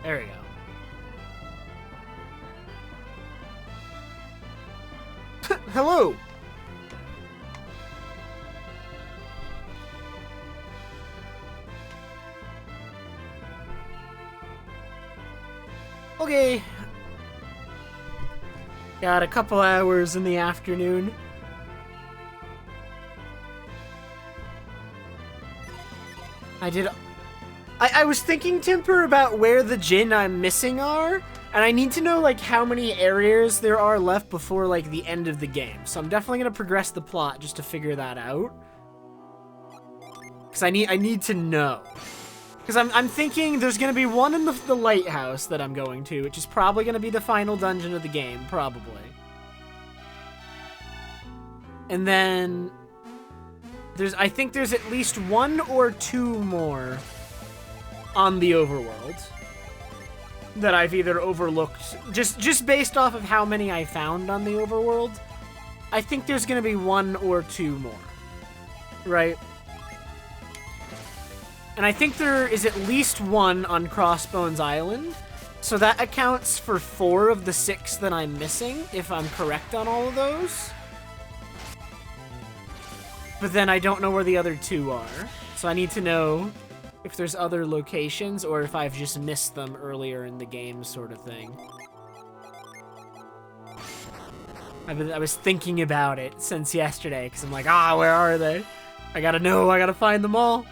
There we go. Hello! Okay. Got a couple hours in the afternoon. I was thinking, Timper, about where the Djinn I'm missing are, and I need to know, like, how many areas there are left before, like, the end of the game. So I'm definitely gonna progress the plot just to figure that out. Because I need to know. Because I'm thinking there's gonna be one in the lighthouse that I'm going to, which is probably gonna be the final dungeon of the game, probably. And then I think there's at least one or two more on the overworld that I've either overlooked, just based off of how many I found on the overworld. I think there's gonna be one or two more, right? And I think there is at least one on Crossbones Island, so that accounts for 4 of the 6 that I'm missing, if I'm correct on all of those. But then I don't know where the other 2 are, so I need to know if there's other locations or if I've just missed them earlier in the game, sort of thing. I was thinking about it since yesterday, because I'm like, where are they? I gotta know, I gotta find them all.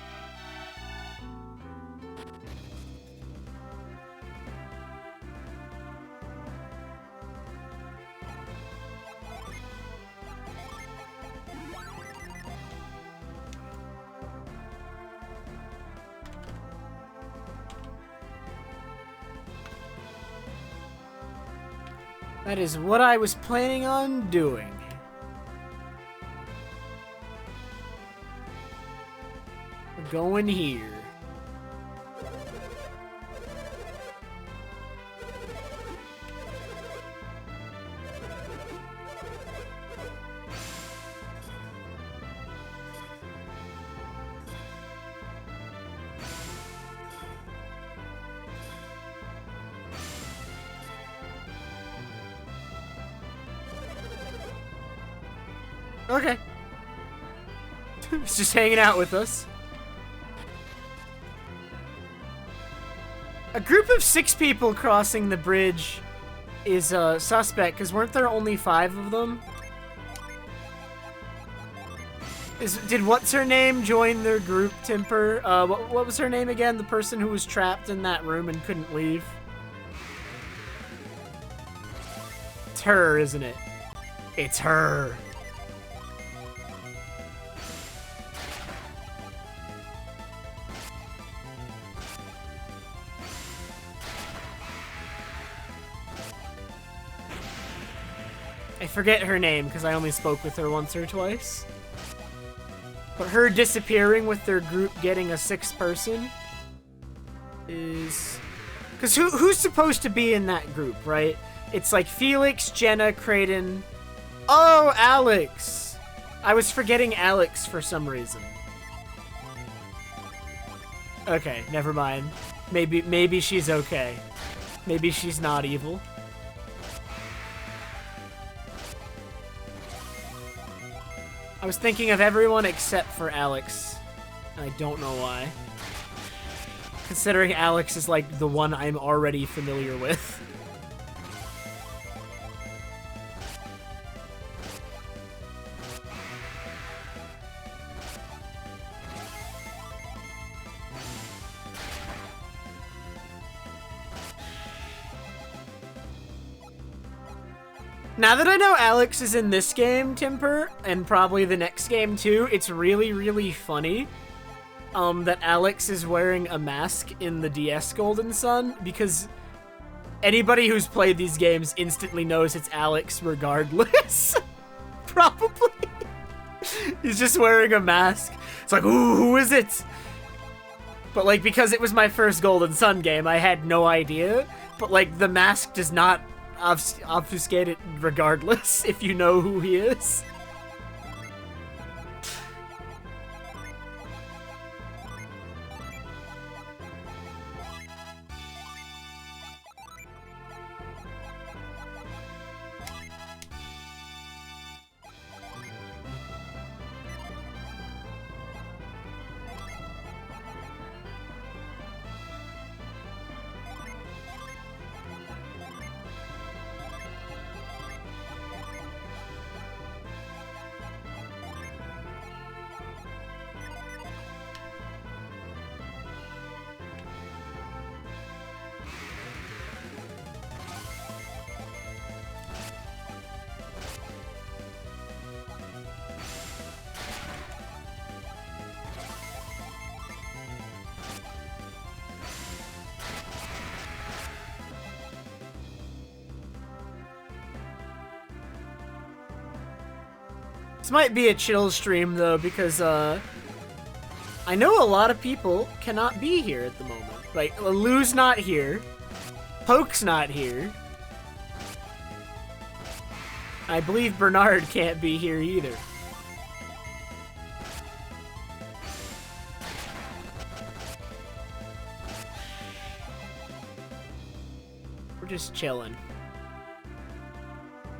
That is what I was planning on doing. We're going here. Okay. It's just hanging out with us. A group of 6 people crossing the bridge is suspect, because weren't there only 5 of them? Did what's-her-name join their group, Timper? What was her name again? The person who was trapped in that room and couldn't leave? It's her, isn't it? It's her. I forget her name because I only spoke with her once or twice. But her disappearing with their group getting a 6th person is... Because who's supposed to be in that group, right? It's like Felix, Jenna, Kraden... Oh, Alex! I was forgetting Alex for some reason. Okay, never mind. Maybe she's okay. Maybe she's not evil. I was thinking of everyone except for Alex. I don't know why. Considering Alex is like the one I'm already familiar with. Now that I know Alex is in this game, Timper, and probably the next game too, it's really, really funny that Alex is wearing a mask in the DS Golden Sun, because anybody who's played these games instantly knows it's Alex regardless. Probably. He's just wearing a mask. It's like, ooh, who is it? But like, because it was my first Golden Sun game, I had no idea. But like, the mask does not obfuscate it regardless if you know who he is. This might be a chill stream, though, because, I know a lot of people cannot be here at the moment. Like, Lou's not here. Poke's not here. I believe Bernard can't be here either. We're just chilling.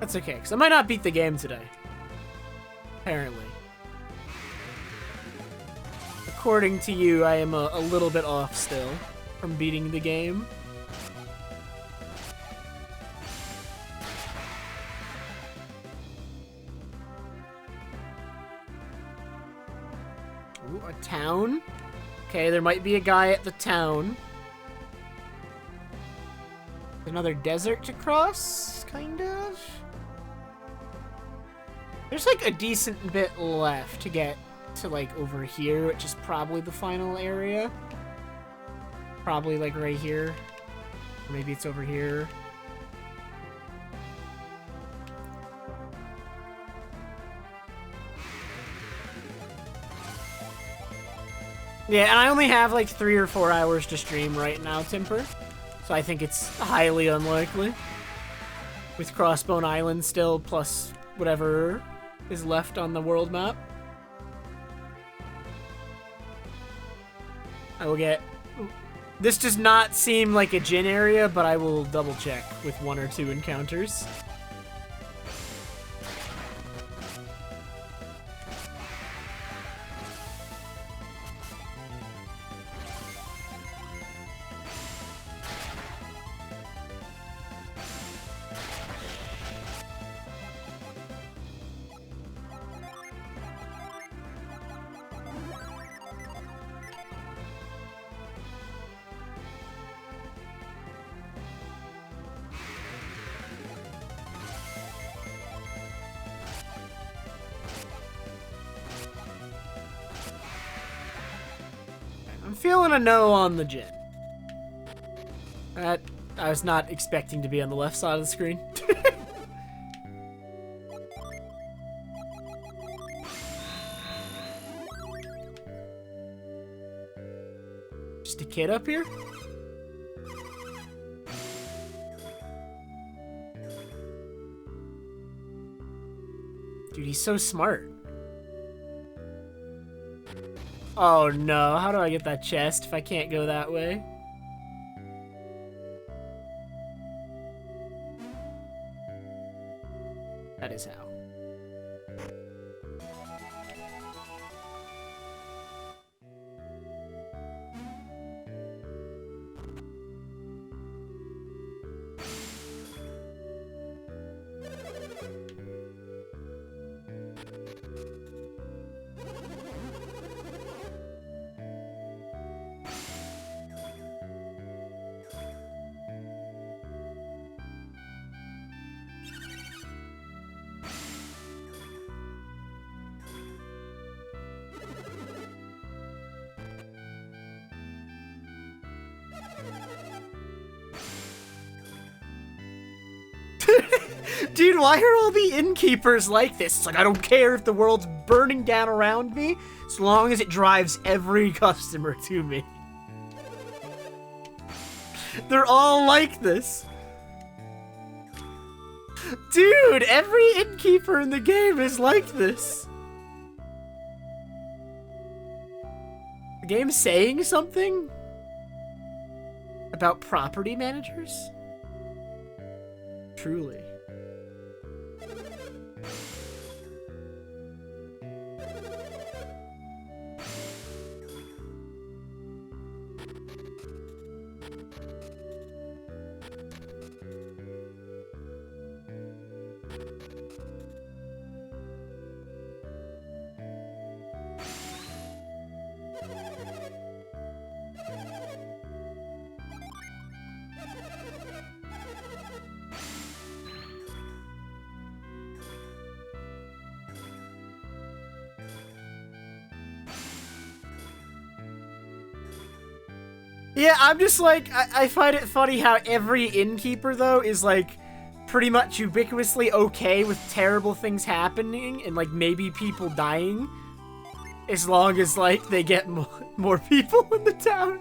That's okay, because I might not beat the game today. Apparently. According to you, I am a little bit off still from beating the game. Ooh, a town? Okay, there might be a guy at the town. Another desert to cross, kind of? There's like a decent bit left to get to like over here, which is probably the final area. Probably like right here. Or maybe it's over here. Yeah, and I only have like 3 or 4 hours to stream right now, Timper. So I think it's highly unlikely. With Crossbone Island still, plus whatever is left on the world map. I will get... This does not seem like a Jin area, but I will double check with 1 or 2 encounters. I'm feeling a no on the Jin. That I was not expecting to be on the left side of the screen. Just a kid up here? Dude, he's so smart. Oh no, how do I get that chest if I can't go that way? That is how. Dude, why are all the innkeepers like this? It's like, I don't care if the world's burning down around me, as long as it drives every customer to me. They're all like this. Dude, every innkeeper in the game is like this. The game's saying something about property managers? Truly. Yeah, I'm just like, I find it funny how every innkeeper, though, is like pretty much ubiquitously okay with terrible things happening and, like, maybe people dying, as long as, like, they get more people in the town.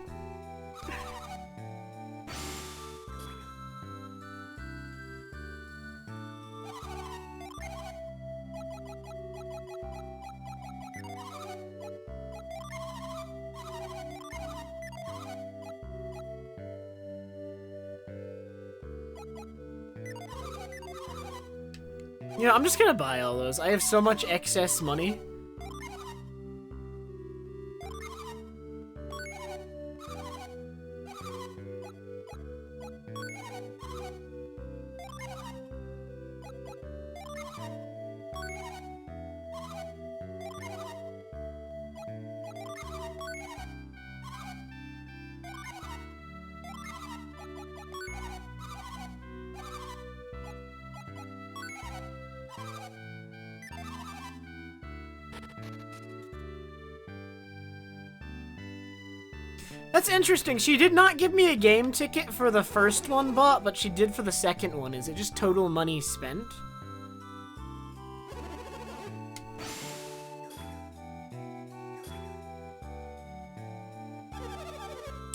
You know, I'm just gonna buy all those. I have so much excess money. That's interesting. She did not give me a game ticket for the first one bought, but she did for the second one. Is it just total money spent?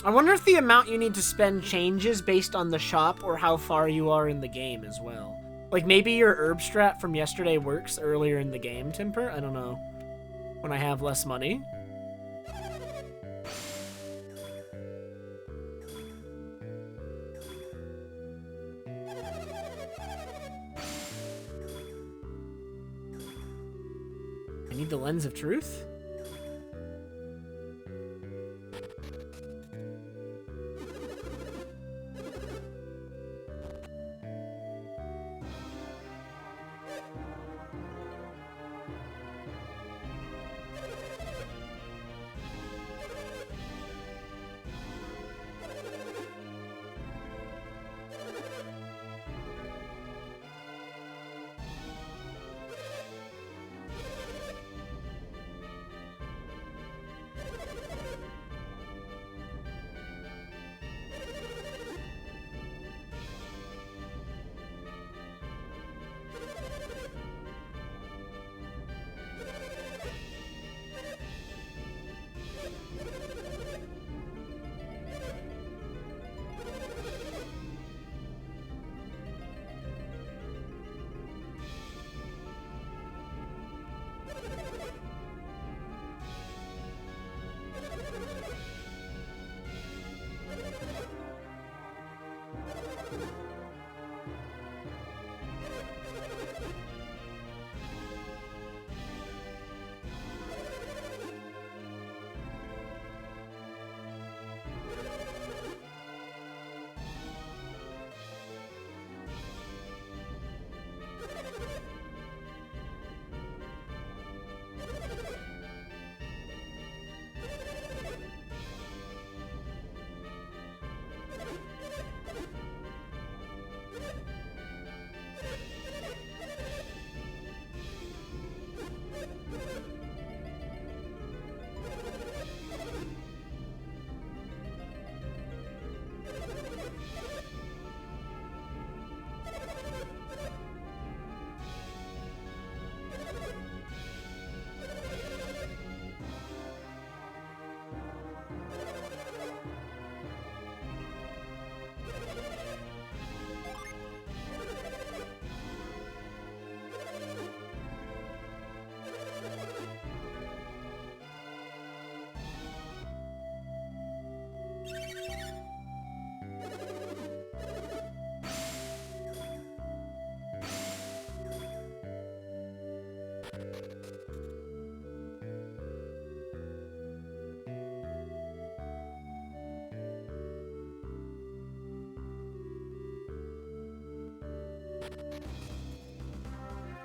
I wonder if the amount you need to spend changes based on the shop or how far you are in the game as well. Like, maybe your herb strat from yesterday works earlier in the game, Timper? I don't know. When I have less money. I need the lens of truth?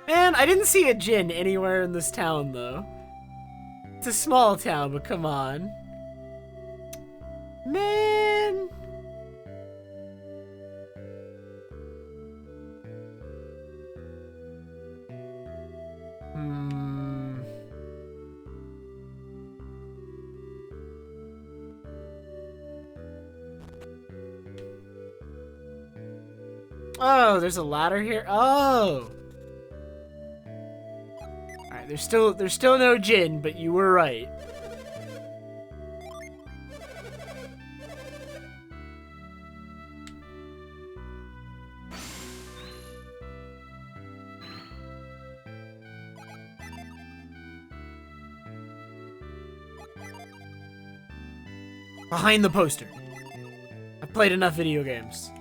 Man, I didn't see a Jin anywhere in this town, though. It's a small town, but come on. Man. Oh, there's a ladder here? Oh! Alright, there's still no Jin, but you were right. Behind the poster. I've played enough video games.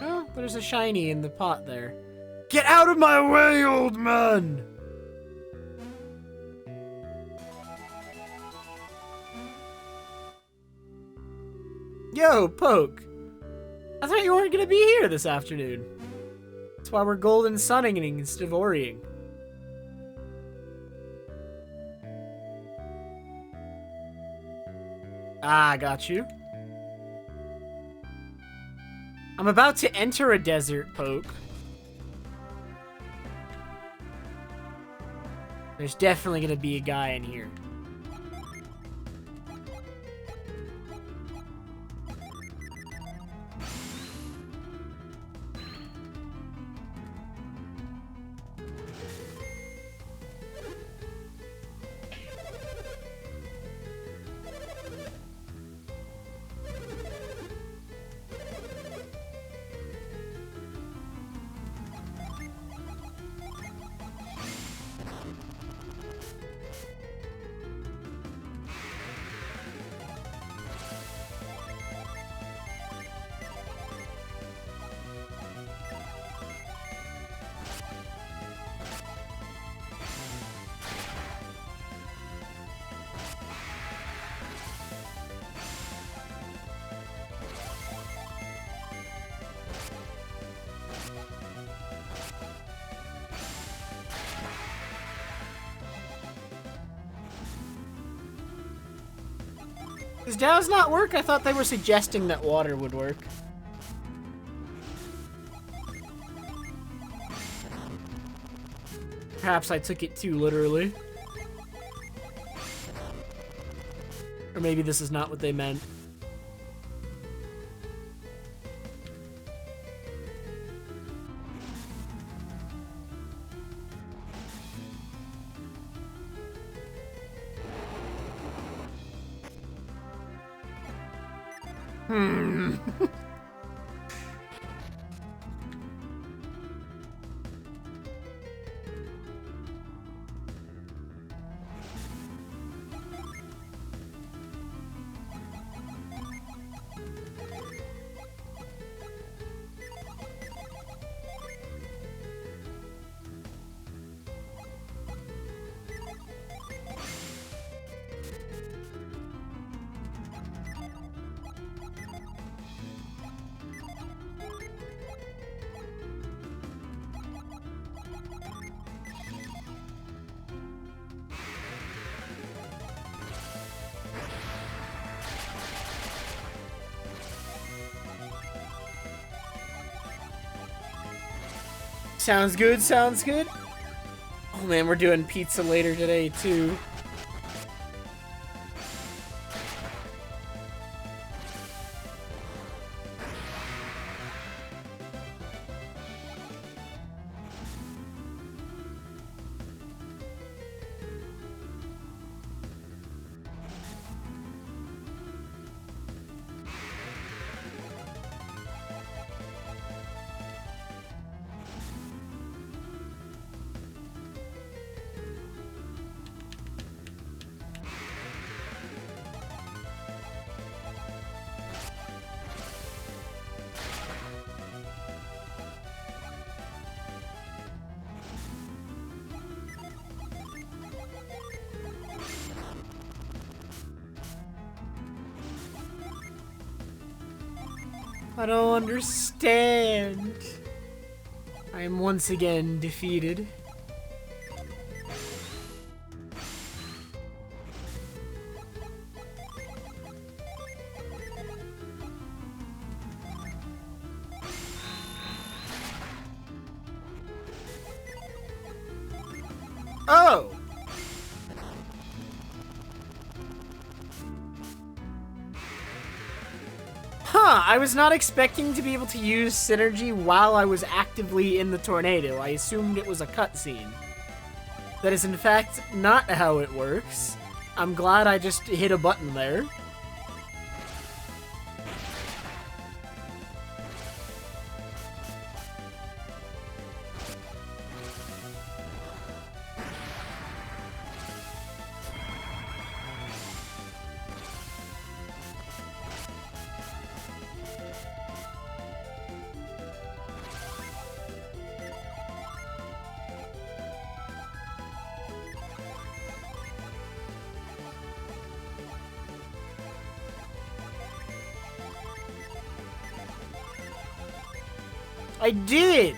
Oh, there's a shiny in the pot there. Get out of my way, old man! Yo, Poke. I thought you weren't gonna be here this afternoon. That's why we're golden sunning instead of orying. Ah, got you. I'm about to enter a desert, Poke. There's definitely gonna be a guy in here. Does Dows not work? I thought they were suggesting that water would work. Perhaps I took it too literally. Or maybe this is not what they meant. Sounds good, sounds good. Oh man, we're doing pizza later today too. I don't understand. I am once again defeated. Oh! Huh, I was not expecting to be able to use synergy while I was actively in the tornado. I assumed it was a cutscene. That is in fact not how it works. I'm glad I just hit a button there. I did!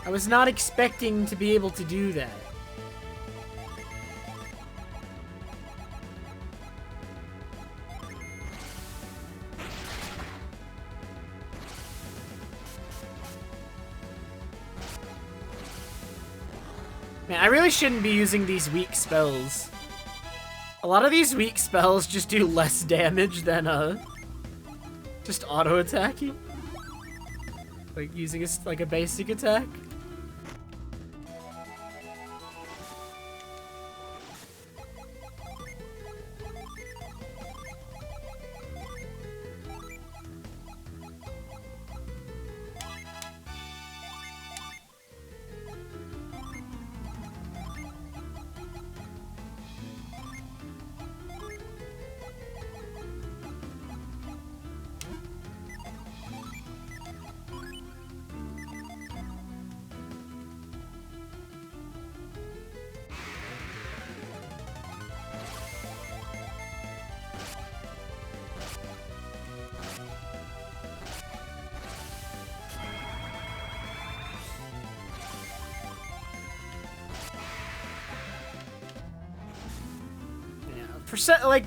I was not expecting to be able to do that. Man, I really shouldn't be using these weak spells. A lot of these weak spells just do less damage than, just auto-attacking. Like, using a basic attack.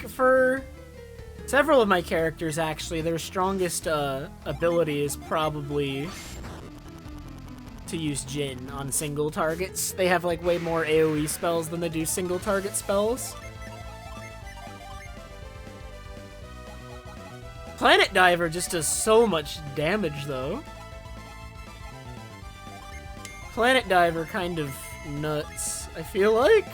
For several of my characters, actually, their strongest ability is probably to use Jin on single targets. They have like way more AoE spells than they do single target spells. Planet Diver just does so much damage, though. Planet Diver kind of nuts, I feel like.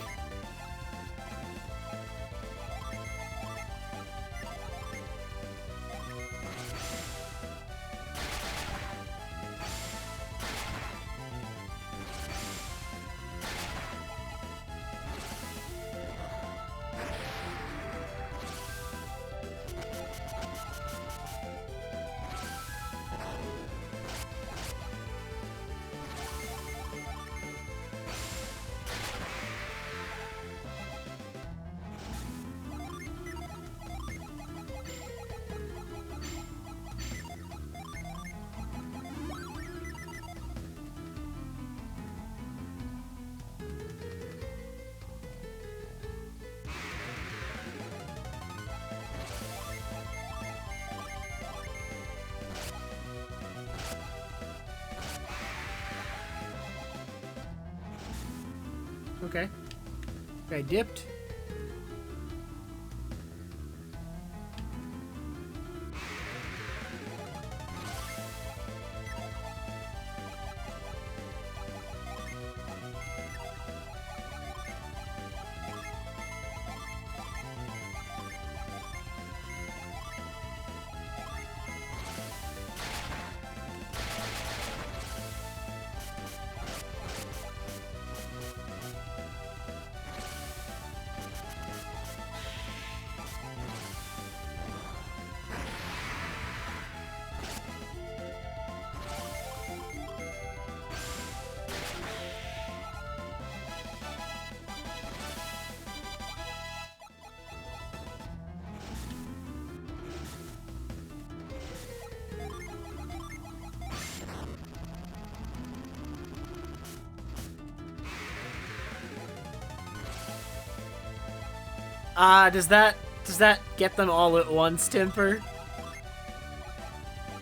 Okay. Okay, dipped. Does that get them all at once, Temper?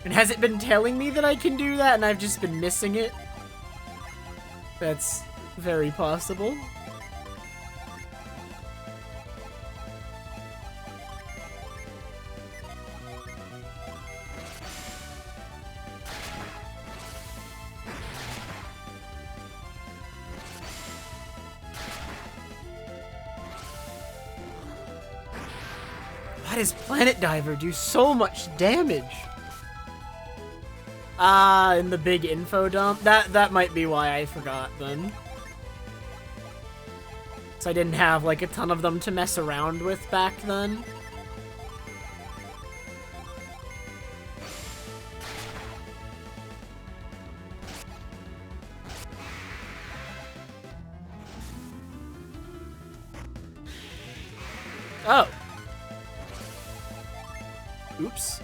And has it been telling me that I can do that and I've just been missing it? That's very possible. Why does Planet Diver do so much damage? Ah, in the big info dump? That might be why I forgot then. So I didn't have like a ton of them to mess around with back then. Oh. Oops.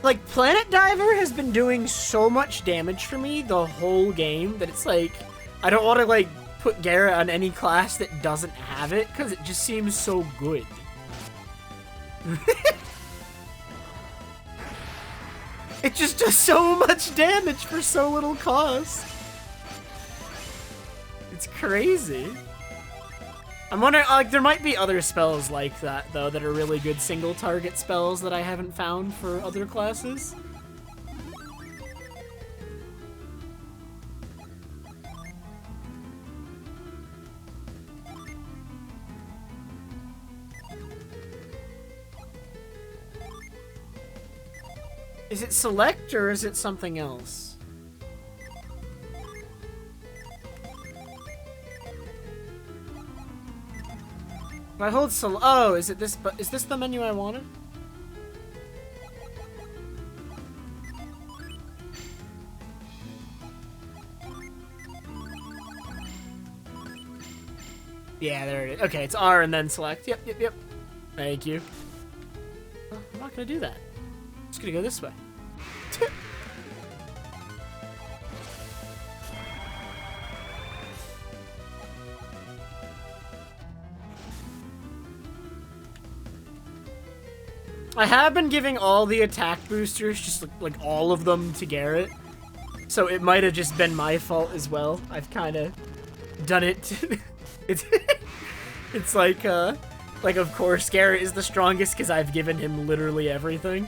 Like, Planet Diver has been doing so much damage for me the whole game that it's like, I don't want to, like, put Garrett on any class that doesn't have it, because it just seems so good. It just does so much damage for so little cost. It's crazy. I'm wondering, like, there might be other spells like that, though, that are really good single-target spells that I haven't found for other classes. Is it select, or is it something else? If I hold oh, is it this? But is this the menu I wanted? Yeah, there it is. Okay, it's R and then select. Yep, yep, yep. Thank you. Oh, I'm not gonna do that. I'm just gonna go this way. I have been giving all the attack boosters, just like all of them, to Garrett. So it might have just been my fault as well. I've kind of done it. It's like of course Garrett is the strongest because I've given him literally everything.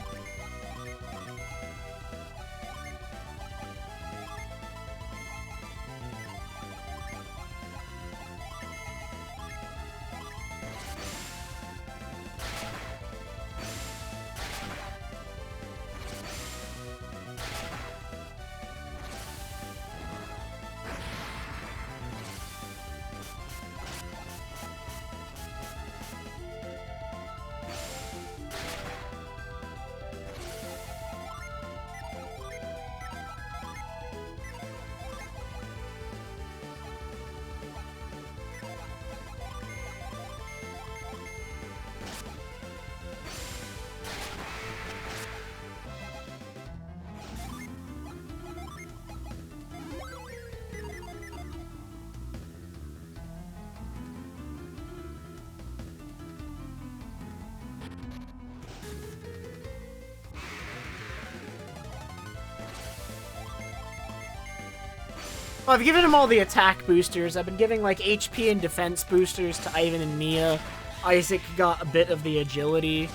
Well, I've given him all the attack boosters. I've been giving, like, HP and defense boosters to Ivan and Mia. Isaac got a bit of the agility.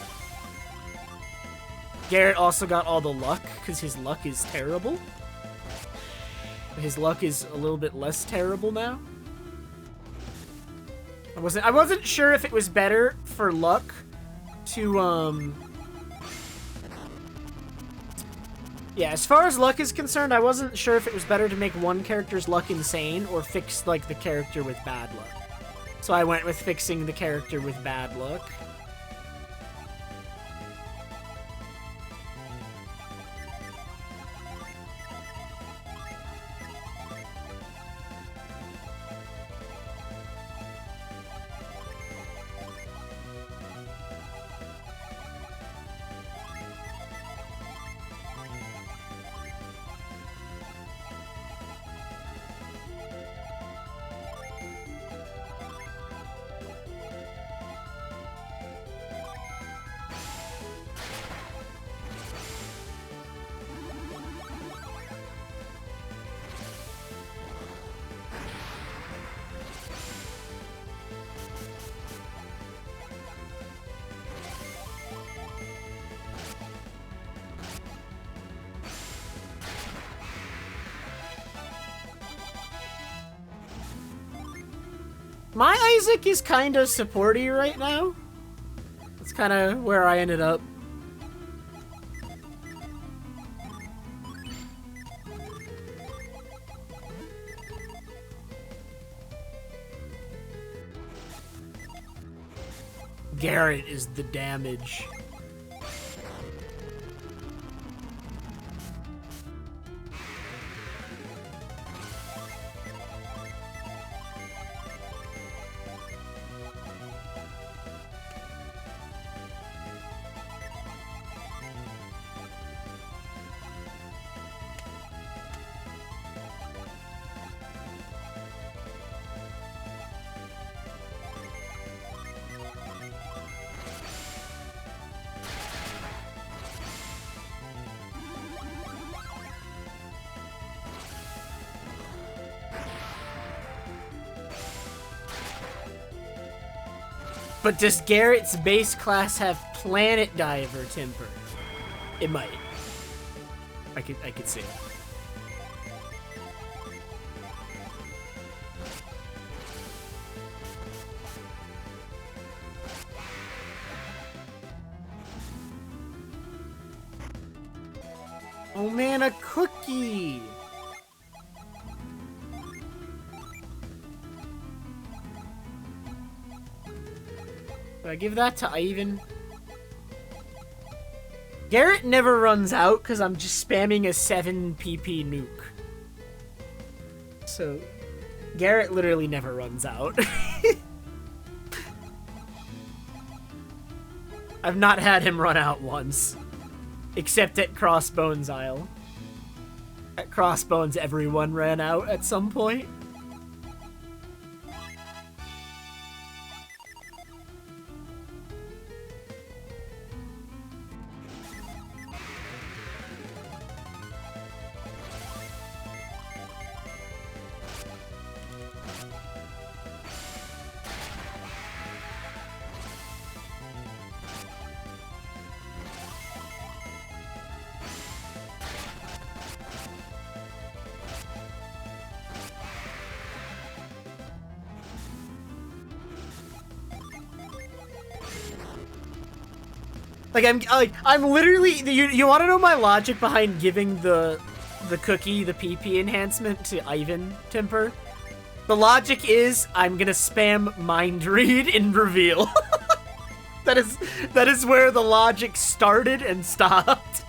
Garrett also got all the luck, because his luck is terrible. His luck is a little bit less terrible now. I wasn't sure if it was better for luck to, Yeah, as far as luck is concerned, I wasn't sure if it was better to make one character's luck insane or fix, like, the character with bad luck. So I went with fixing the character with bad luck. My Isaac is kind of supporty right now. That's kind of where I ended up. Garrett is the damage. But does Garrett's base class have Planet Diver Timper? It might. I could see it. Oh man, a cookie! Do I give that to Ivan? Garrett never runs out because I'm just spamming a 7 PP nuke. So, Garrett literally never runs out. I've not had him run out once. Except at Crossbones Isle. At Crossbones, everyone ran out at some point. I'm literally, you want to know my logic behind giving the cookie, the PP enhancement to Ivan Timper? The logic is I'm gonna spam Mind Read in Reveal. That is where the logic started and stopped.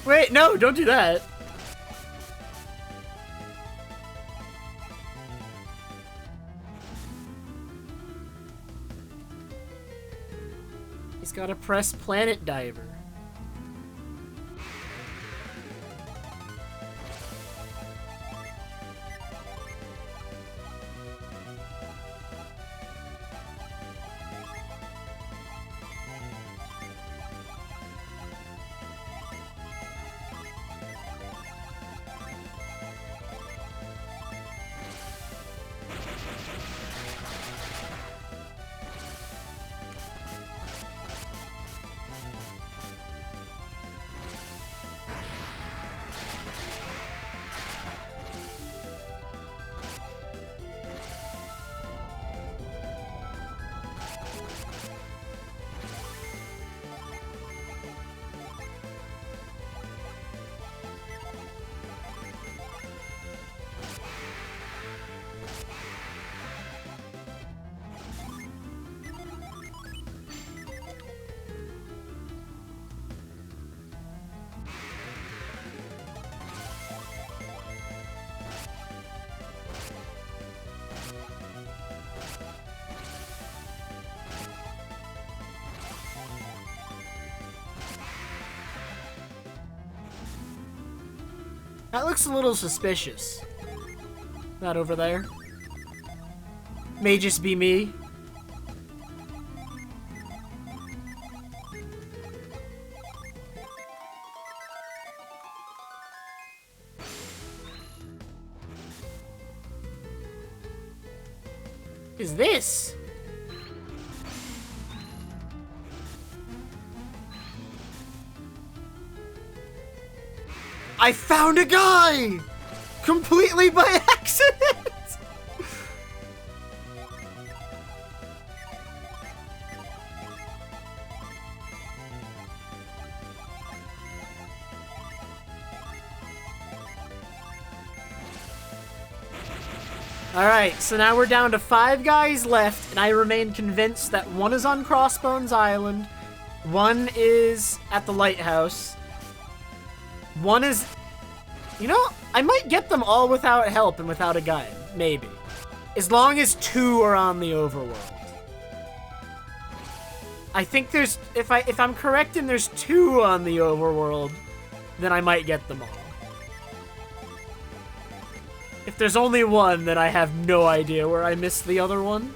Wait, no, don't do that. He's gotta press Planet Diver. That looks a little suspicious. That over there. May just be me. Is this? I found a guy! Completely by accident! Alright, so now we're down to 5 guys left, and I remain convinced that one is on Crossbones Island, one is at the lighthouse, one is... You know, I might get them all without help and without a guide. Maybe. As long as 2 are on the overworld. I think there's... If I'm correct and there's 2 on the overworld, then I might get them all. If there's only 1, then I have no idea where I missed the other one.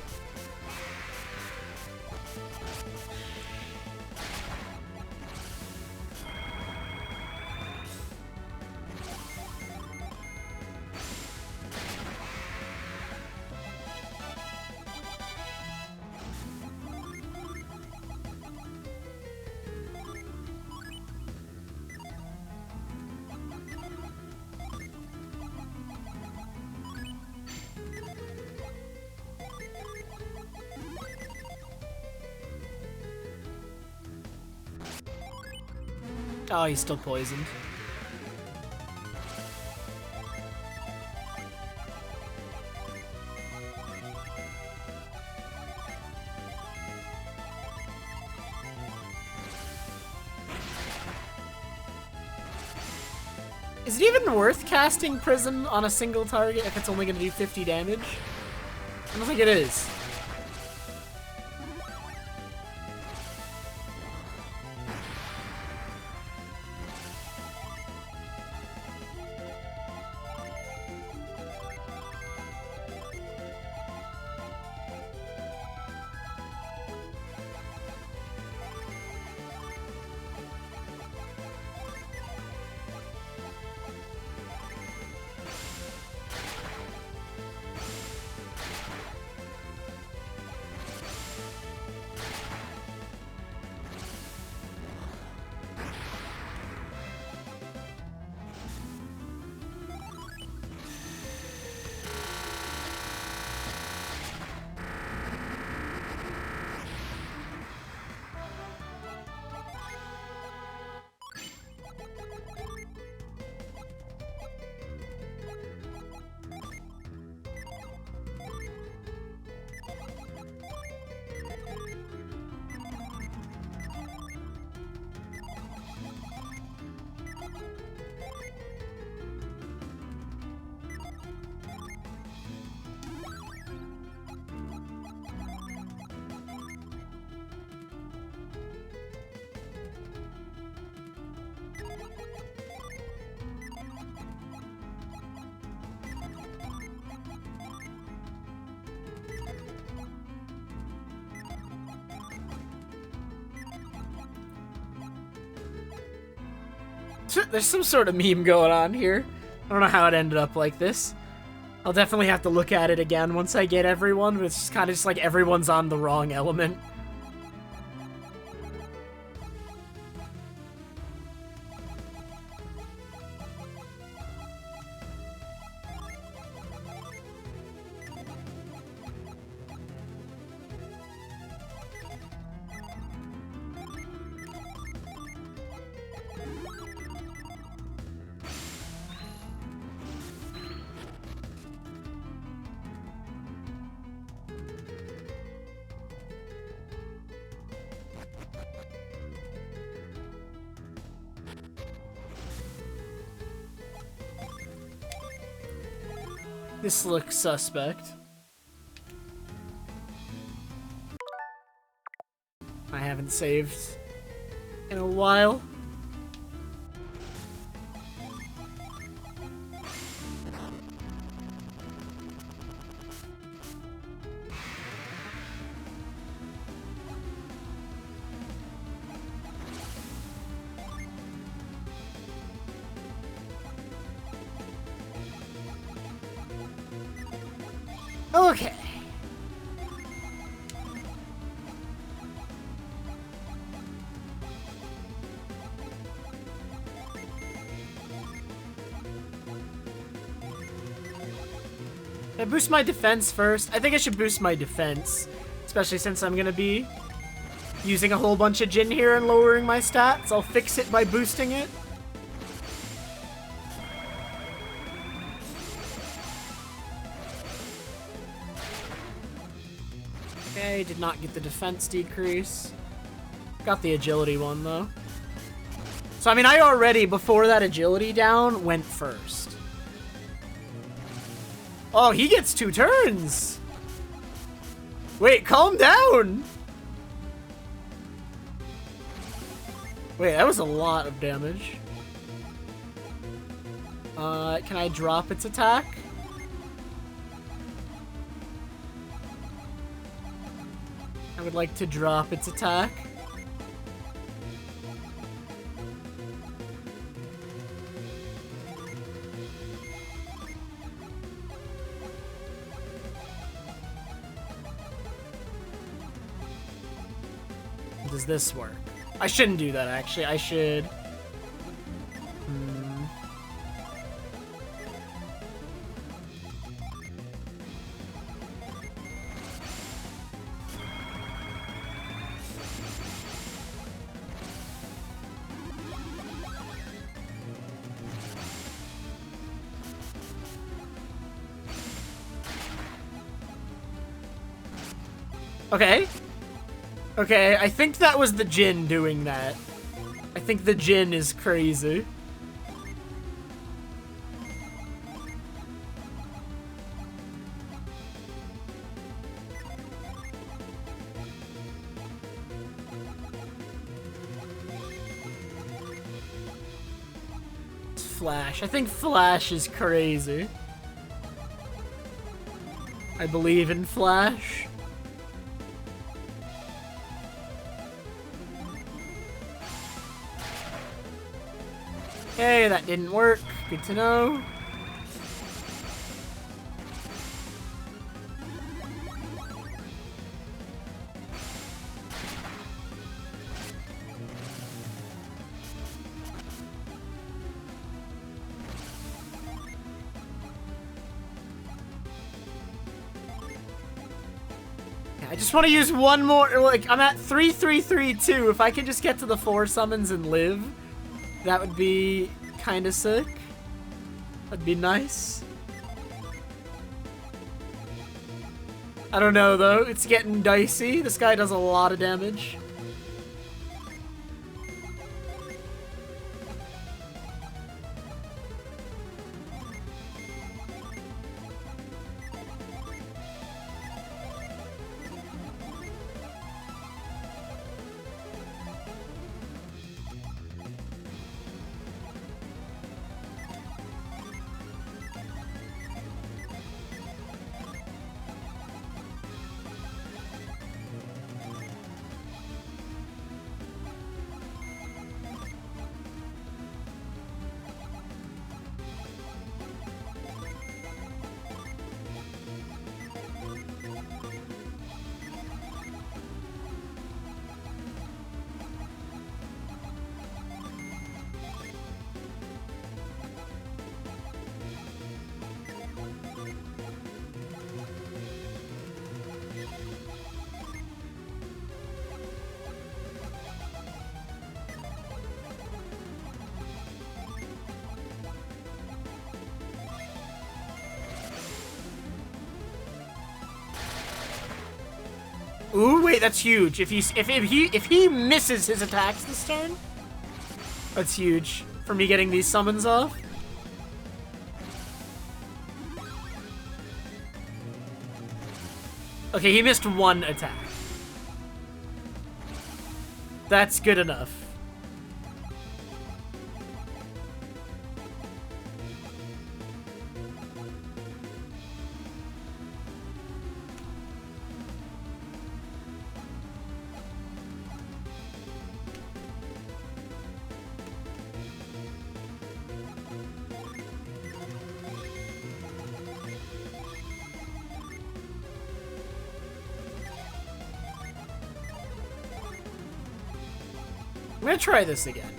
Oh, he's still poisoned. Is it even worth casting Prism on a single target if it's only going to do 50 damage? I don't think it is. there's some sort of meme going on here. I don't know how it ended up like this. I'll definitely have to look at it again once I get everyone, but it's kind of just like everyone's on the wrong element. This looks suspect. I haven't saved in a while. Okay. Should I boost my defense first? I think I should boost my defense, especially since I'm gonna be using a whole bunch of Jin here and lowering my stats. I'll fix it by boosting it. Okay, did not get the defense decrease. Got the agility one, though. So, I mean, I already, before that agility down, went first. Oh, he gets 2 turns! Wait, calm down! Wait, that was a lot of damage. Can I drop its attack? I would like to drop its attack. Does this work? I shouldn't do that, actually. I should... Okay. Okay, I think that was the Jin doing that. I think the Jin is crazy. Flash. I think Flash is crazy. I believe in Flash. Okay, that didn't work. Good to know. I just want to use one more. Like, I'm at 3-3-3-2. If I can just get to the 4 summons and live, that would be kind of sick. That'd be nice. I don't know, though. It's getting dicey. This guy does a lot of damage. Ooh, wait, that's huge. If he misses his attacks this turn, that's huge for me getting these summons off. Okay, he missed one attack. That's good enough. I'm gonna try this again.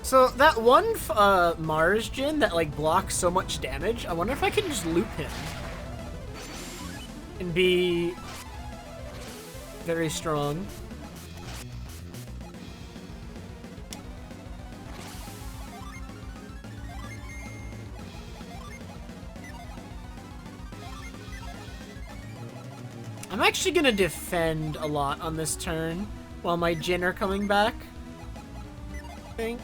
So that one Mars Jin that like blocks so much damage, I wonder if I can just loop him and be very strong. I'm actually gonna defend a lot on this turn while my Jin are coming back, I think.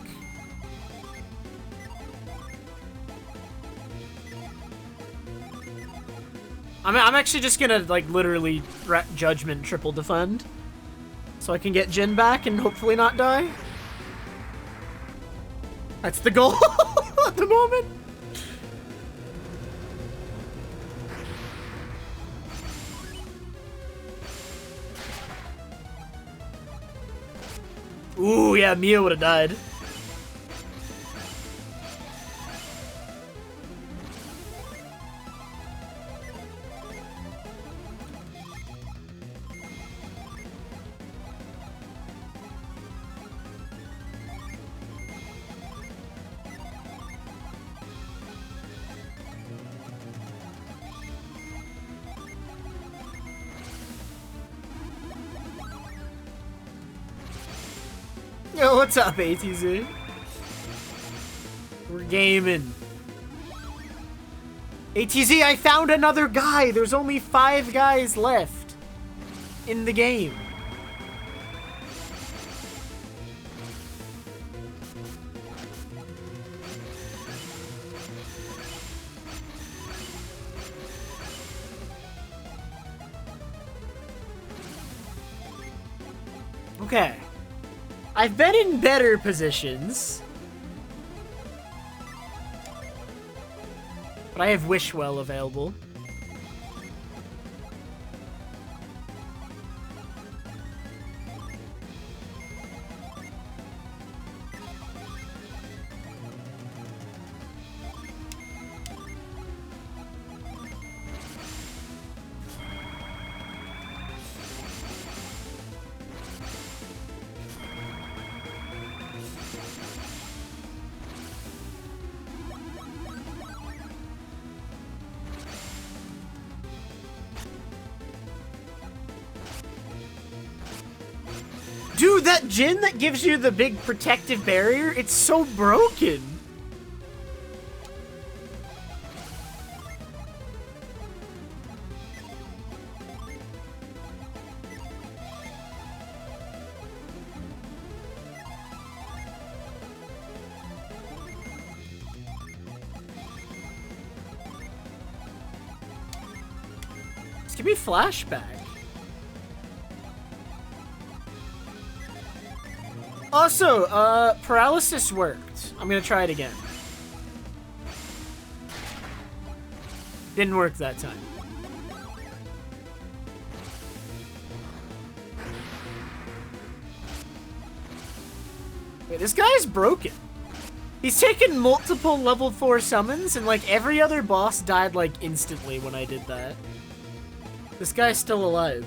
I'm actually just gonna, like, literally Judgment triple defend so I can get Jin back and hopefully not die. That's the goal at the moment. Ooh, yeah, Mia would have died. Yo, what's up, ATZ? We're gaming. ATZ, I found another guy! There's only 5 guys left in the game. Okay. I've been in better positions. But I have Wishwell available. Dude, that Jin that gives you the big protective barrier, it's so broken. Just give me flashback. Also, paralysis worked. I'm gonna try it again. Didn't work that time. Wait, this guy is broken. He's taken multiple level 4 summons, and like every other boss died like instantly when I did that. This guy's still alive.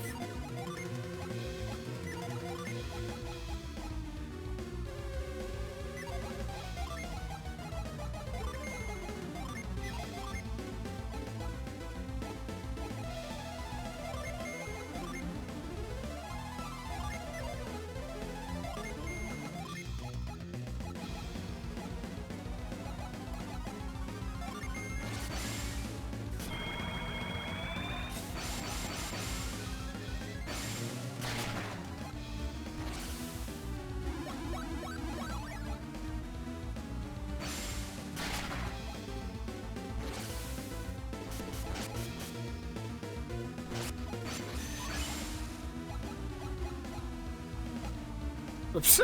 Oops.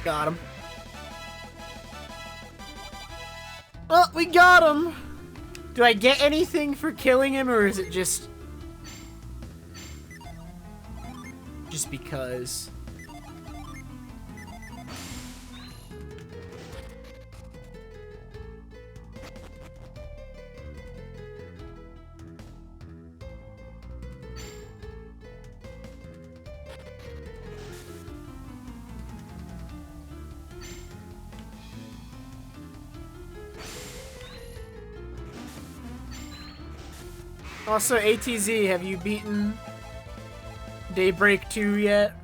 Got him. Well, we got him! Do I get anything for killing him, or is it just because? Also, ATZ, have you beaten Daybreak 2 yet?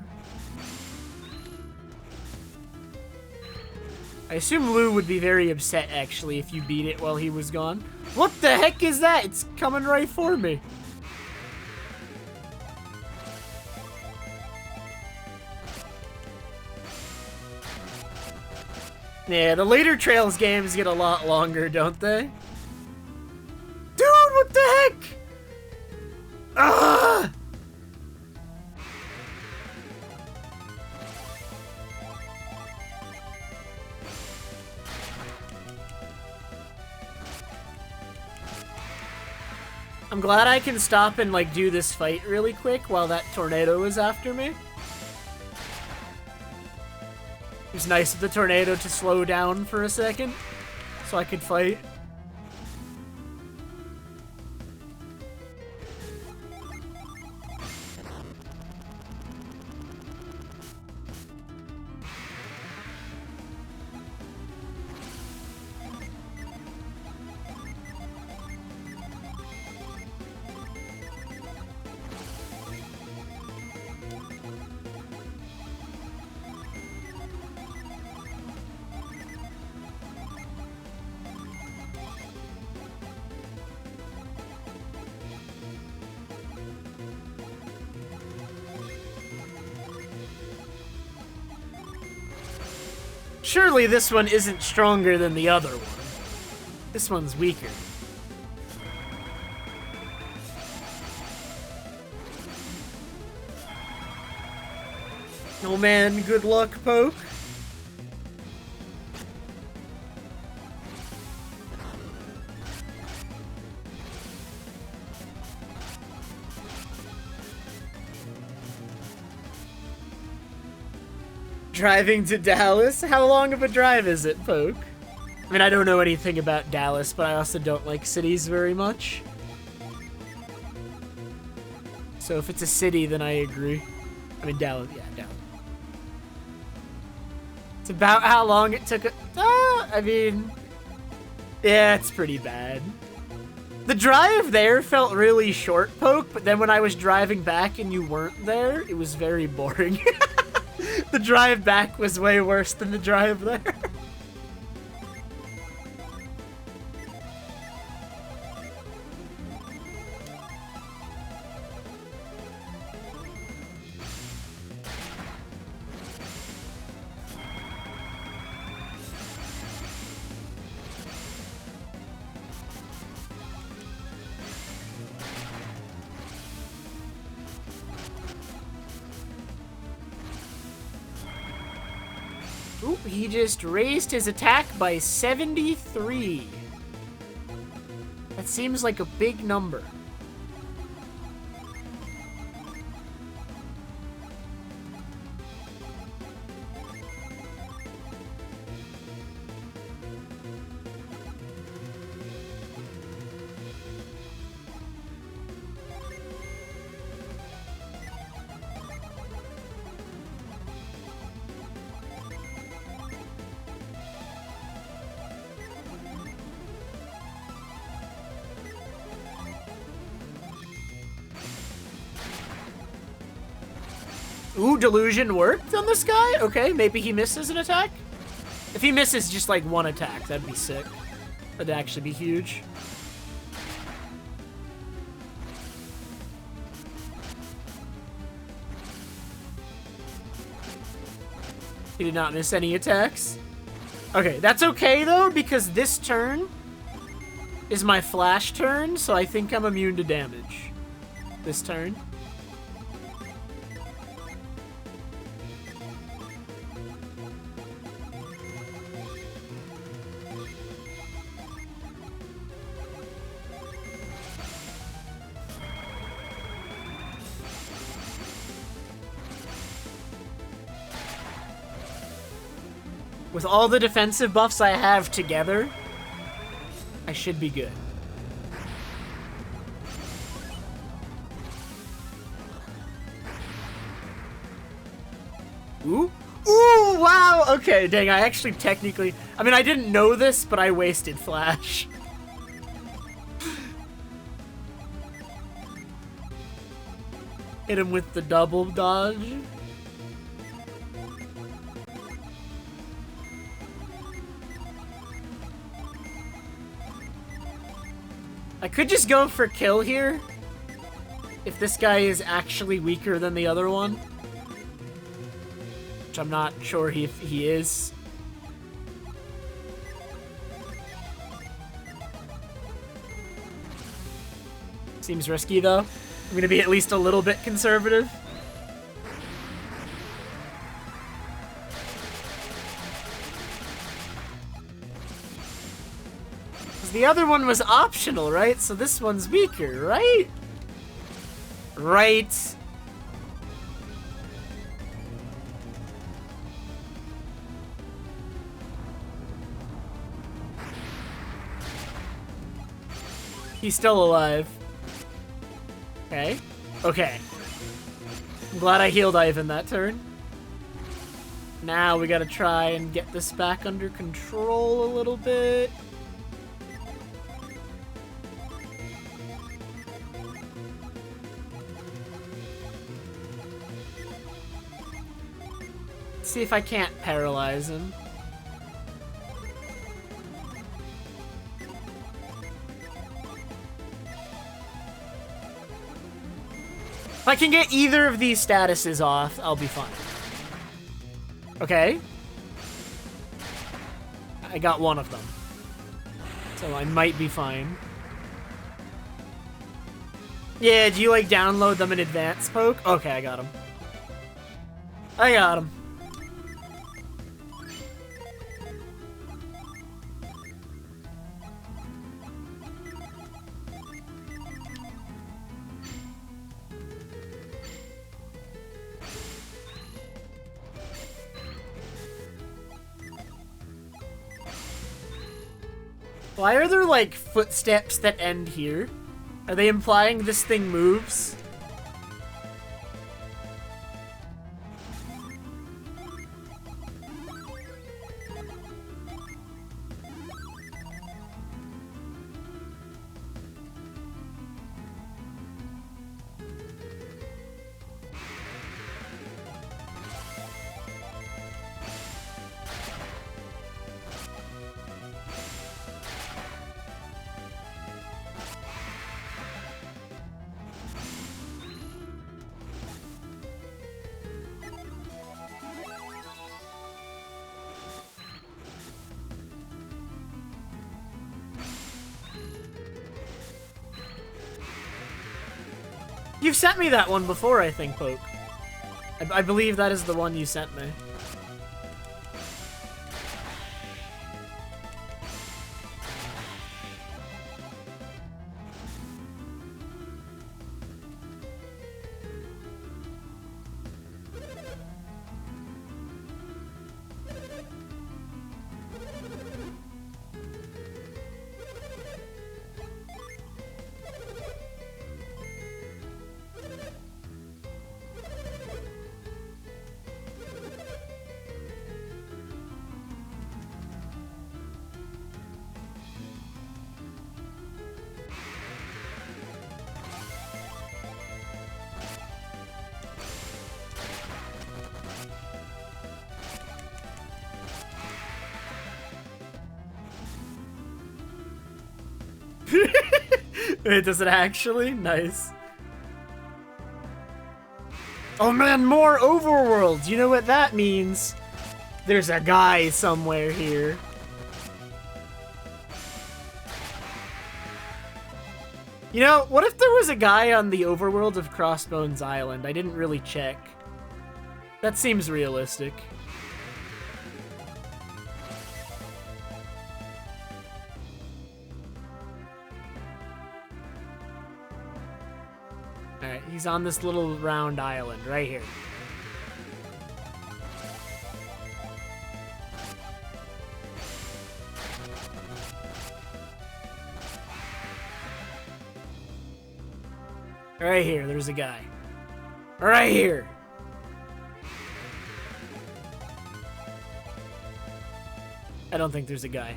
I assume Lou would be very upset, actually, if you beat it while he was gone. What the heck is that? It's coming right for me. Yeah, the later Trails games get a lot longer, don't they? Dude, what the heck? Ah! I'm glad I can stop and like do this fight really quick while that tornado is after me. It was nice of the tornado to slow down for a second so I could fight. Surely this one isn't stronger than the other one. This one's weaker. Oh man, good luck, Poke. Driving to Dallas? How long of a drive is it, Poke? I mean, I don't know anything about Dallas, but I also don't like cities very much. So if it's a city, then I agree. I mean, Dallas, yeah, Dallas. It's about how long it took. I mean, Yeah, it's pretty bad. The drive there felt really short poke, but then when I was driving back and you weren't there, it was very boring. The drive back was way worse than the drive there. Oop, he just raised his attack by 73. That seems like a big number. Ooh, Delusion worked on this guy? Okay, maybe he misses an attack? If he misses just like one attack, that'd be sick. That'd actually be huge. He did not miss any attacks. Okay, that's okay though, because this turn is my flash turn, so I think I'm immune to damage this turn. With all the defensive buffs I have together, I should be good. Ooh. Ooh, wow! Okay, dang, I actually technically... I mean, I didn't know this, but I wasted Flash. Hit him with the double dodge. I could just go for kill here, if this guy is actually weaker than the other one. Which I'm not sure if he is. Seems risky though. I'm gonna be at least a little bit conservative. The other one was optional, right? So this one's weaker, right? Right. He's still alive. Okay. Okay. I'm glad I healed Ivan that turn. Now we gotta try and get this back under control a little bit. See if I can't paralyze him. If I can get either of these statuses off, I'll be fine. Okay. I got one of them. So I might be fine. Yeah, do you like download them in advance, Poke? Okay, I got him. I got him. Why are there, like, footsteps that end here? Are they implying this thing moves? You've sent me that one before, I think, Poke. I believe that is the one you sent me. Wait, does it actually? Nice. Oh man, more overworld! You know what that means? There's a guy somewhere here. You know, what if there was a guy on the overworld of Crossbones Island? I didn't really check. That seems realistic. Alright, he's on this little round island right here. Right here, there's a guy. Right here. I don't think there's a guy.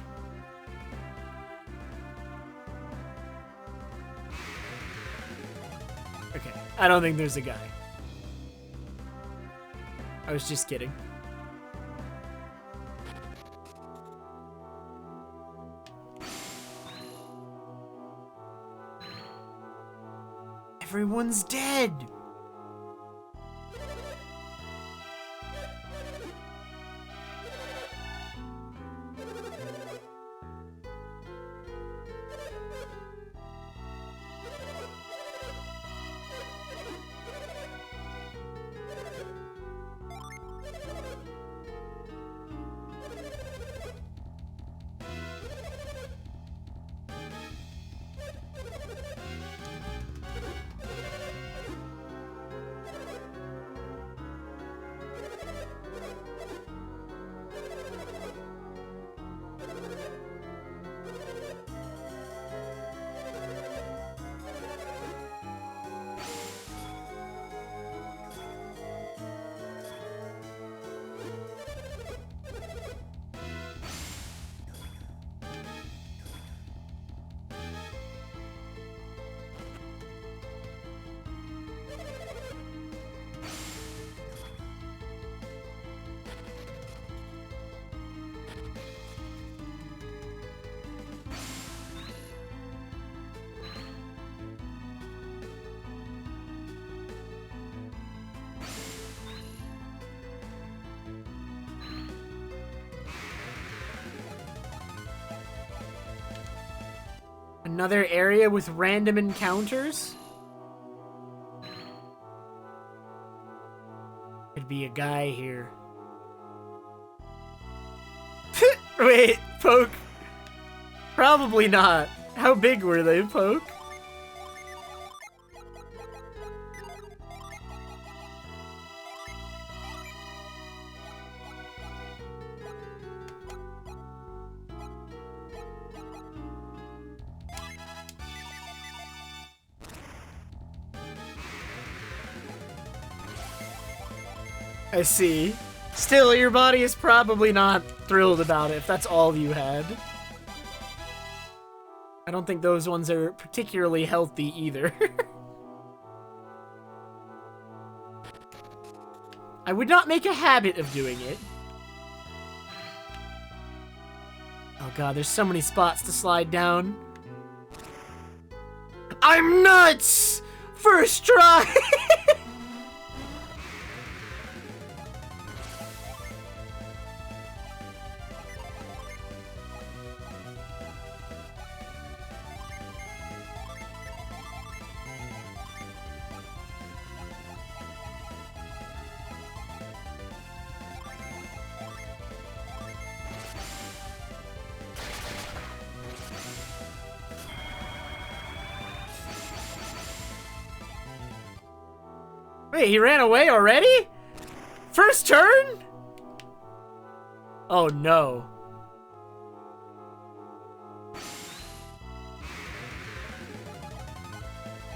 Okay, I don't think there's a guy. I was just kidding. Everyone's dead. Another area with random encounters? Could be a guy here. Wait, Poke. Probably not. How big were they, Poke? I see. Still, your body is probably not thrilled about it if that's all you had. I don't think those ones are particularly healthy either. I would not make a habit of doing it. Oh god, there's so many spots to slide down. I'm nuts! First try! Wait, he ran away already? First turn? Oh no.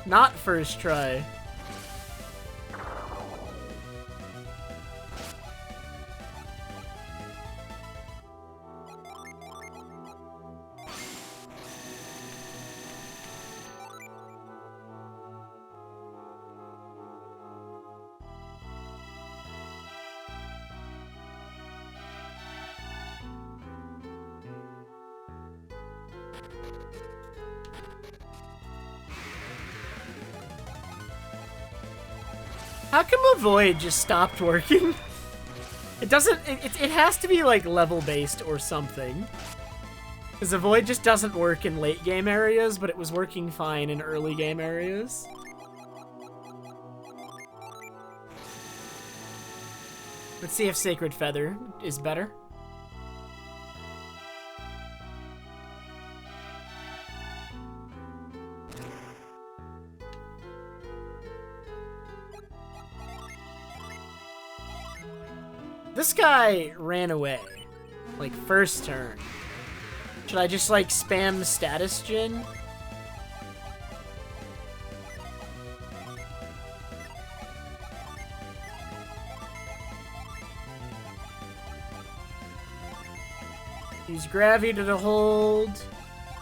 Not first try. How come Avoid just stopped working? It doesn't, it has to be like level based or something. Because Avoid just doesn't work in late game areas, but it was working fine in early game areas. Let's see if Sacred Feather is better. This guy ran away, like, first turn. Should I just, like, spam Status Djinn? Use Gravity to hold,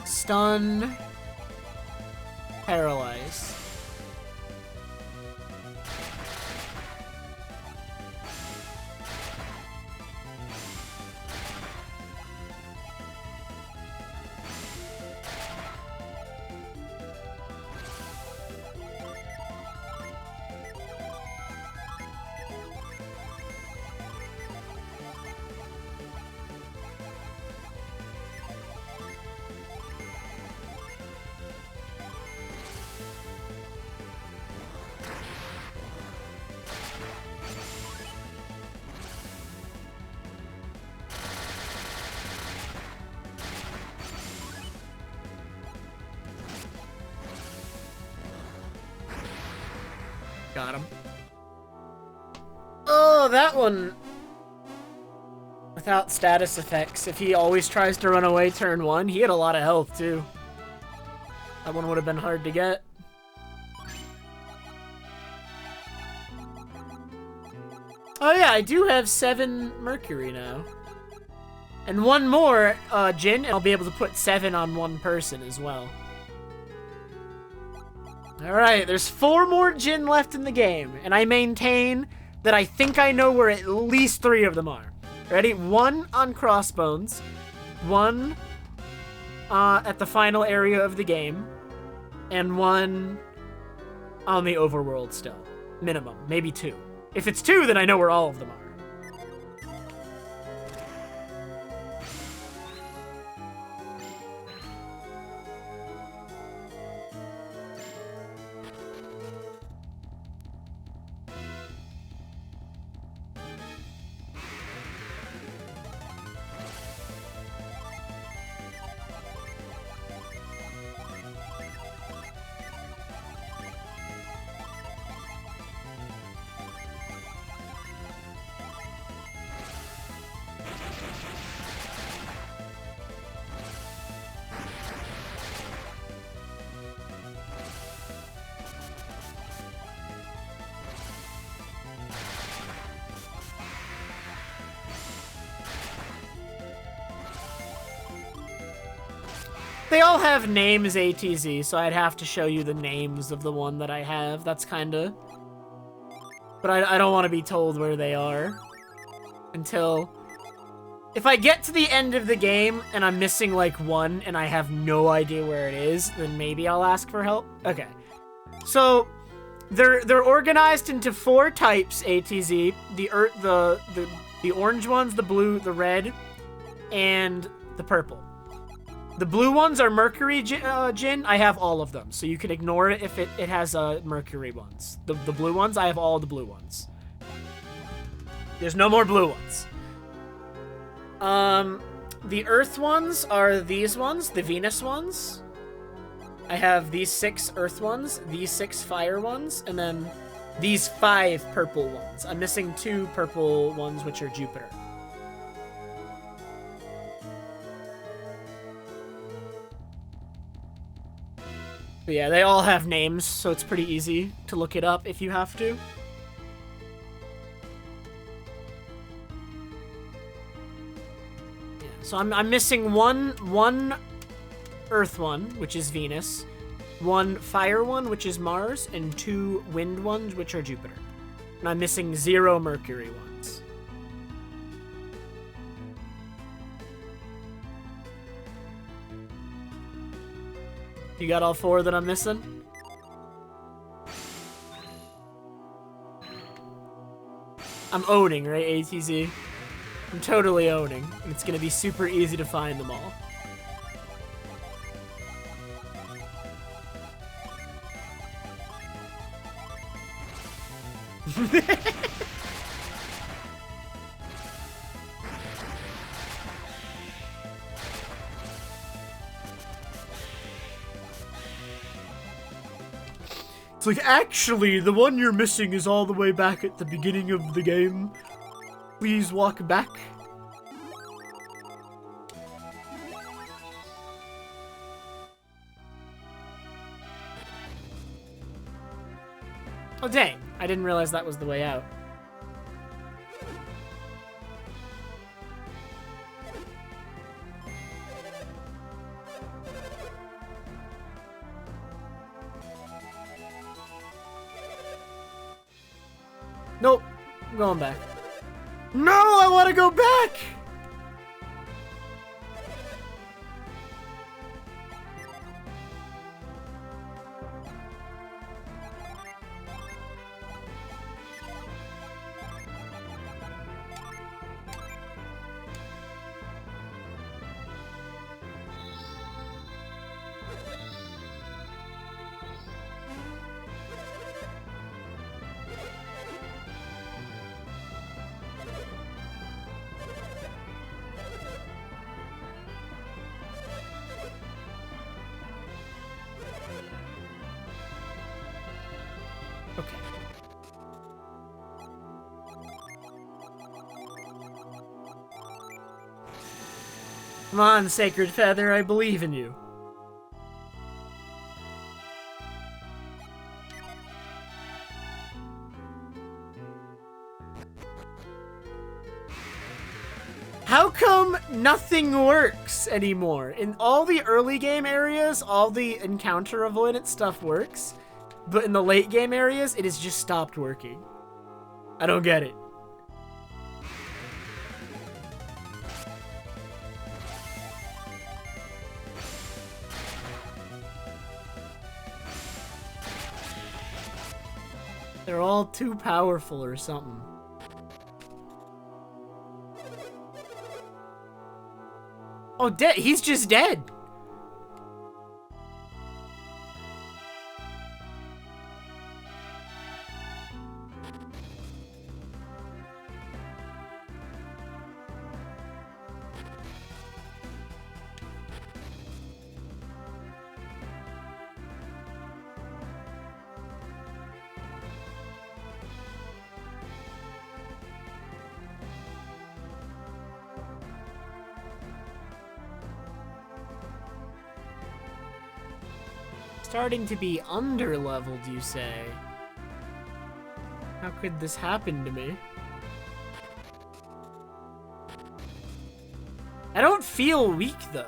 Stun, Paralyze. Got him. Oh, that one. Without status effects, if he always tries to run away turn one, he had a lot of health too. That one would have been hard to get. Oh yeah, I do have 7 Mercury now. And one more Djinn, and I'll be able to put 7 on one person as well. Alright, there's 4 more Djinn left in the game, and I maintain that I think I know where at least 3 of them are. Ready? 1 on Crossbones, 1 at the final area of the game, and 1 on the overworld still. Minimum. Maybe 2. If it's 2, then I know where all of them are. They all have names, ATZ, so I'd have to show you the names of the one that I have. That's kinda... But I don't want to be told where they are until... If I get to the end of the game and I'm missing, like, one and I have no idea where it is, then maybe I'll ask for help. Okay. So, they're organized into 4 types, ATZ. The orange ones, the blue, the red, and the purple. The blue ones are Mercury Djinn. I have all of them, so you can ignore it if it has Mercury ones. The blue ones, I have all the blue ones. There's no more blue ones. The Earth ones are these ones, the Venus ones. I have these 6 Earth ones, these 6 Fire ones, and then These 5 purple ones. I'm missing 2 purple ones, which are Jupiter. But yeah, they all have names, so it's pretty easy to look it up if you have to. Yeah, so I'm missing one Earth one, which is Venus, 1 fire one, which is Mars, and 2 wind ones, which are Jupiter. And I'm missing 0 Mercury ones. You got all 4 that I'm missing? I'm owning, right, ATZ? I'm totally owning. And it's gonna be super easy to find them all. It's like, actually, the one you're missing is all the way back at the beginning of the game. Please walk back. Oh, dang. I didn't realize that was the way out. Nope. I'm going back. No, I want to go back! Okay. Come on, Sacred Feather, I believe in you. How come nothing works anymore? In all the early game areas, all the encounter avoidance stuff works, but in the late game areas, it has just stopped working. I don't get it. They're all too powerful or something. Oh, dead. He's just dead. Starting to be under-leveled, you say? How could this happen to me? I don't feel weak, though.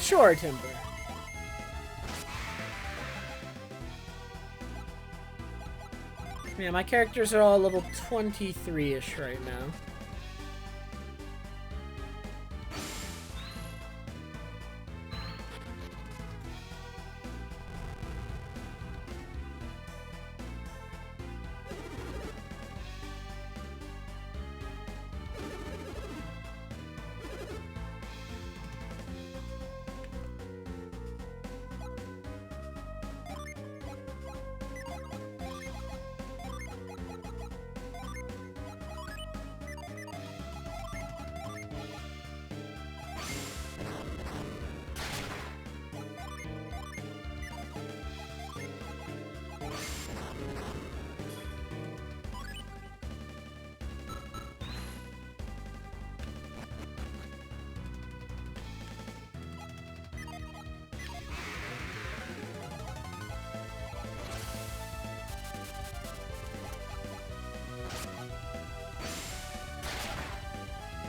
Sure, Timber. Yeah, my characters are all level 23-ish right now.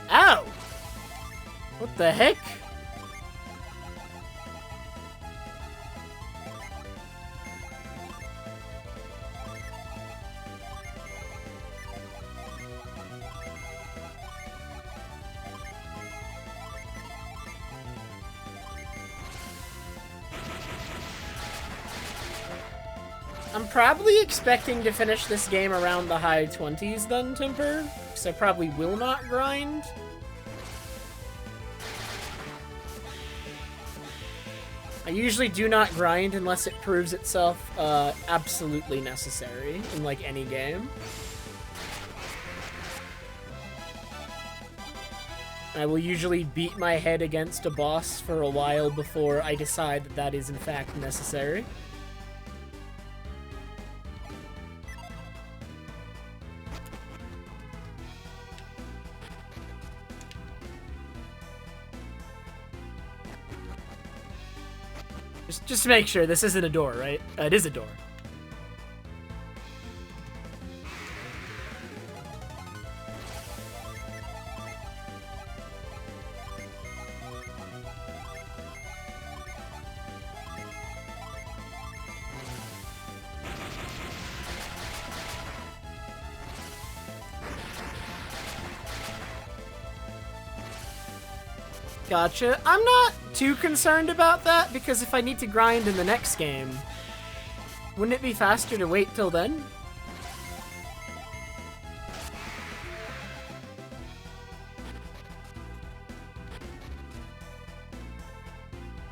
Ow! What the heck? I'm probably expecting to finish this game around the high 20s then, Timper, because I probably will not grind. I usually do not grind unless it proves itself absolutely necessary in, like, any game. I will usually beat my head against a boss for a while before I decide that that is in fact necessary. Just to make sure, this isn't a door, right? It is a door. Gotcha. I'm not too concerned about that, because if I need to grind in the next game, wouldn't it be faster to wait till then?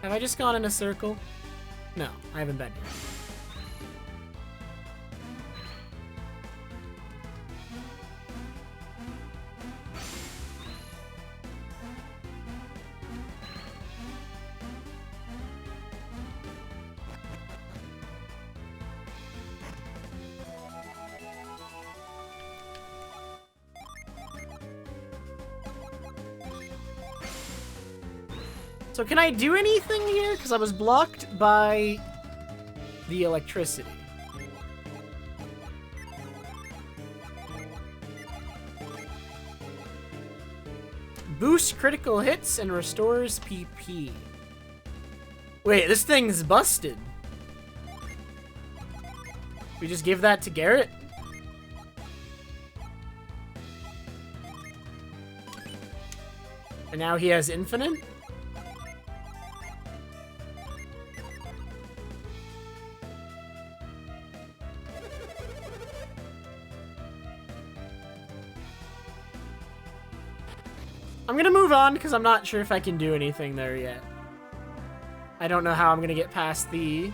Have I just gone in a circle? No, I haven't been here. So can I do anything here? Because I was blocked by the electricity. Boosts critical hits and restores PP. Wait, this thing's busted. We just give that to Garrett? And now he has infinite? I'm gonna move on because I'm not sure if I can do anything there yet. I don't know how I'm gonna get past the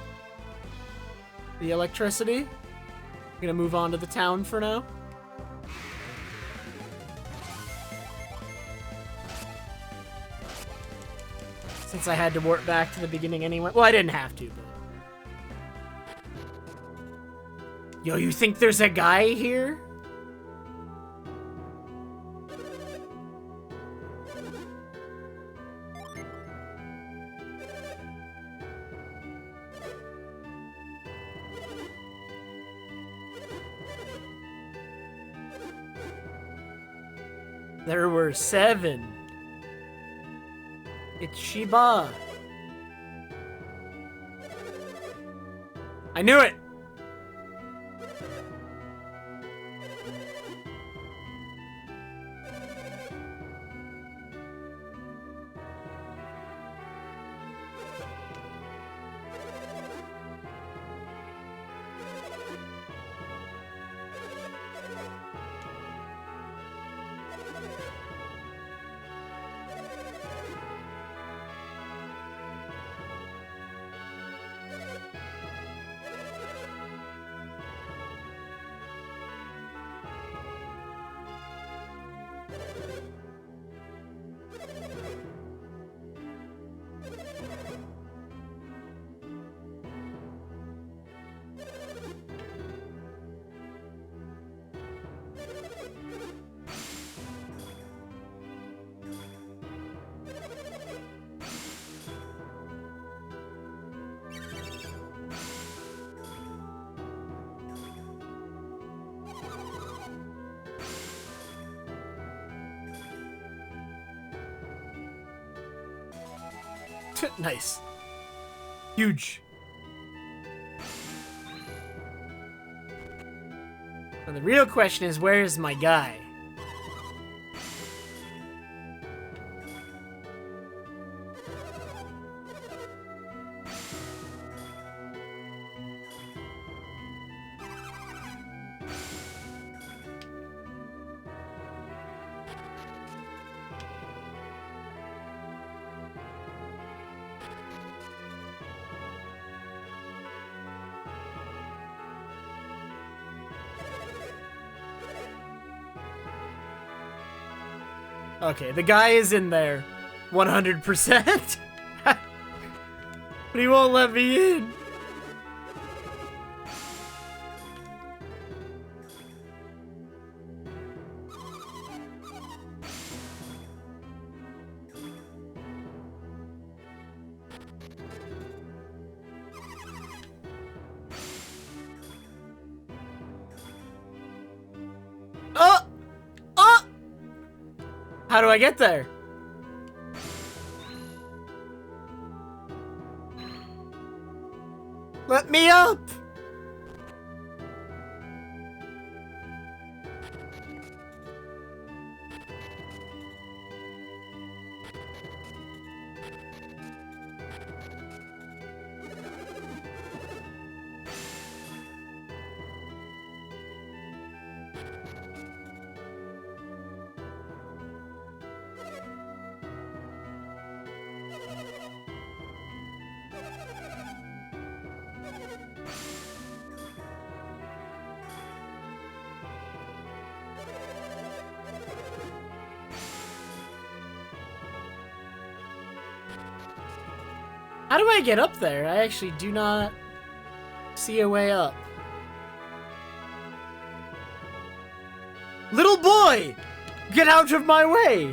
electricity. I'm gonna move on to the town for now. Since I had to warp back to the beginning anyway. Well, I didn't have to, but... Yo, you think there's a guy here? There were 7. It's Shiba. I knew it! Nice. Huge. And the real question is, where is my guy? Okay, the guy is in there. 100%. But he won't let me in. Oh! Oh! How do I get there? Let me up! How do I get up there? I actually do not see a way up. Little boy! Get out of my way!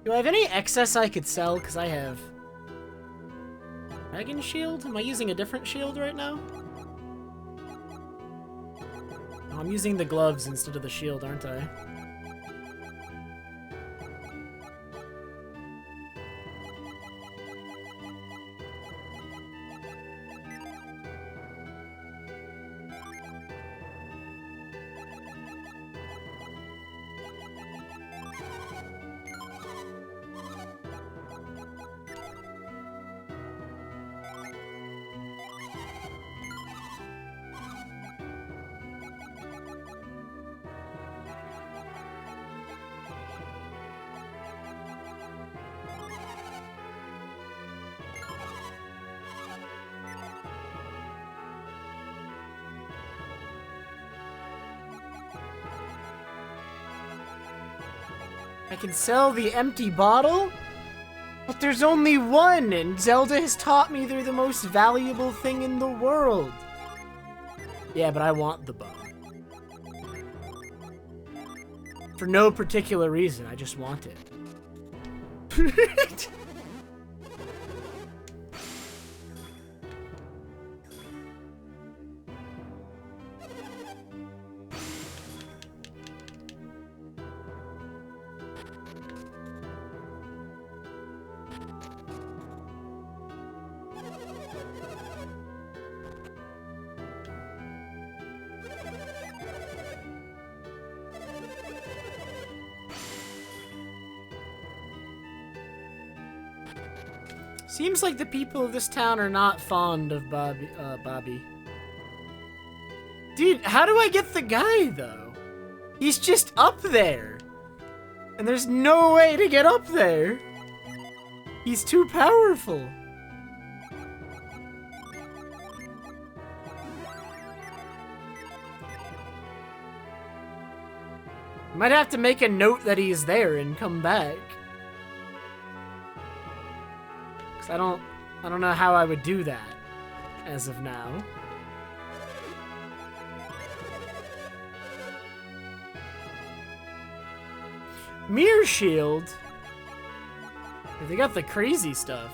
Do I have any excess I could sell? Because I have... Dragon Shield? Am I using a different shield right now? Oh, I'm using the gloves instead of the shield, aren't I? I can sell the empty bottle? But there's only one, and Zelda has taught me they're the most valuable thing in the world. Yeah, but I want the bow. For no particular reason, I just want it. Seems like the people of this town are not fond of Bobby. Dude, how do I get the guy, though? He's just up there. And there's no way to get up there. He's too powerful. Might have to make a note that he's there and come back. I don't know how I would do that as of now. Mirror Shield? They got the crazy stuff.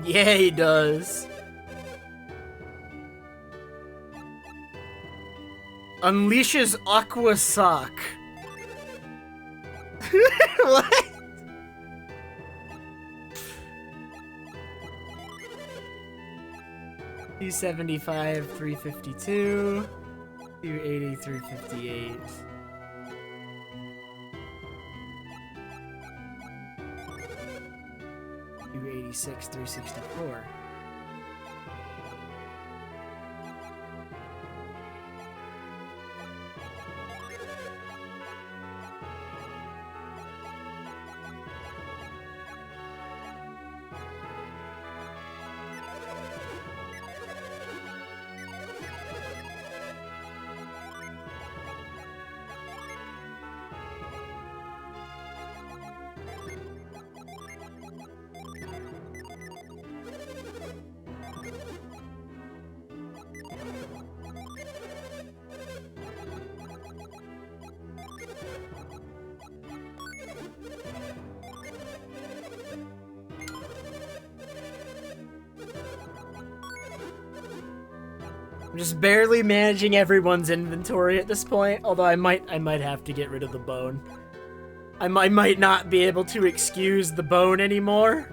Yeah, he does. Unleashes Aqua Sock. What? $275, $352, $280, $358. $286, $364. I'm just barely managing everyone's inventory at this point, although I might have to get rid of the bone. I might not be able to excuse the bone anymore.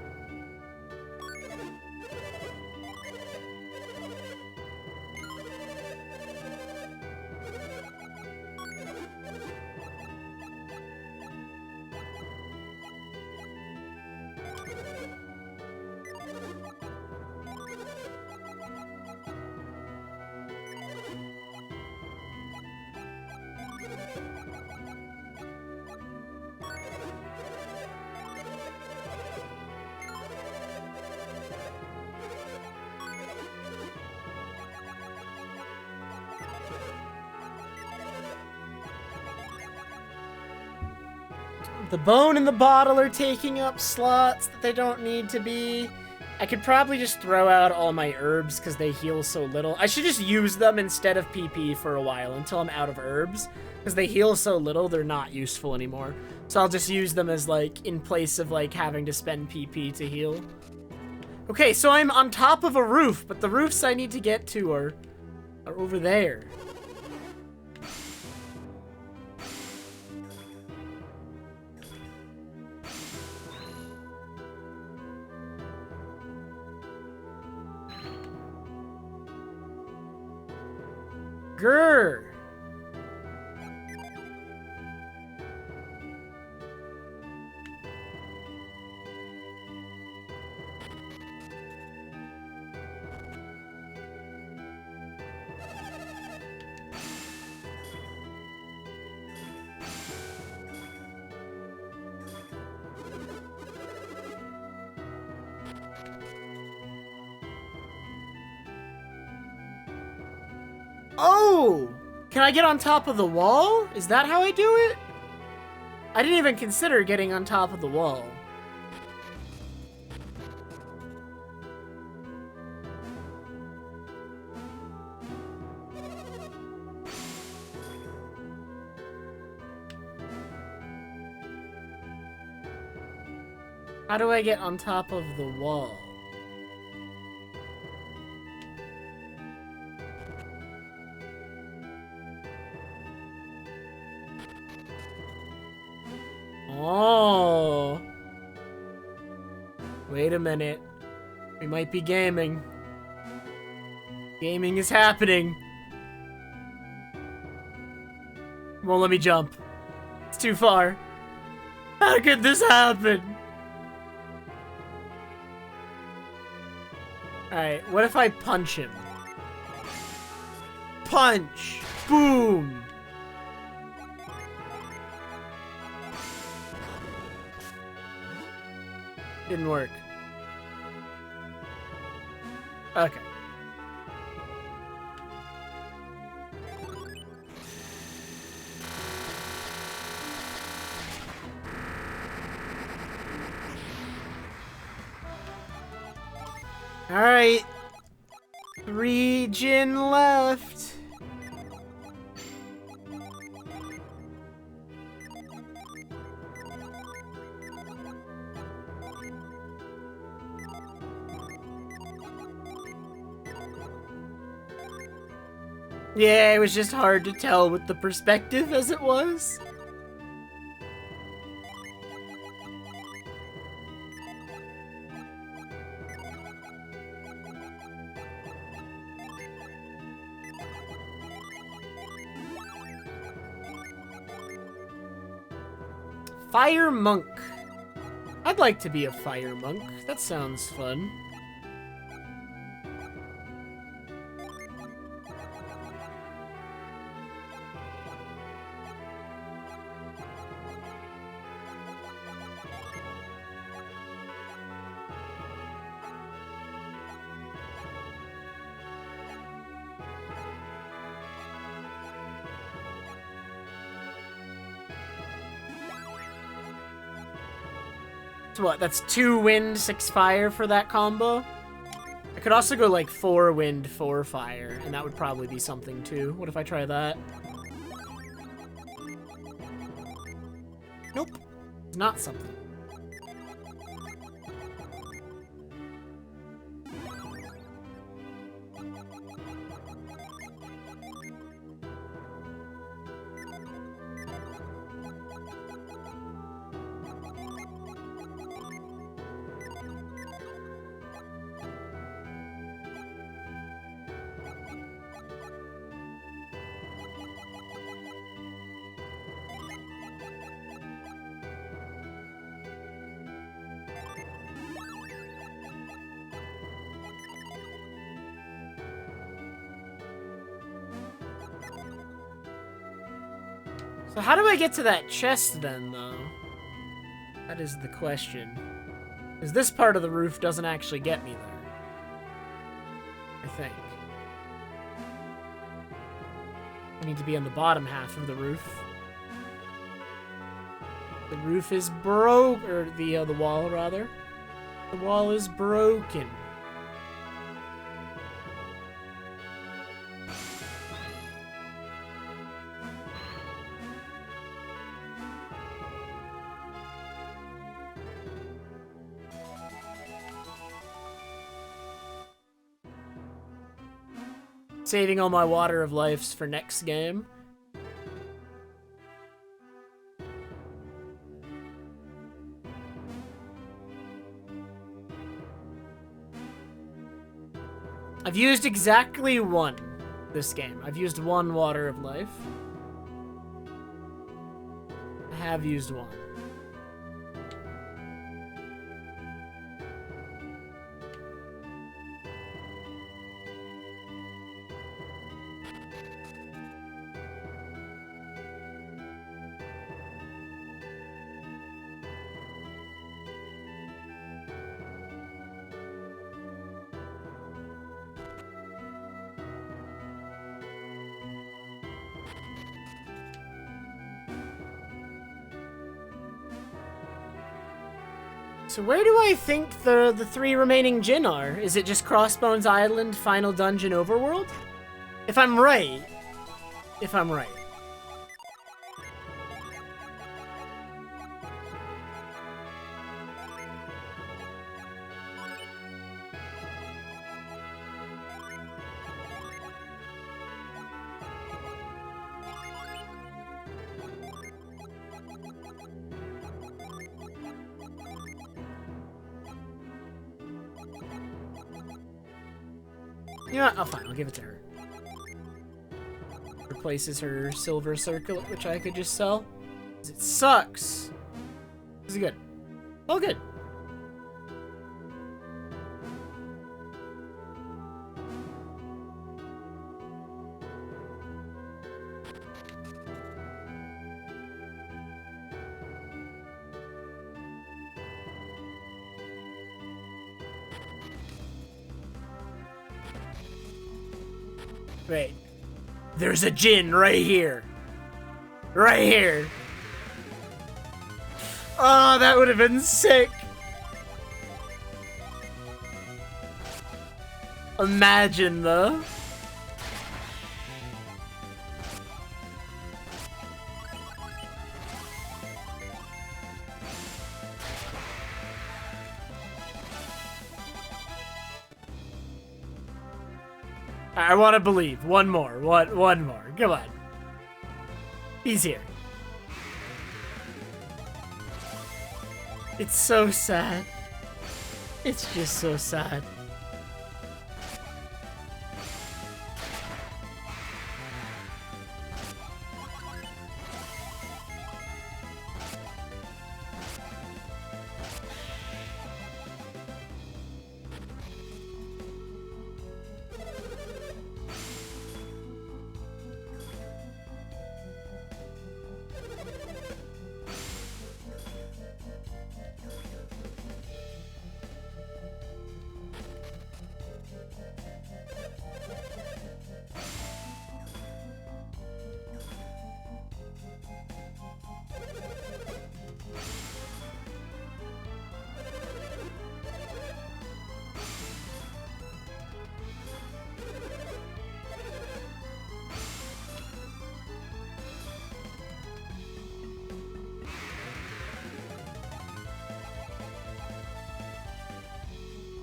The bone and the bottle are taking up slots that they don't need to be. I could probably just throw out all my herbs because they heal so little. I should just use them instead of PP for a while until I'm out of herbs. Because they heal so little, they're not useful anymore. So I'll just use them as, like, in place of, like, having to spend PP to heal. Okay, so I'm on top of a roof, but the roofs I need to get to are over there. Grr. Oh! Can I get on top of the wall? Is that how I do it? I didn't even consider getting on top of the wall. How do I get on top of the wall? Oh. Wait a minute. We might be gaming. Gaming is happening. Won't let me jump. It's too far. How could this happen? Alright, what if I punch him? Punch! Boom! Didn't work. Okay. Alright. 3 Jin left. Yeah, it was just hard to tell with the perspective as it was. Fire Monk. I'd like to be a Fire Monk. That sounds fun. So what, that's 2 wind, 6 fire for that combo? I could also go like 4 wind, 4 fire, and that would probably be something too. What if I try that? Nope. It's not something. So how do I get to that chest then, though? That is the question. Because this part of the roof doesn't actually get me there. I think. I need to be on the bottom half of the roof. The roof is broke, or the wall, rather. The wall is broken. Saving all my water of lives for next game. I've used exactly one this game. I've used one water of life. I have used one. So where do I think the three remaining Djinn are? Is it just Crossbones Island, Final Dungeon, Overworld? If I'm right. If I'm right. You know what? Oh, fine. I'll give it to her. Replaces her silver circlet, which I could just sell. It sucks. This is good. All good. Wait. There's a Djinn right here. Right here. Oh, that would have been sick. Imagine, though. I want to believe. One more. One more. Come on. He's here. It's so sad. It's just so sad.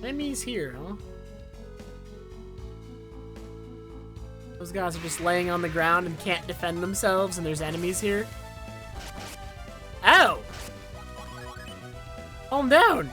Enemies here, huh? Those guys are just laying on the ground and can't defend themselves, and there's enemies here. Ow! Calm down!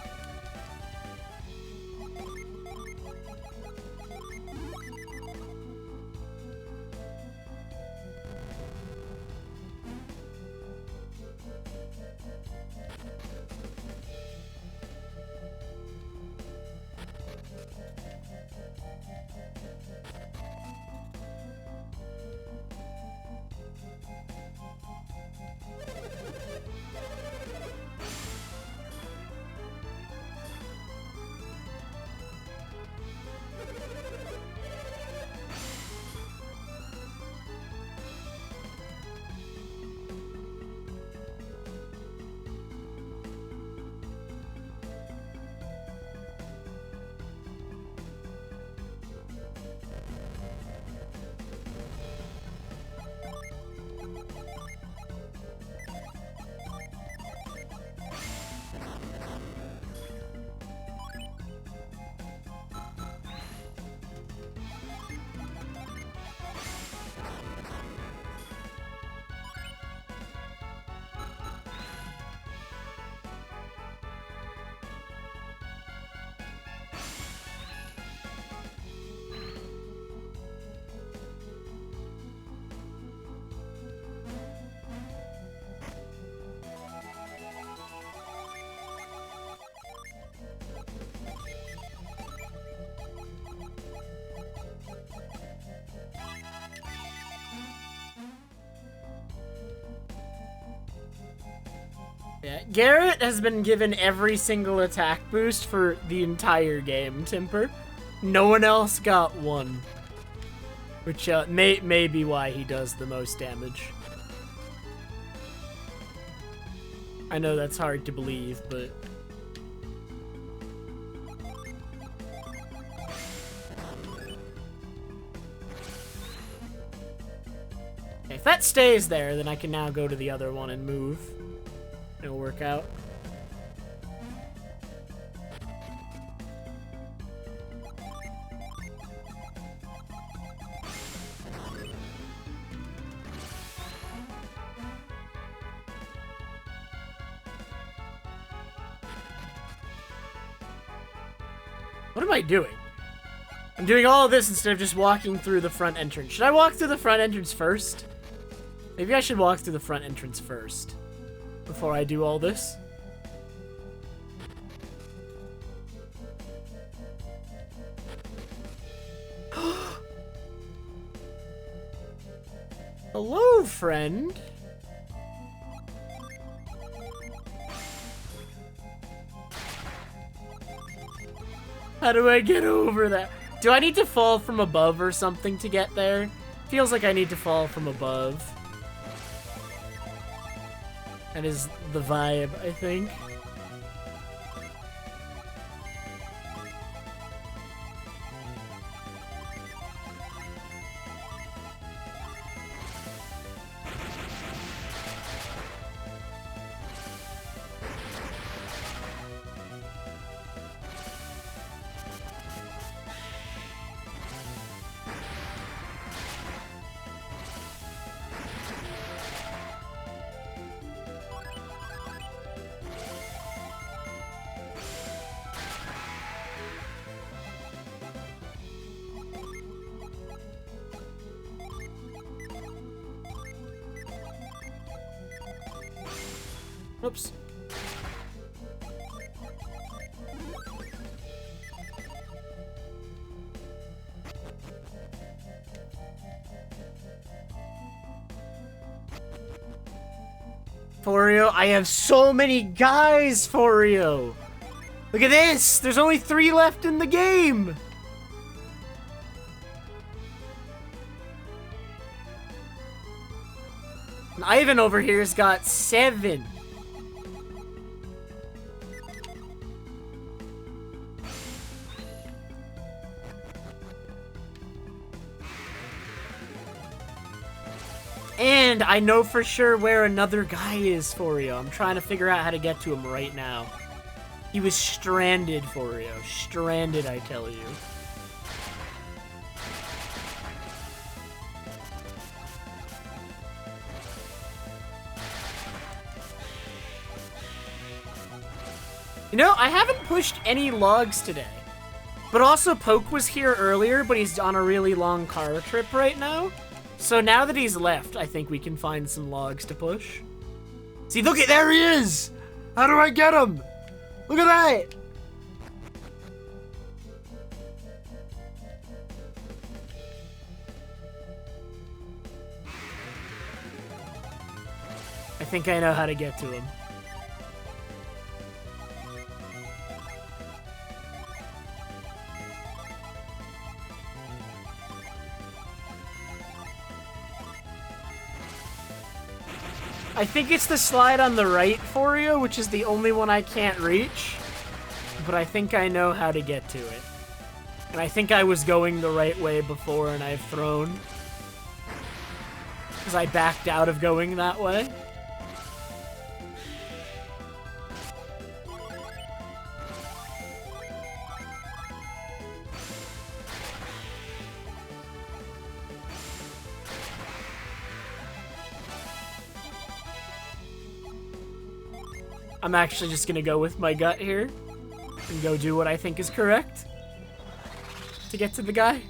Yeah, Garrett has been given every single attack boost for the entire game, Timper. No one else got one. Which may be why he does the most damage. I know that's hard to believe, but... If that stays there, then I can now go to the other one and move. It'll work out. What am I doing? I'm doing all of this instead of just walking through the front entrance. Should I walk through the front entrance first? Maybe I should walk through the front entrance first before I do all this. Hello, friend. How do I get over that? Do I need to fall from above or something to get there? Feels like I need to fall from above. That is the vibe, I think. Oops. Forio, I have so many guys, Forio! Look at this! There's only 3 left in the game! And Ivan over here's got 7. And I know for sure where another guy is, Forio. I'm trying to figure out how to get to him right now. He was stranded, Forio. Stranded, I tell you. You know, I haven't pushed any logs today. But also, Poke was here earlier, but he's on a really long car trip right now. So now that he's left, I think we can find some logs to push. See, look at, there he is! How do I get him? Look at that! I think I know how to get to him. I think it's the slide on the right for you, which is the only one I can't reach. But I think I know how to get to it. And I think I was going the right way before and I've thrown. Because I backed out of going that way. I'm actually just gonna go with my gut here and go do what I think is correct to get to the guy.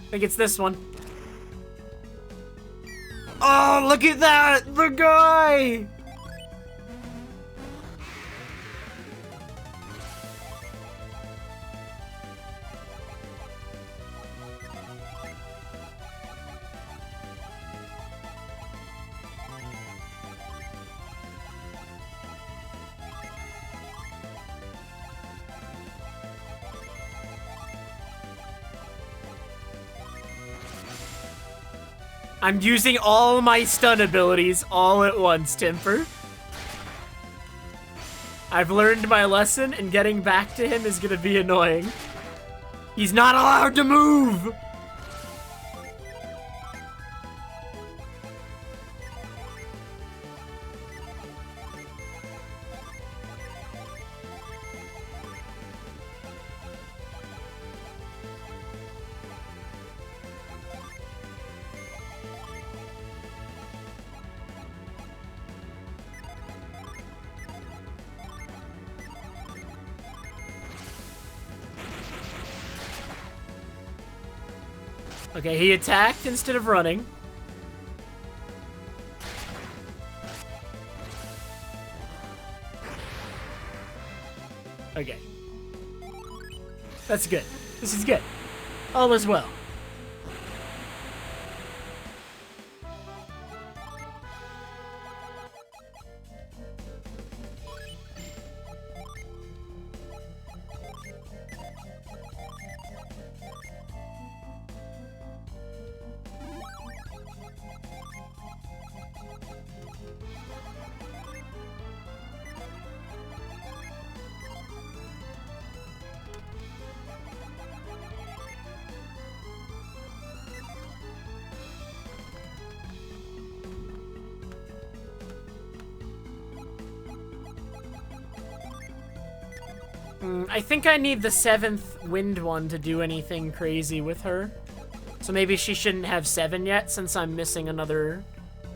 I think it's this one. Oh, look at that! The guy! I'm using all my stun abilities all at once, Timper. I've learned my lesson, and getting back to him is gonna be annoying. He's not allowed to move! Okay, he attacked instead of running. Okay. That's good. This is good. All is well. I think I need the 7th wind one to do anything crazy with her. So maybe she shouldn't have 7 yet since I'm missing another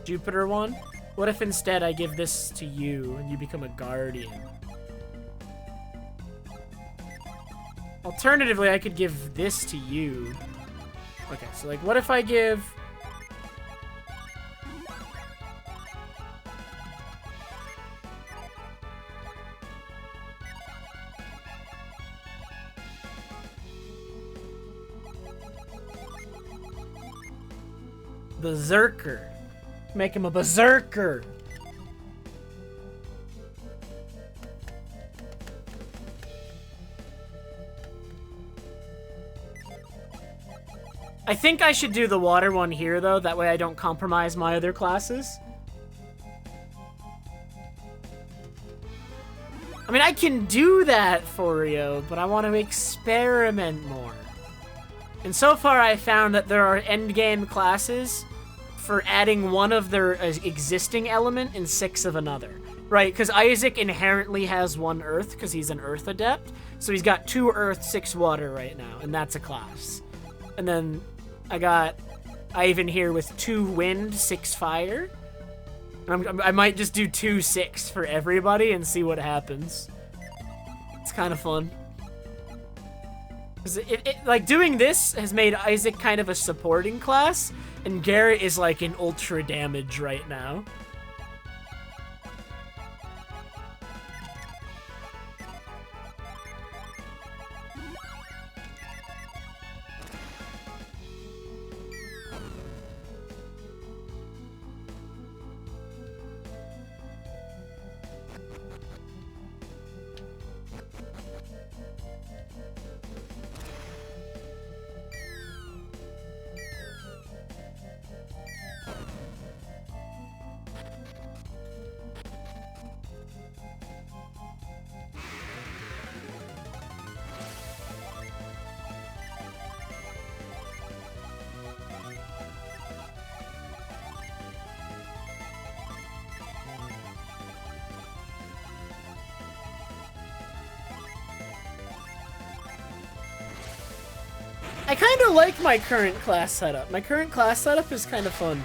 Jupiter one. What if instead I give this to you and you become a guardian? Alternatively, I could give this to you. Okay, so like what if I give... Berserker. Make him a berserker. I think I should do the water one here, though. That way I don't compromise my other classes. I mean, I can do that for you, but I want to experiment more. And so far, I found that there are endgame classes for adding one of their existing element and 6 of another. Right, because Isaac inherently has 1 earth because he's an earth adept. So he's got 2 earth, 6 water right now, and that's a class. And then I got Ivan here with 2 wind, 6 fire. I might just do 2-6 for everybody and see what happens. It's kind of fun. 'Cause like, doing this has made Isaac kind of a supporting class, and Garrett is like in ultra damage right now. I kind of like my current class setup. My current class setup is kind of fun.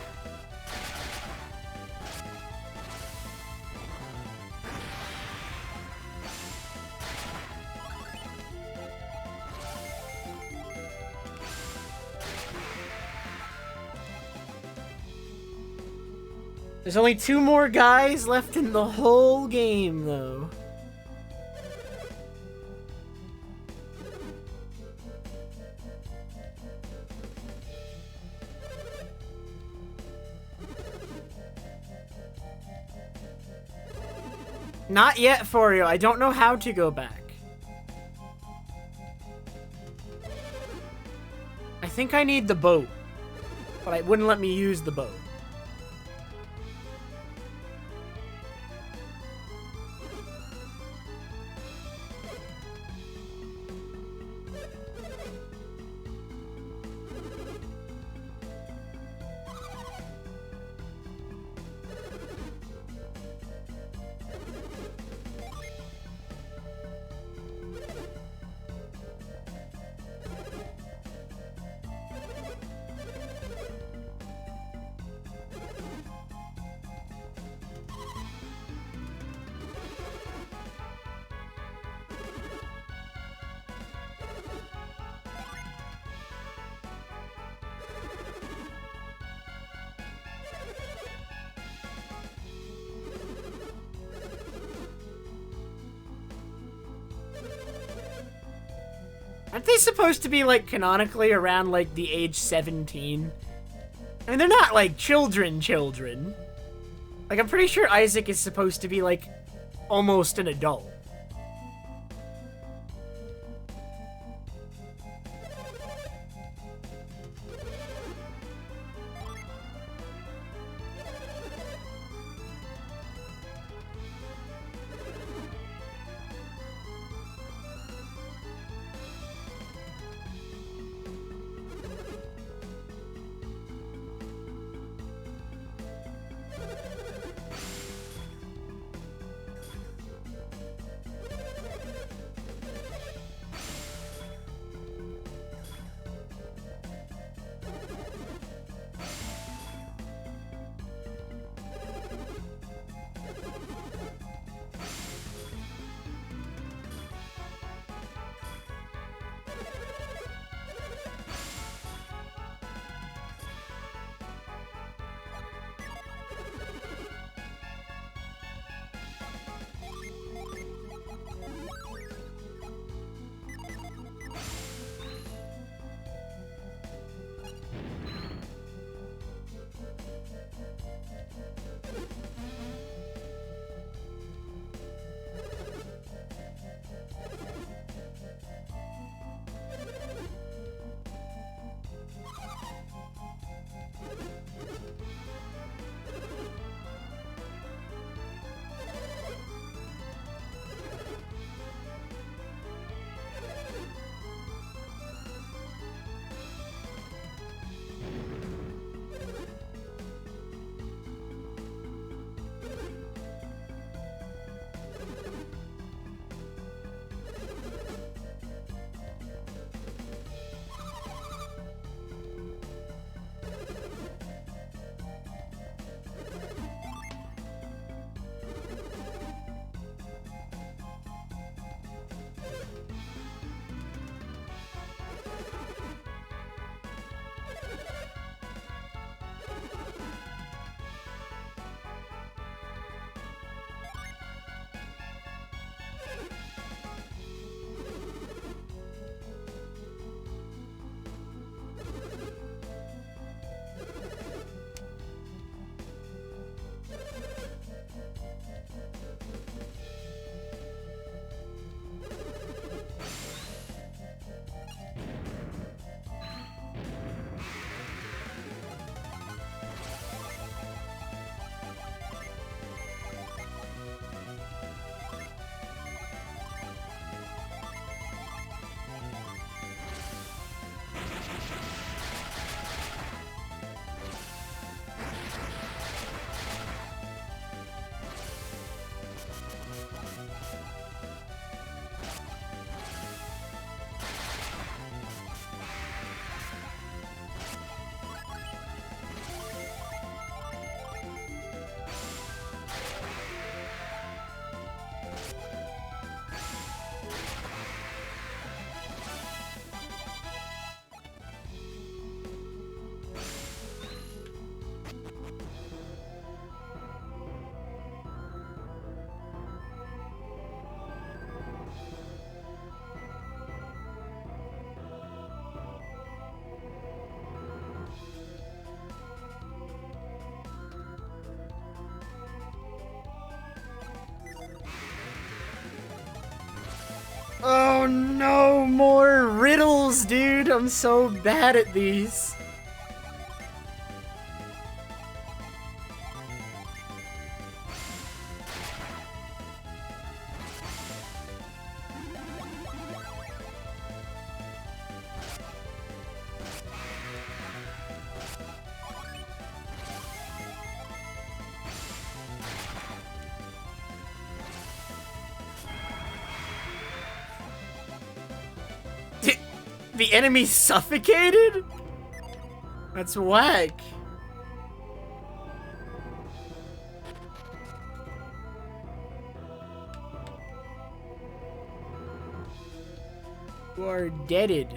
There's only 2 more guys left in the whole game, though. Not yet, Forio. I don't know how to go back. I think I need the boat, but it wouldn't let me use the boat. Aren't they supposed to be, like, canonically around, like, the age 17? I mean, they're not, like, children. Like, I'm pretty sure Isaac is supposed to be, like, almost an adult. Oh no, more riddles, dude. I'm so bad at these. The enemy suffocated? That's whack. You are deaded.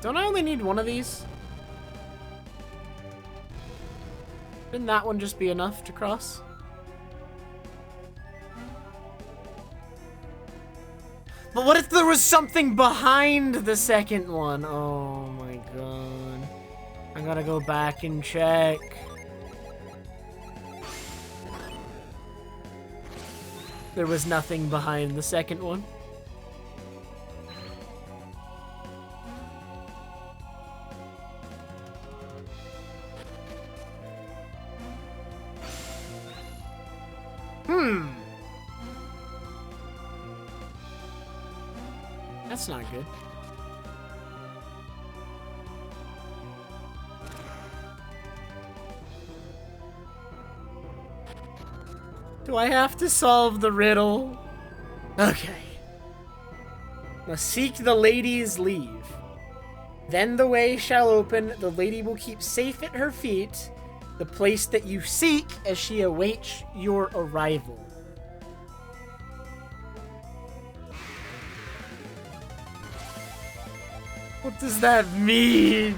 Don't I only need one of these? Didn't that one just be enough to cross? But what if there was something behind the second one? Oh my god. I gotta go back and check. There was nothing behind the second one. That's not good. Do I have to solve the riddle? Okay. Now seek the lady's leave. Then the way shall open, the lady will keep safe at her feet the place that you seek as she awaits your arrival. What does that mean?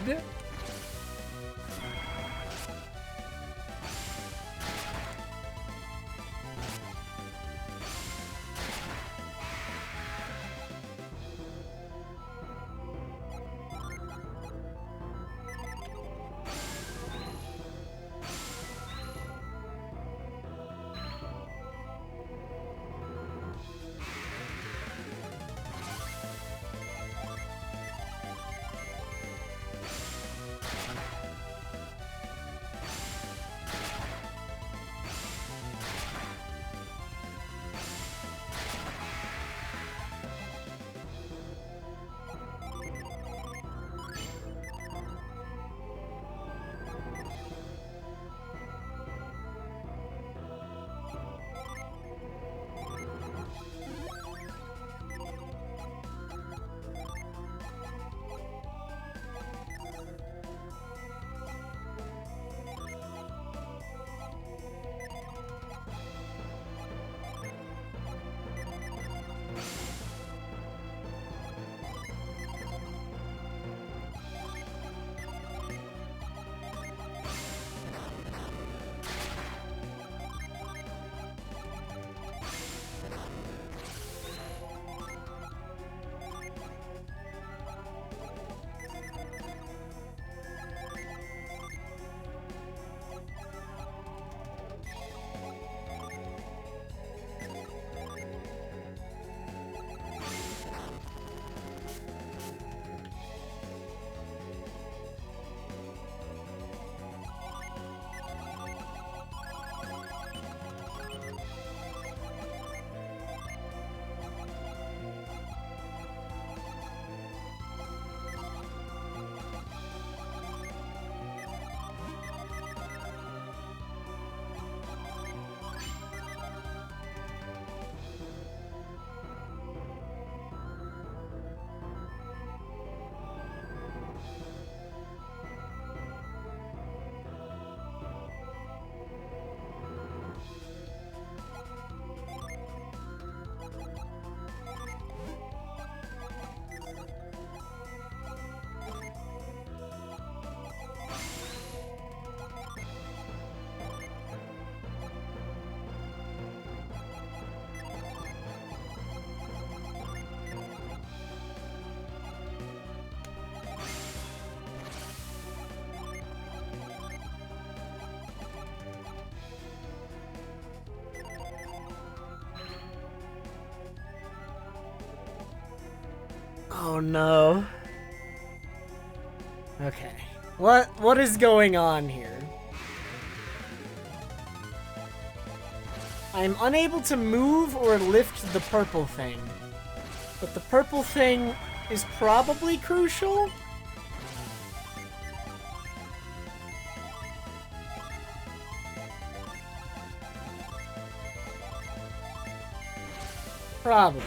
Oh no. Okay. What is going on here? I'm unable to move or lift the purple thing. But the purple thing is probably crucial? Probably.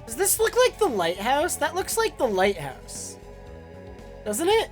Does this look like the lighthouse? That looks like the lighthouse. Doesn't it?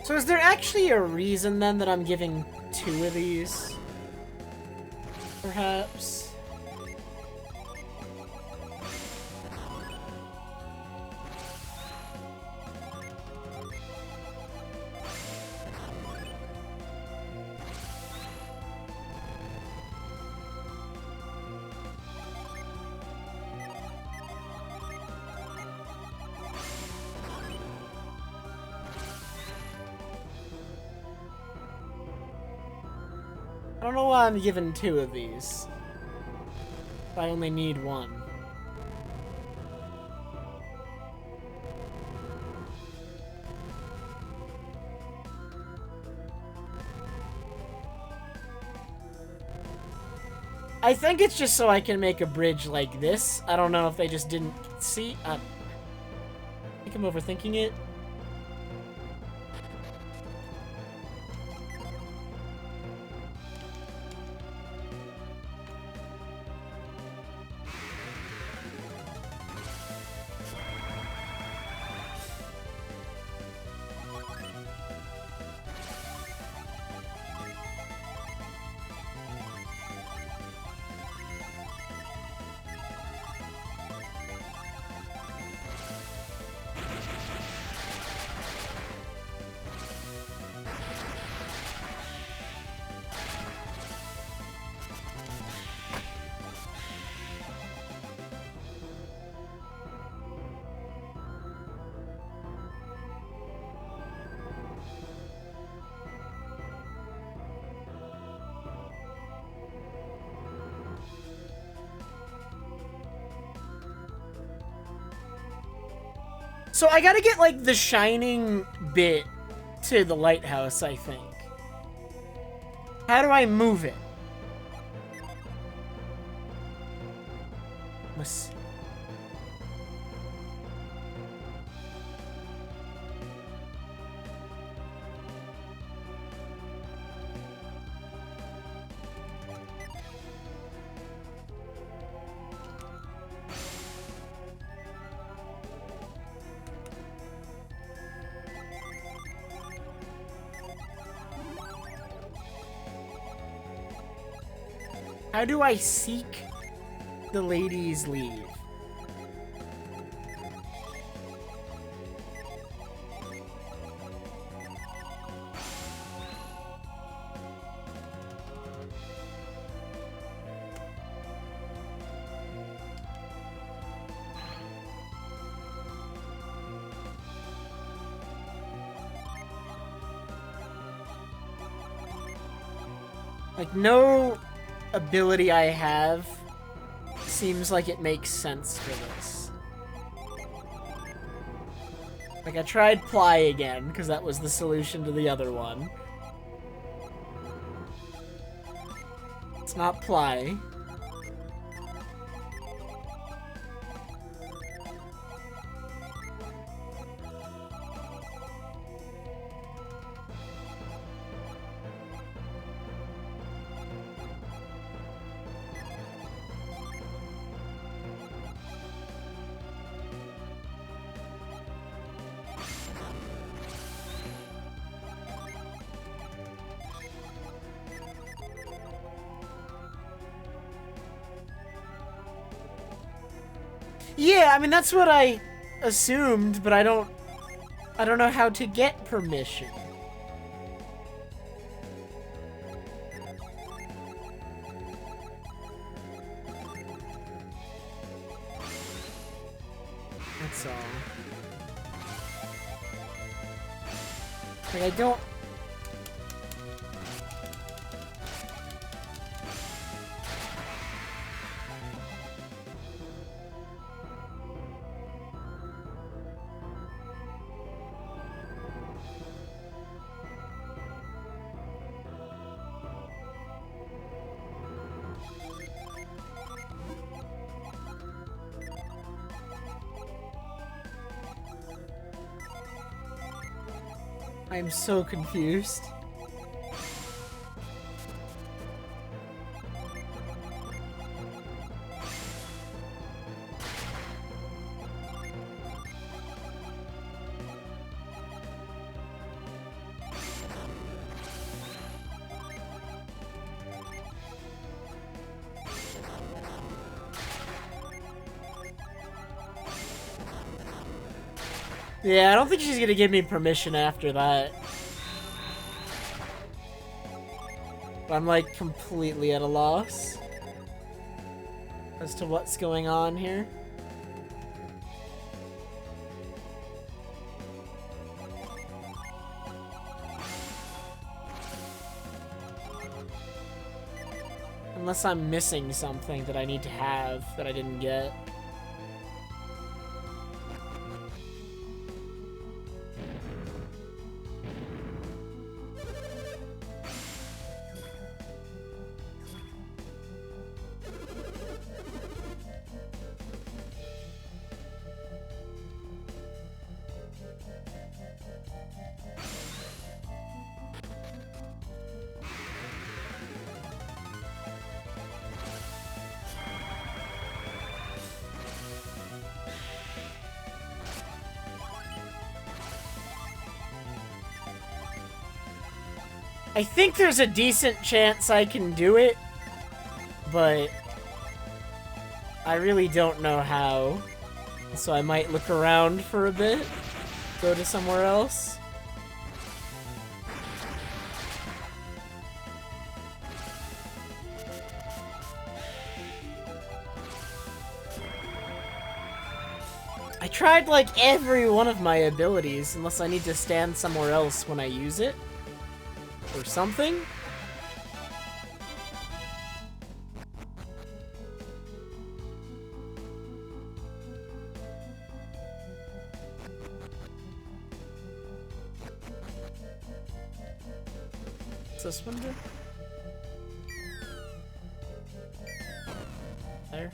So is there actually a reason then that I'm giving 2 of these? Perhaps? I don't know why I'm given 2 of these. If I only need 1. I think it's just so I can make a bridge like this. I don't know if they just didn't see. I think I'm overthinking it. So I gotta get, like, the shining bit to the lighthouse, I think. How do I move it? Must... How do I seek the lady's leave? Like, no ability I have seems like it makes sense for this. Like, I tried Ply again, because that was the solution to the other one. It's not Ply. Yeah, I mean, that's what I assumed, but I don't know how to get permission. That's all. Like, I don't... I'm so confused. Yeah, I don't think she's gonna give me permission after that. But I'm, like, completely at a loss as to what's going on here. Unless I'm missing something that I need to have that I didn't get. I think there's a decent chance I can do it, but I really don't know how. So I might look around for a bit, go to somewhere else. I tried like every one of my abilities, unless I need to stand somewhere else when I use it. Or something? What's this one do? There.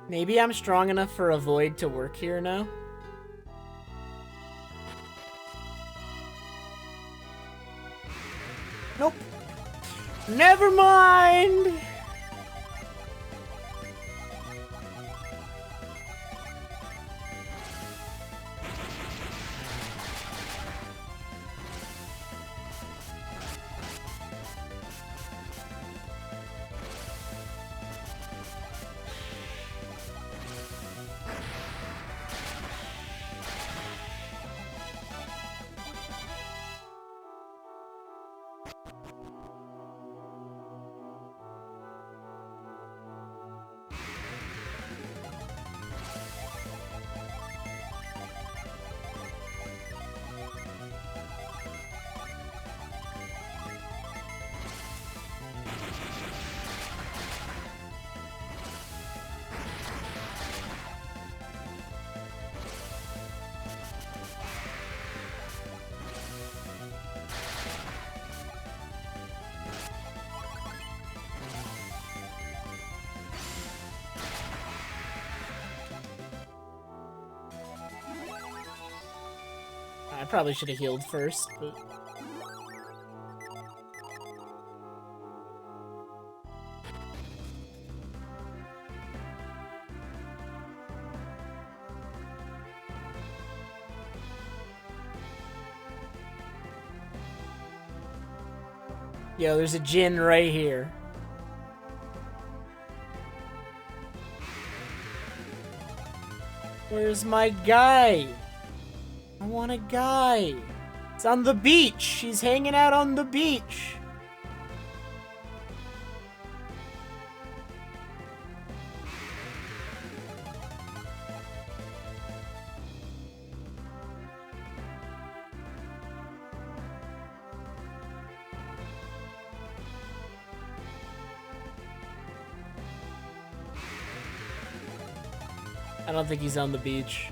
Maybe I'm strong enough for a void to work here now? Nope. Never mind! I probably should have healed first, but... Yo, there's a Jin right here. Where's my guy? I want a guy. It's on the beach. He's hanging out on the beach. I don't think he's on the beach.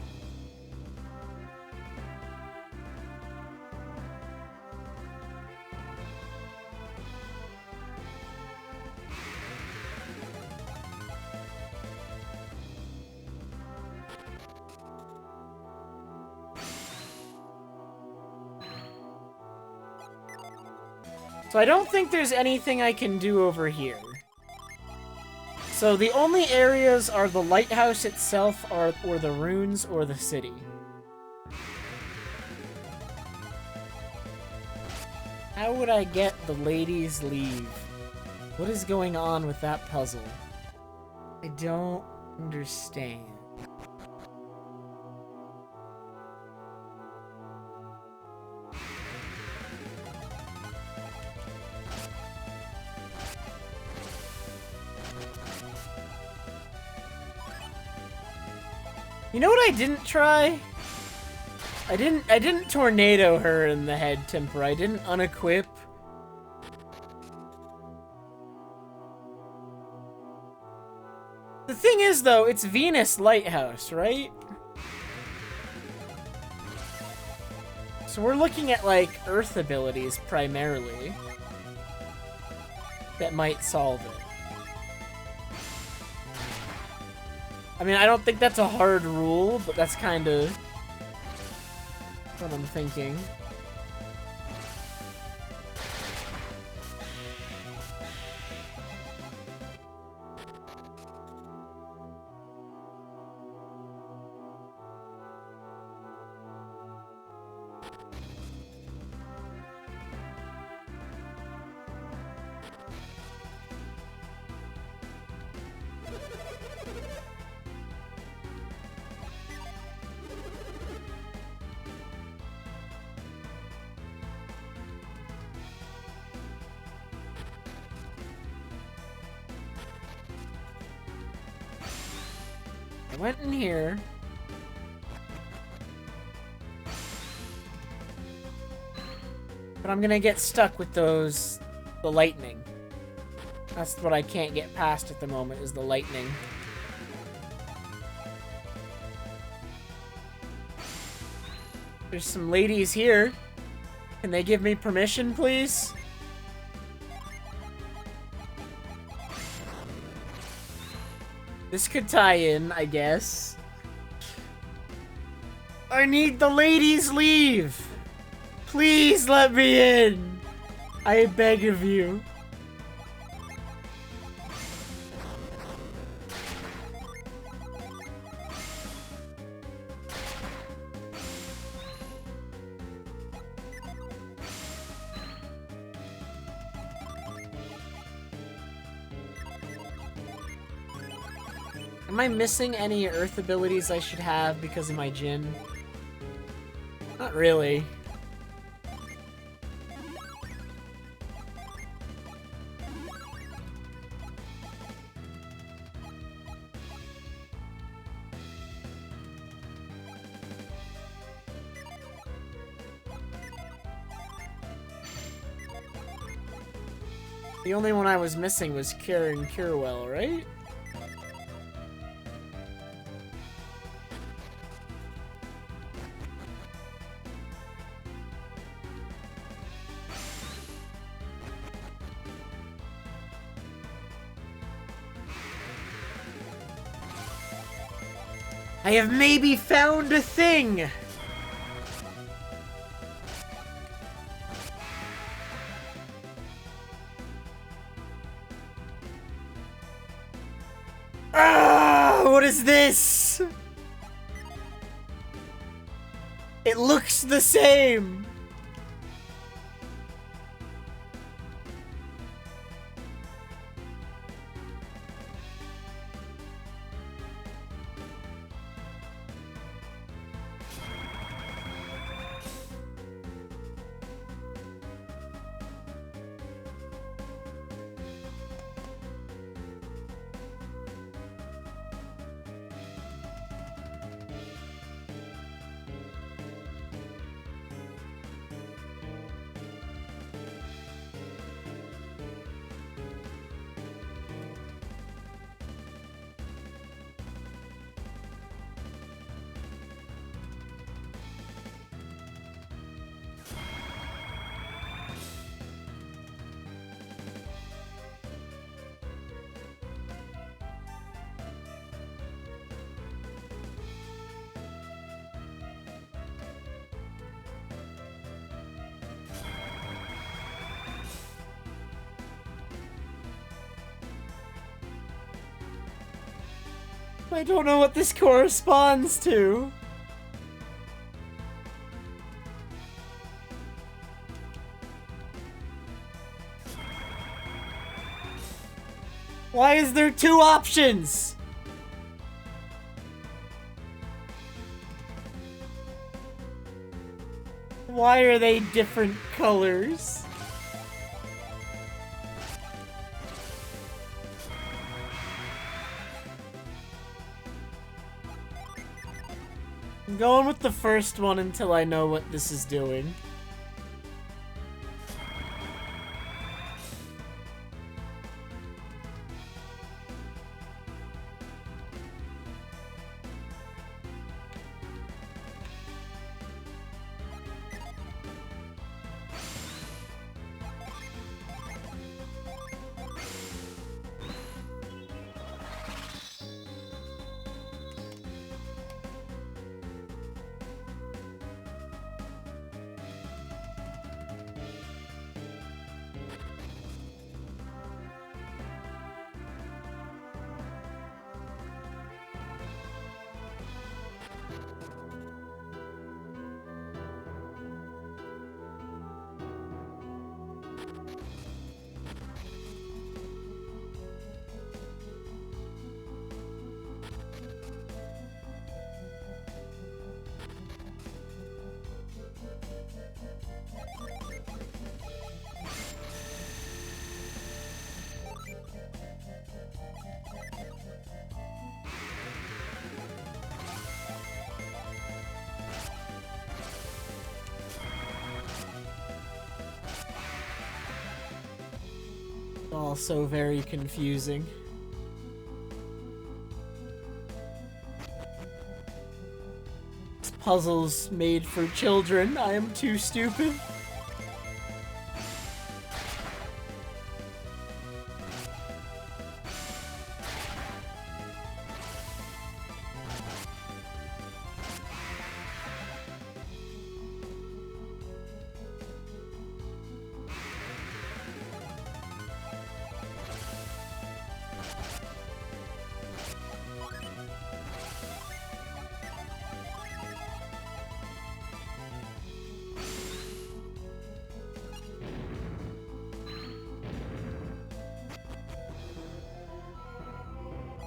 So I don't think there's anything I can do over here. So the only areas are the lighthouse itself, or the ruins, or the city. How would I get the ladies' leave? What is going on with that puzzle? I don't understand. You know what I didn't try? I didn't tornado her in the head, Timper. I didn't unequip. The thing is, though, it's Venus Lighthouse, right? So we're looking at, like, Earth abilities, primarily, that might solve it. I mean, I don't think that's a hard rule, but that's kind of what I'm thinking. I went in here. But I'm gonna get stuck with the lightning. That's what I can't get past at the moment, is the lightning. There's some ladies here. Can they give me permission, please? This could tie in, I guess. I need the ladies' leave! Please let me in! I beg of you. Am I missing any Earth abilities I should have because of my Jin? Not really. The only one I was missing was Karen Kirwell, right? I have maybe found a thing! Ah, what is this? It looks the same! I don't know what this corresponds to. Why is there two options? Why are they different colors? I'm going with the first one until I know what this is doing. Also very confusing. This puzzle's made for children. I am too stupid.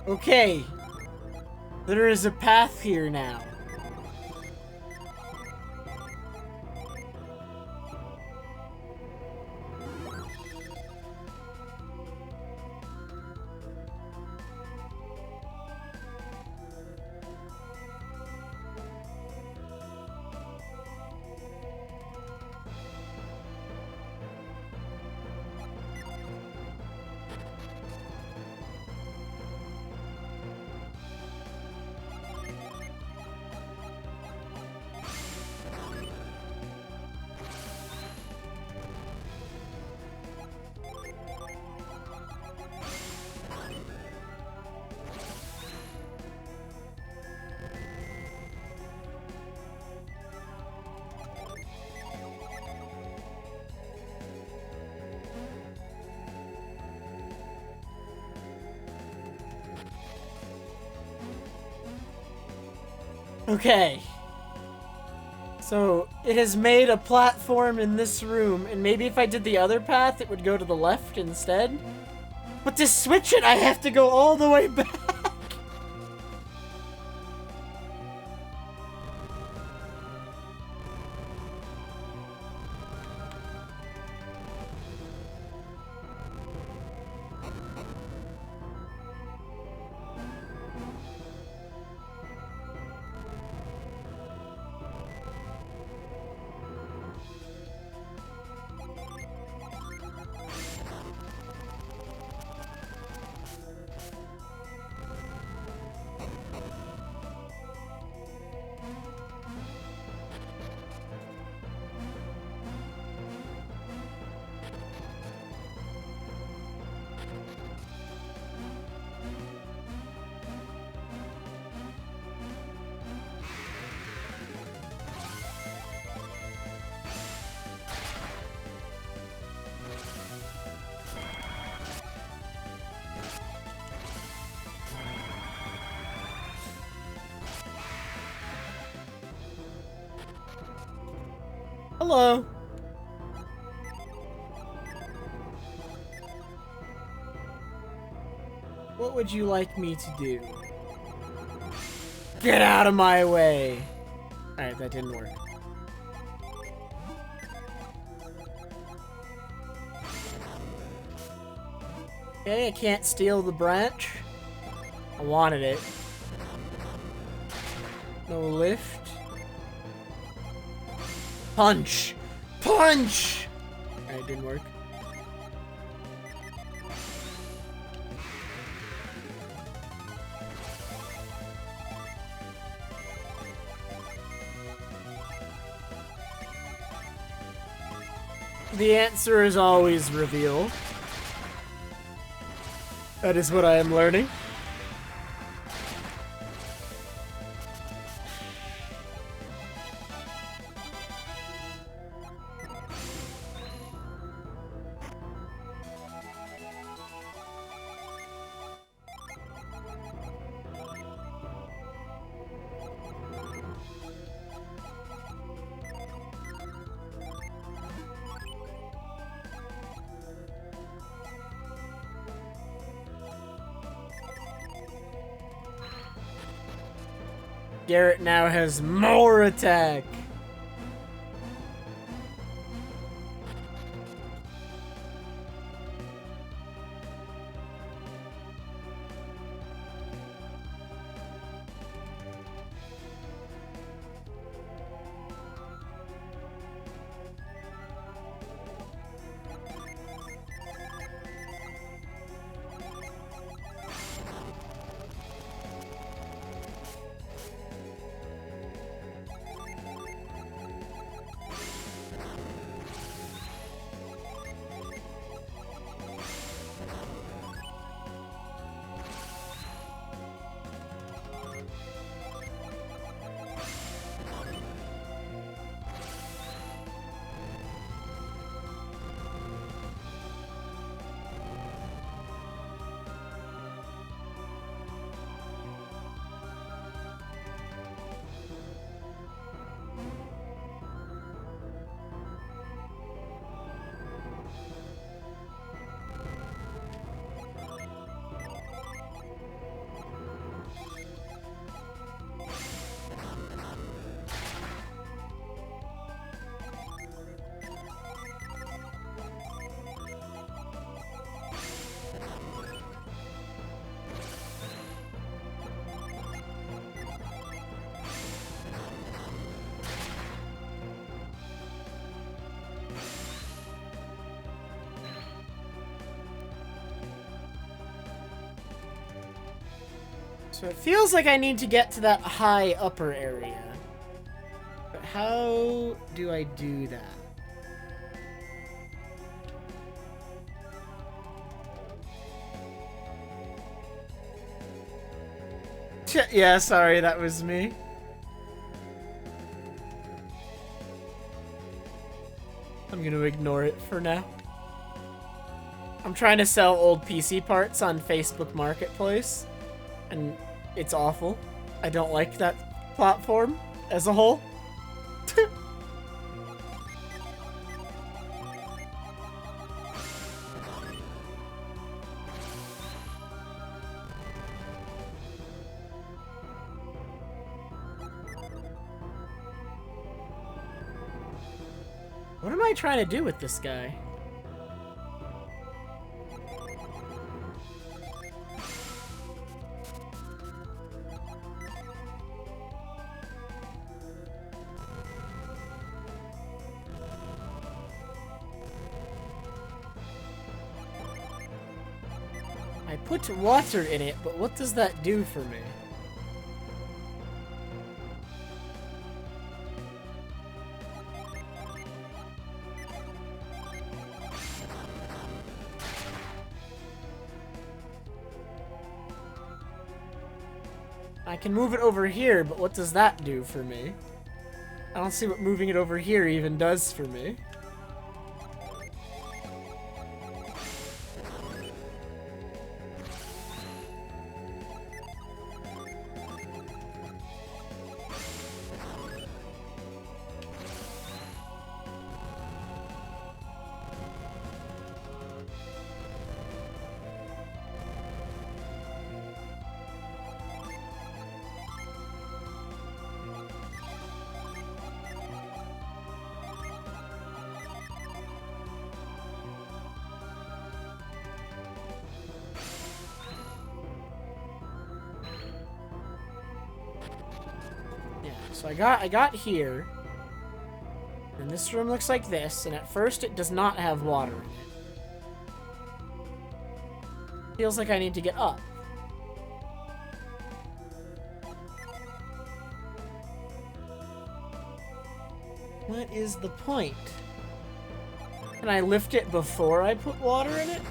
Okay. There is a path here now. Okay. So, it has made a platform in this room, and maybe if I did the other path, it would go to the left instead? But to switch it, I have to go all the way back! Hello. What would you like me to do? Get out of my way! Alright, that didn't work. Okay, I can't steal the branch. I wanted it. No lift. Punch! Punch! Alright, didn't work. The answer is always reveal. That is what I am learning. Garrett now has more attack. So it feels like I need to get to that high upper area. But how do I do that? Yeah, sorry, that was me. I'm gonna ignore it for now. I'm trying to sell old PC parts on Facebook Marketplace, and it's awful. I don't like that platform as a whole. What am I trying to do with this guy? I put water in it, but what does that do for me? I can move it over here, but what does that do for me? I don't see what moving it over here even does for me. So I got here. And this room looks like this, and at first it does not have water in it. Feels like I need to get up. What is the point? Can I lift it before I put water in it?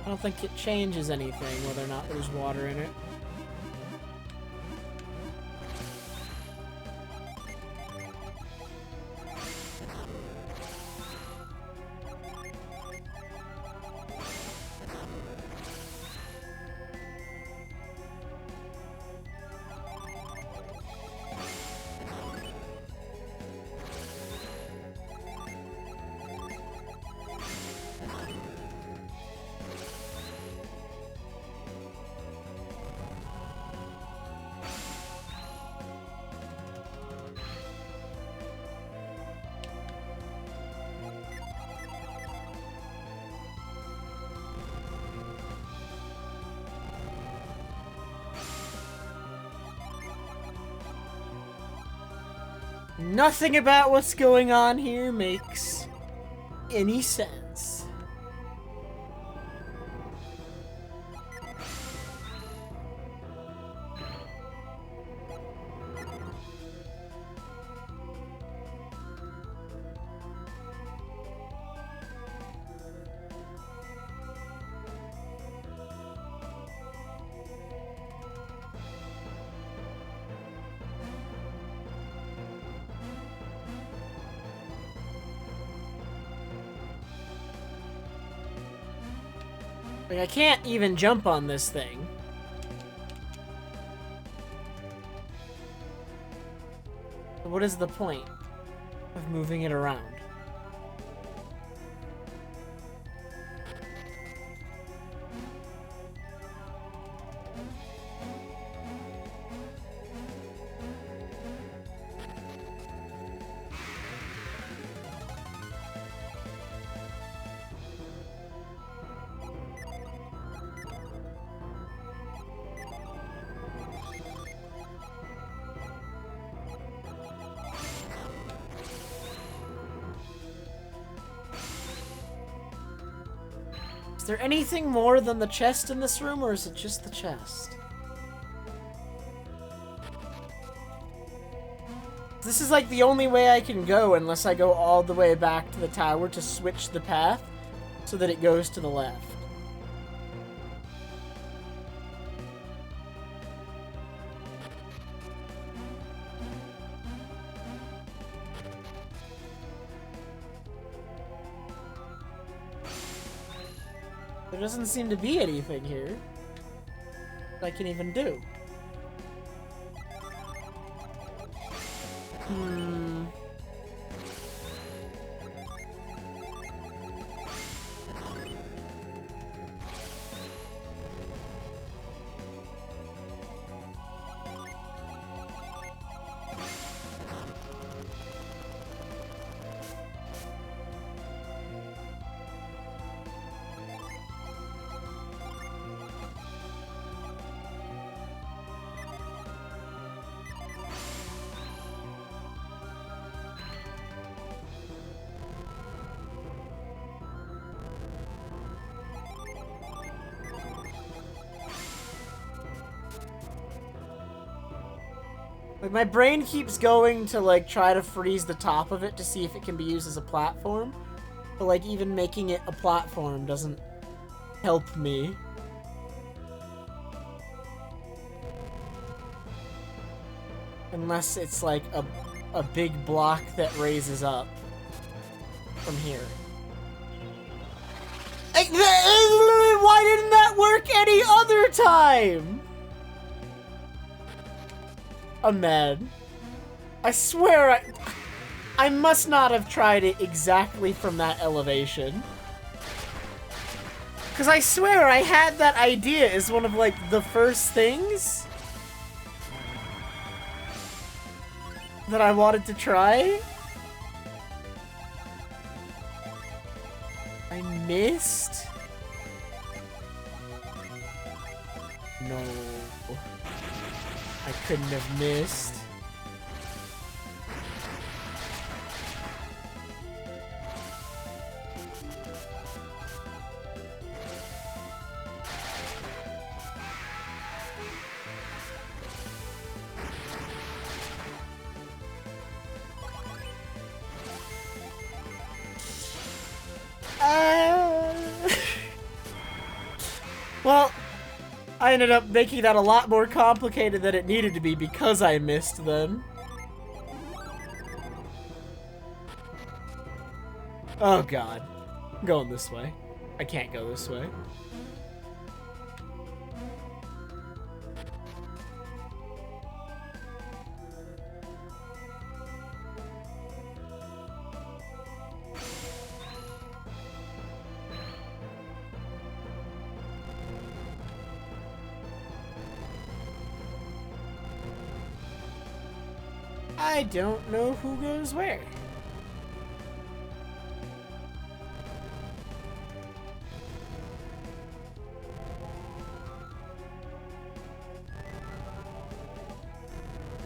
I don't think it changes anything whether or not there's water in it. Nothing about what's going on here makes any sense. Like, I can't even jump on this thing. What is the point of moving it around? Is there anything more than the chest in this room, or is it just the chest? This is like the only way I can go unless I go all the way back to the tower to switch the path so that it goes to the left. There doesn't seem to be anything here that I can even do. Like, my brain keeps going to, like, try to freeze the top of it to see if it can be used as a platform. But, like, even making it a platform doesn't help me. Unless it's, like, a big block that raises up from here. Why didn't that work any other time? I'm mad. I swear I must not have tried it exactly from that elevation. Because I swear I had that idea as one of, like, the first things that I wanted to try. I missed? No. I couldn't have missed. Well, I ended up making that a lot more complicated than it needed to be because I missed them. Oh god. I'm going this way. I can't go this way. I don't know who goes where.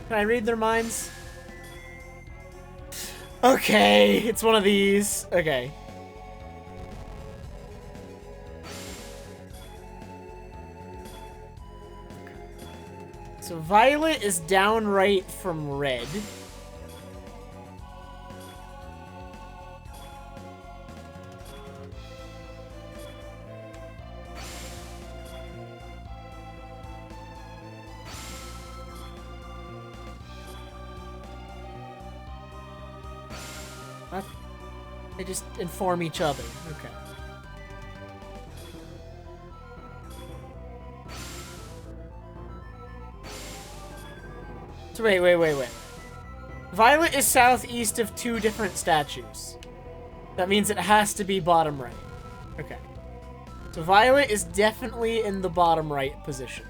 Can I read their minds? Okay, it's one of these. Okay. So Violet is down right from red. What? They just inform each other. Okay. So wait. Violet is southeast of two different statues. That means it has to be bottom right. Okay. So Violet is definitely in the bottom right position.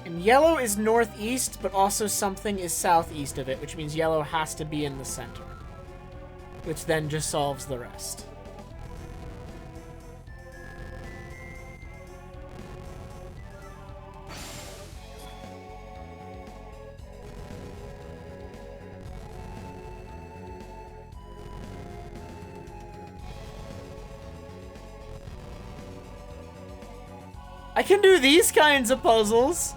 And yellow is northeast, but also something is southeast of it, which means yellow has to be in the center. Which then just solves the rest. I can do these kinds of puzzles.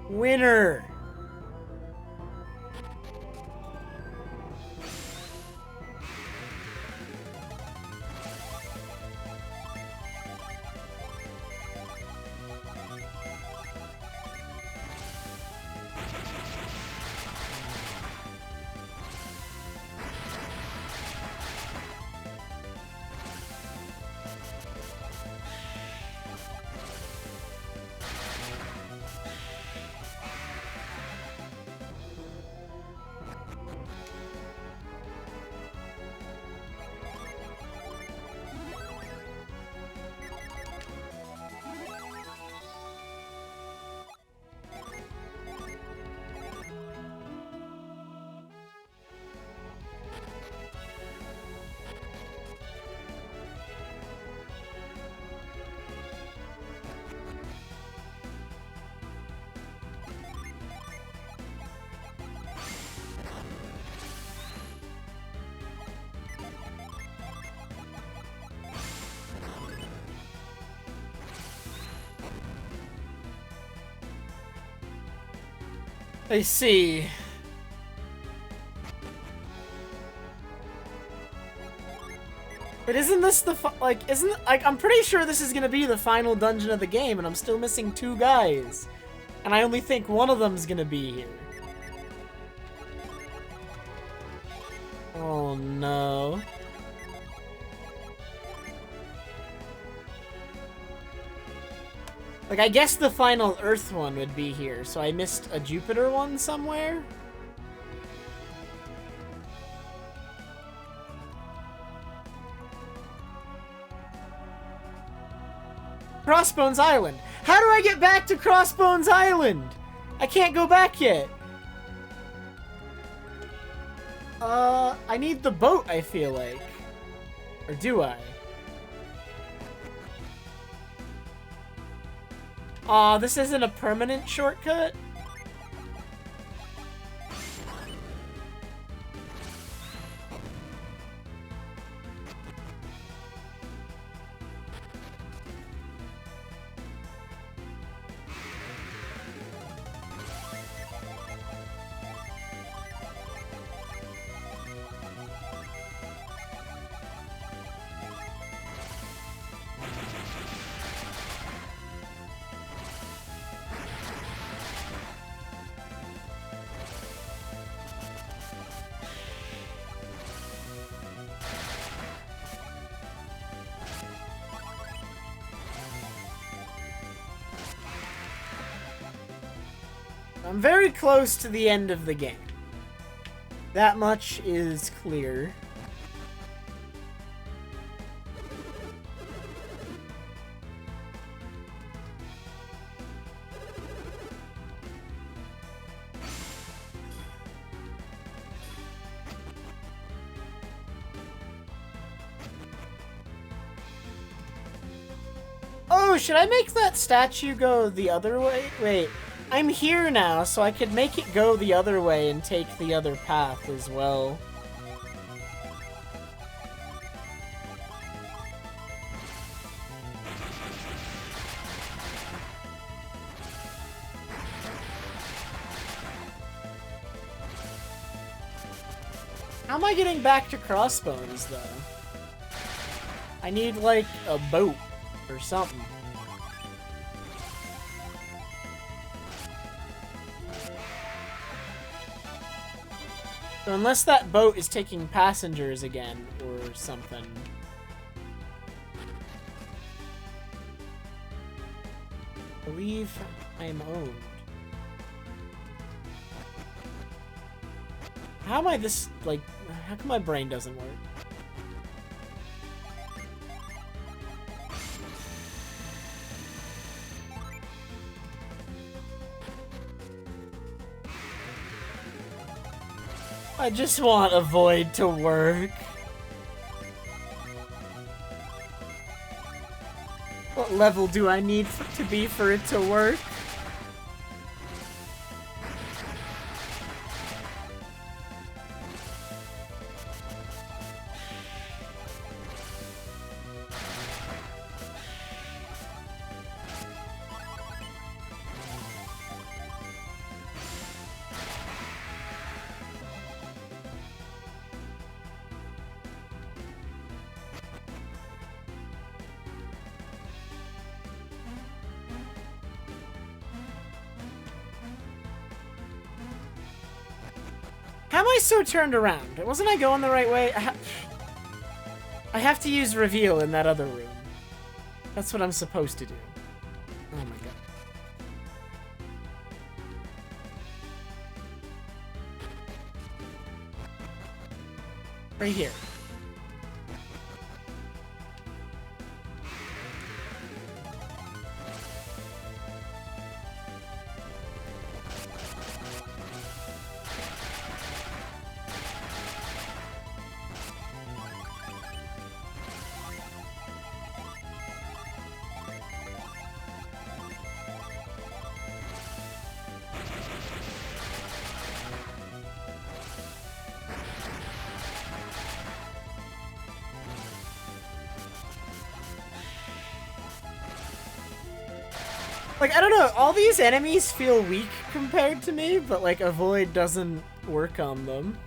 Winner. I see. But isn't this the I'm pretty sure this is gonna be the final dungeon of the game, and I'm still missing two guys. And I only think one of them's gonna be here. Oh no. Like, I guess the final Earth one would be here, so I missed a Jupiter one somewhere? Crossbones Island. How do I get back to Crossbones Island? I can't go back yet. I need the boat, I feel like. Or do I? Aw, this isn't a permanent shortcut? I'm very close to the end of the game. That much is clear. Oh, should I make that statue go the other way? Wait. I'm here now, so I could make it go the other way and take the other path as well. How am I getting back to Crossbones, though? I need, like, a boat or something. So unless that boat is taking passengers again, or something. I believe I am owned. How am I this, like, how come my brain doesn't work? I just want a void to work. What level do I need to be for it to work? How am I so turned around? Wasn't I going the right way? I have to use reveal in that other room. That's what I'm supposed to do. Oh my god. Right here. Like, I don't know, all these enemies feel weak compared to me, but like a void doesn't work on them.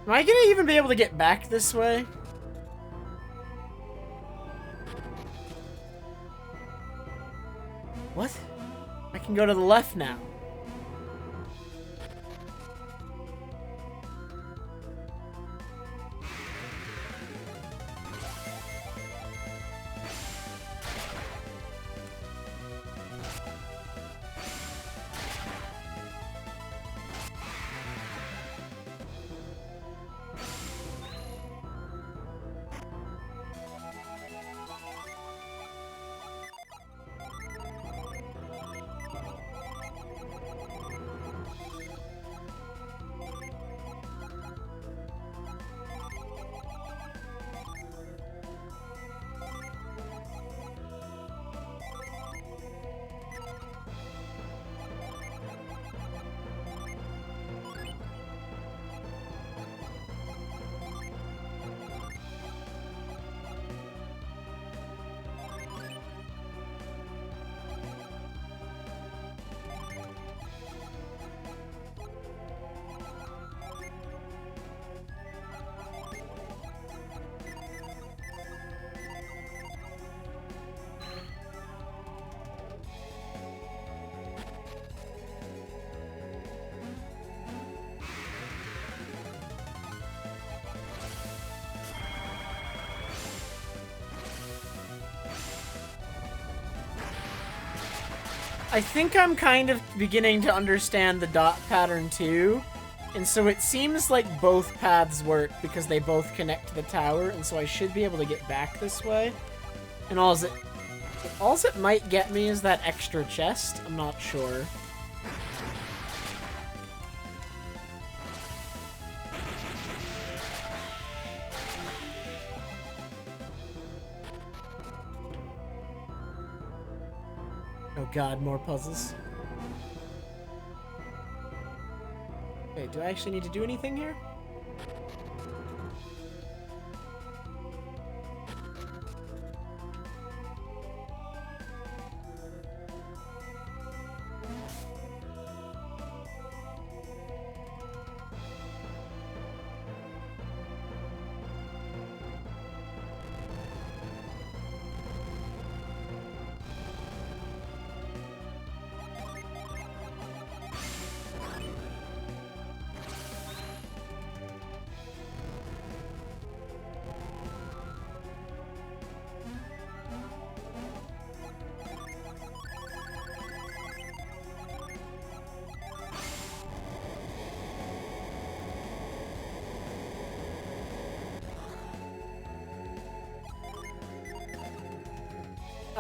Am I gonna even be able to get back this way? What? I can go to the left now. I think I'm kind of beginning to understand the dot pattern too. And so it seems like both paths work because they both connect to the tower, and so I should be able to get back this way. And all it might get me is that extra chest. I'm not sure. Oh god, more puzzles. Okay, do I actually need to do anything here?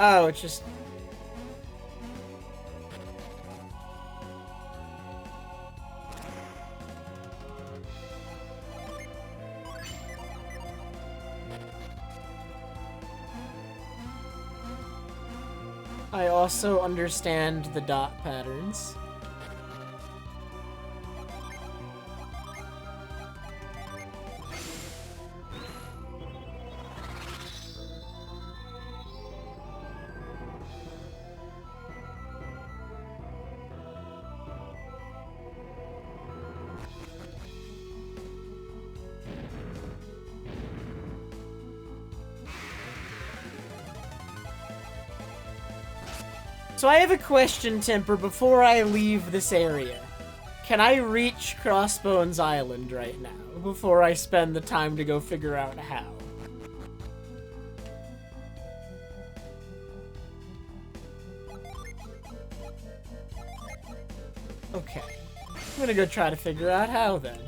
Oh, it's just... I also understand the dot patterns. So I have a question, Temper, before I leave this area. Can I reach Crossbones Island right now, before I spend the time to go figure out how? Okay. I'm gonna go try to figure out how, then.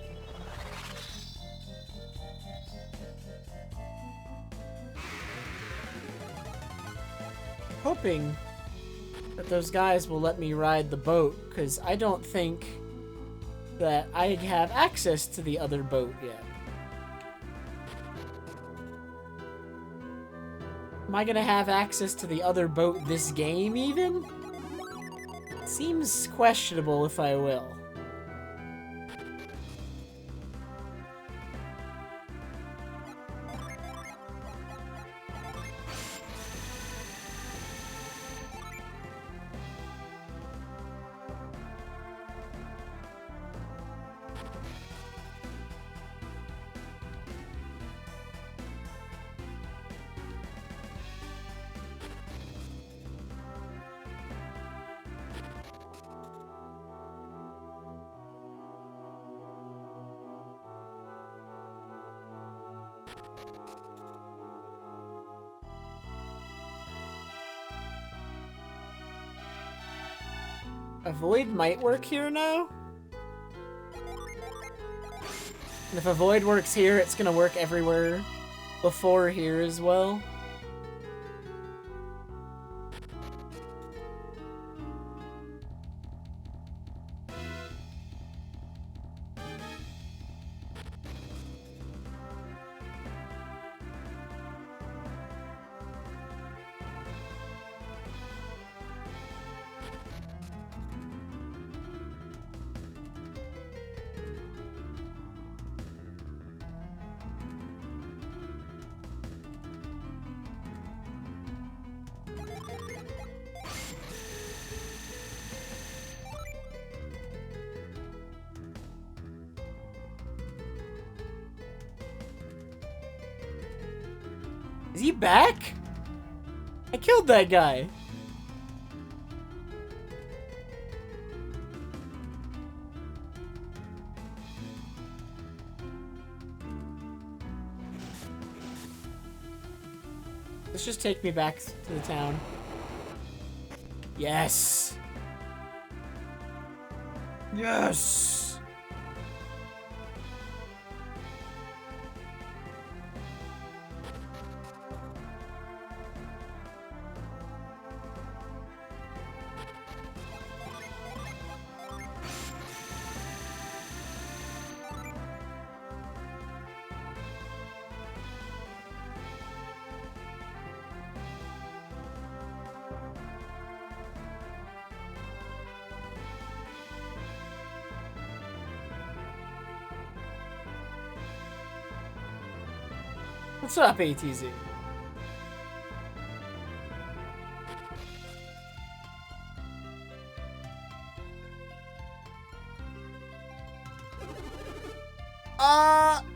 Hoping that those guys will let me ride the boat, because I don't think that I have access to the other boat yet. Am I gonna have access to the other boat this game, even? Seems questionable if I will. Avoid might work here now? And if Avoid works here, it's gonna work everywhere before here as well. Is he back? I killed that guy. Let's just take me back to the town. Yes. Yes. What's up, ATZ?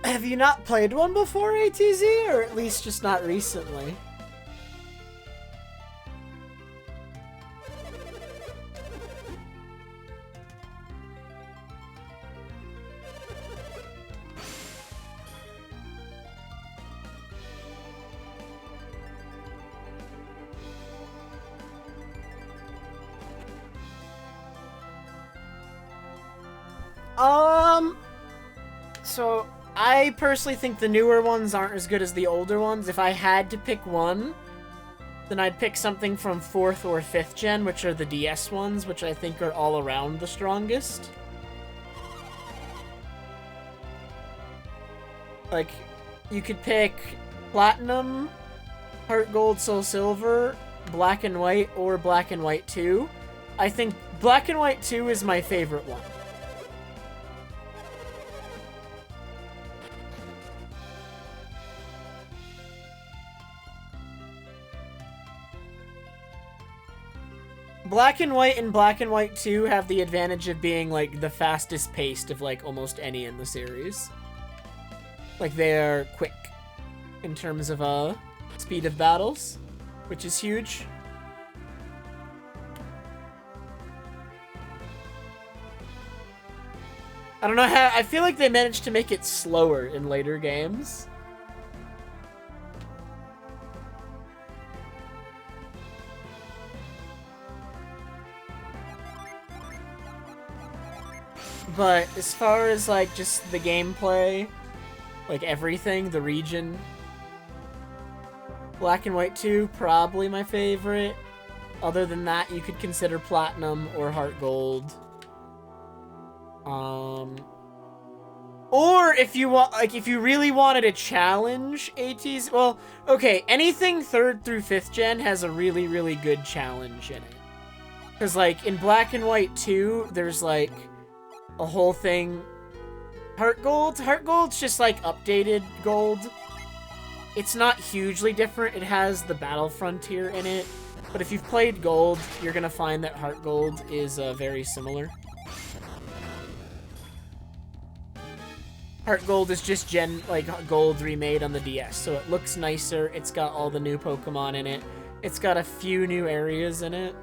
Have you not played one before, ATZ? Or at least just not recently? So I personally think the newer ones aren't as good as the older ones. If I had to pick one, then I'd pick something from 4th or 5th gen, which are the DS ones, which I think are all around the strongest. Like, you could pick Platinum, Heart Gold, Soul Silver, Black and White, or Black and White 2. I think Black and White 2 is my favorite one. Black and White and Black and White 2 have the advantage of being, like, the fastest paced of, like, almost any in the series. Like, they're quick in terms of, speed of battles, which is huge. I don't know how, I feel like they managed to make it slower in later games. But as far as, like, just the gameplay, like, everything, the region, Black and White 2, probably my favorite. Other than that, you could consider Platinum or Heart Gold. Or if you want, like, if you really wanted a challenge, ATs, well, okay, anything 3rd through 5th gen has a really, really good challenge in it. Because, like, in Black and White 2, there's, like, a whole thing. Heart Gold's just like updated gold. It's not hugely different. It has the Battle Frontier in it. But if you've played Gold, you're gonna find that Heart Gold is very similar. Heart Gold is just Gold remade on the DS, so it looks nicer. It's got all the new Pokemon in it. It's got a few new areas in it.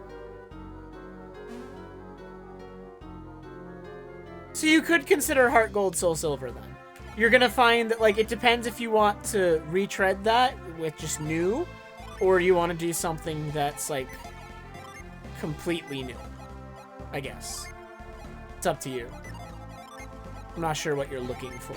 So you could consider Heart Gold, Soul Silver then. you're gonna find that, like, it depends if you want to retread that with just new, or you want to do something that's, like, completely new, I guess. It's up to you. I'm not sure what you're looking for.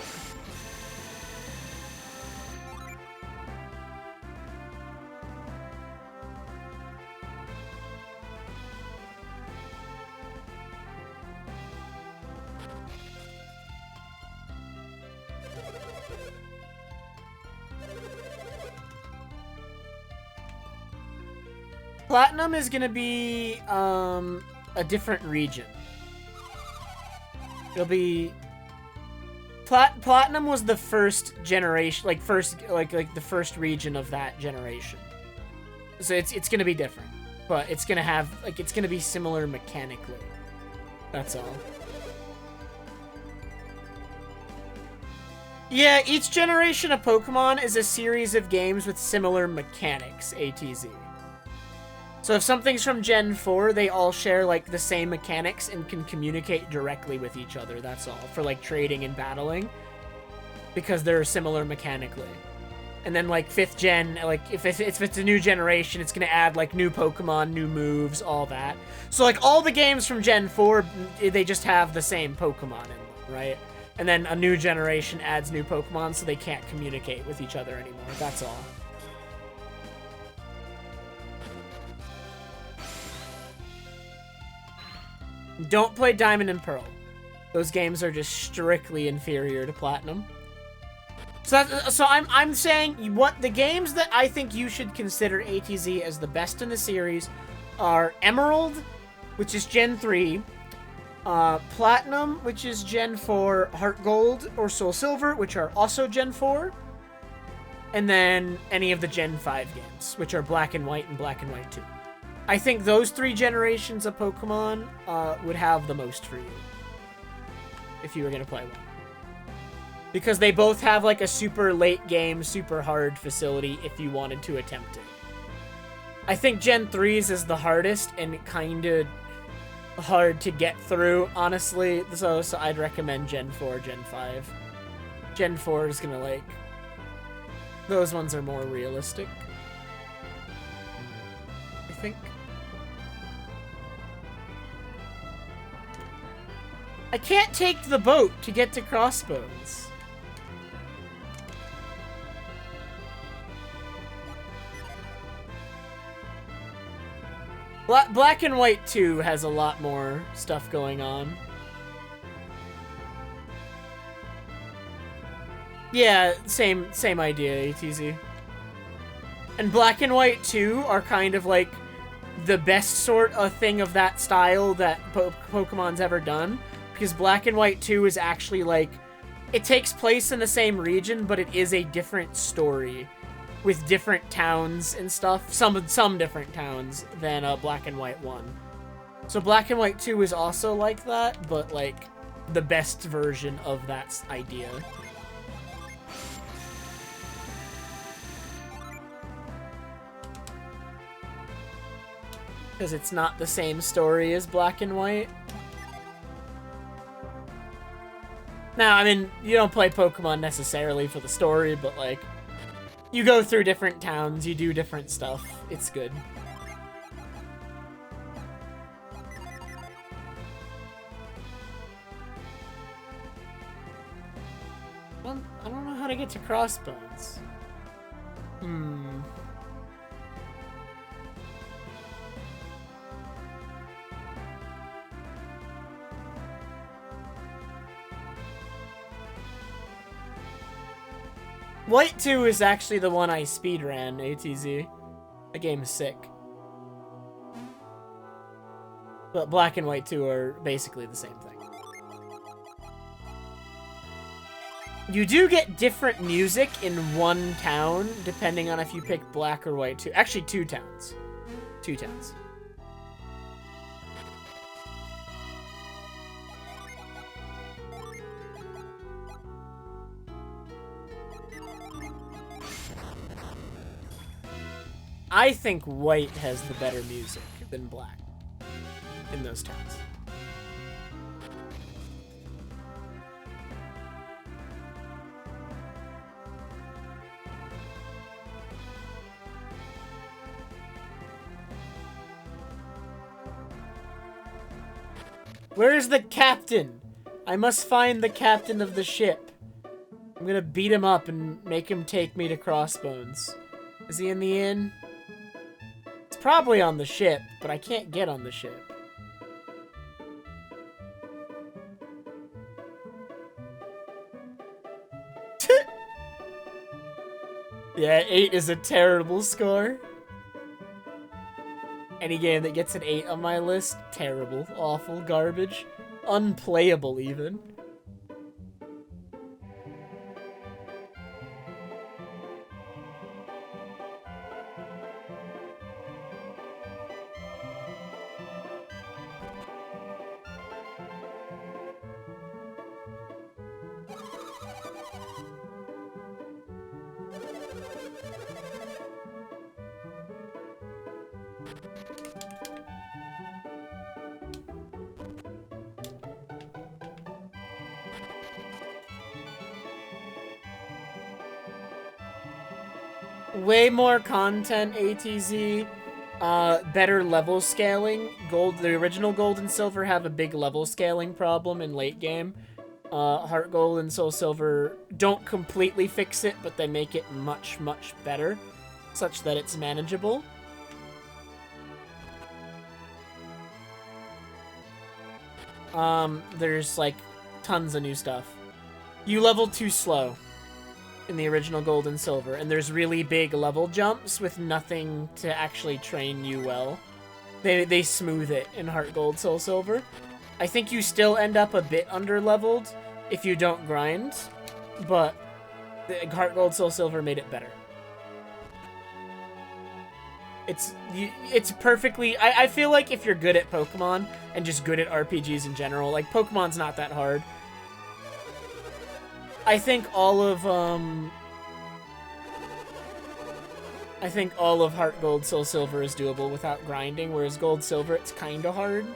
Platinum is gonna be a different region. It'll be Platinum was the first generation, like the first region of that generation. So it's gonna be different, but it's gonna have it's gonna be similar mechanically. That's all. Yeah, each generation of Pokemon is a series of games with similar mechanics, ATZ. So if something's from Gen 4, they all share, like, the same mechanics and can communicate directly with each other, that's all. For, like, trading and battling. Because they're similar mechanically. And then, like, 5th gen, like, if it's a new generation, it's gonna add, like, new Pokemon, new moves, all that. So, like, all the games from Gen 4, they just have the same Pokemon in them, right? And then a new generation adds new Pokemon, so they can't communicate with each other anymore, that's all. Don't play Diamond and Pearl. Those games are just strictly inferior to Platinum. So I'm saying what the games that I think you should consider ATZ as the best in the series are Emerald, which is Gen 3, Platinum, which is Gen 4, Heart Gold or Soul Silver, which are also Gen 4, and then any of the Gen 5 games, which are Black and White and Black and White 2. I think those 3 generations of Pokemon would have the most for you. If you were going to play one. Because they both have, like, a super late game, super hard facility if you wanted to attempt it. I think Gen 3's is the hardest and kind of hard to get through, honestly. So I'd recommend Gen 4, Gen 5. Gen 4 is going to, like... Those ones are more realistic. I think. I can't take the boat to get to Crossbones. Black and White 2 has a lot more stuff going on. Yeah, same idea, ATZ. And Black and White 2 are kind of like the best sort of thing of that style that Pokemon's ever done. Because Black and White 2 is actually, like, it takes place in the same region, but it is a different story with different towns and stuff. Some different towns than Black and White 1. So Black and White 2 is also like that, but, like, the best version of that idea. Because it's not the same story as Black and White. Now, I mean, you don't play Pokemon necessarily for the story, but, like, you go through different towns, you do different stuff. It's good. Well, I don't know how to get to Crossbones. White 2 is actually the one I speedran, ATZ. The game is sick. But Black and White 2 are basically the same thing. You do get different music in one town, depending on if you pick Black or White 2. Actually, 2 towns. 2 towns. I think White has the better music than Black in those towns. Where's the captain? I must find the captain of the ship. I'm gonna beat him up and make him take me to Crossbones. Is he in the inn? It's probably on the ship, but I can't get on the ship. Yeah, 8 is a terrible score. Any game that gets an 8 on my list, terrible, awful, garbage, unplayable even. Way more content, ATZ. Better level scaling. The original Gold and Silver have a big level scaling problem in late game. Heart Gold and Soul Silver don't completely fix it, but they make it much, much better, such that it's manageable. There's, like, tons of new stuff. You level too slow in the original Gold and Silver, and there's really big level jumps with nothing to actually train you well. They smooth it in Heart Gold, Soul Silver. I think you still end up a bit under-leveled if you don't grind, but the Heart Gold, Soul Silver made it better. It's perfectly... I feel like if you're good at Pokemon and just good at RPGs in general, like, Pokemon's not that hard. I think all of Heart Gold, Soul Silver is doable without grinding, whereas Gold Silver, it's kinda hard.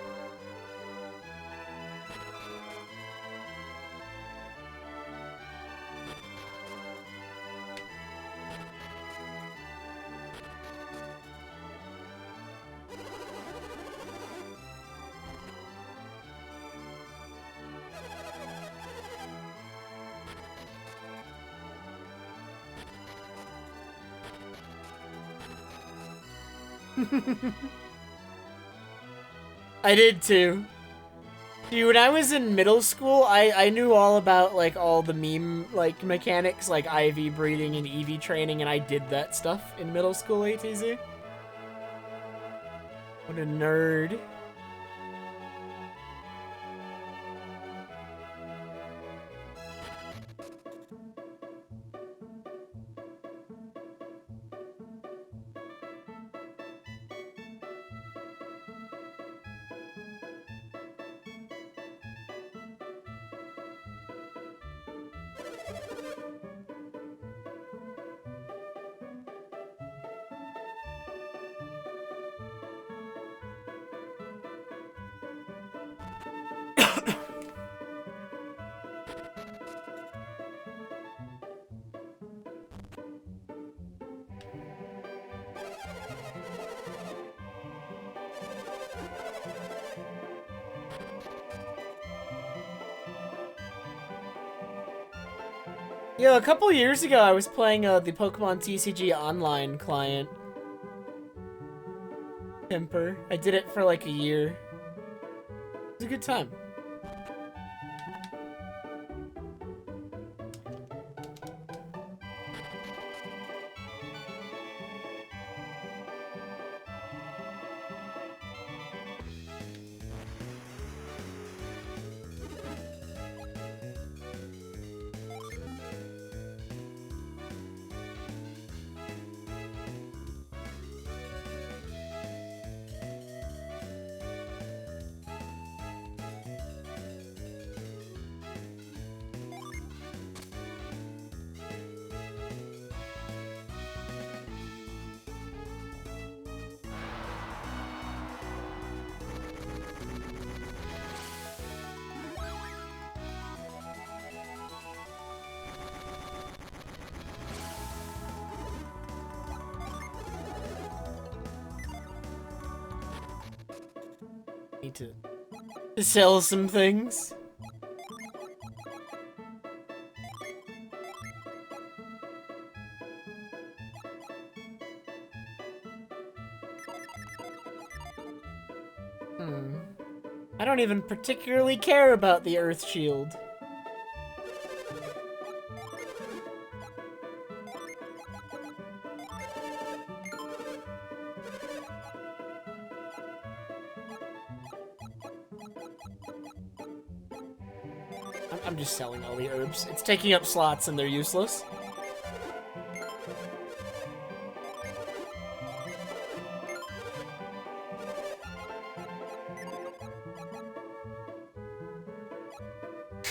I did too. Dude, when I was in middle school, I knew all about, like, all the meme, like, mechanics, like IV breeding and EV training, and I did that stuff in middle school, ATZ. What a nerd. Yo, a couple years ago, I was playing the Pokemon TCG Online client. Temper. I did it for like a year. It was a good time. Need to To sell some things. I don't even particularly care about the Earth Shield. I'm just selling all the herbs. It's taking up slots and they're useless.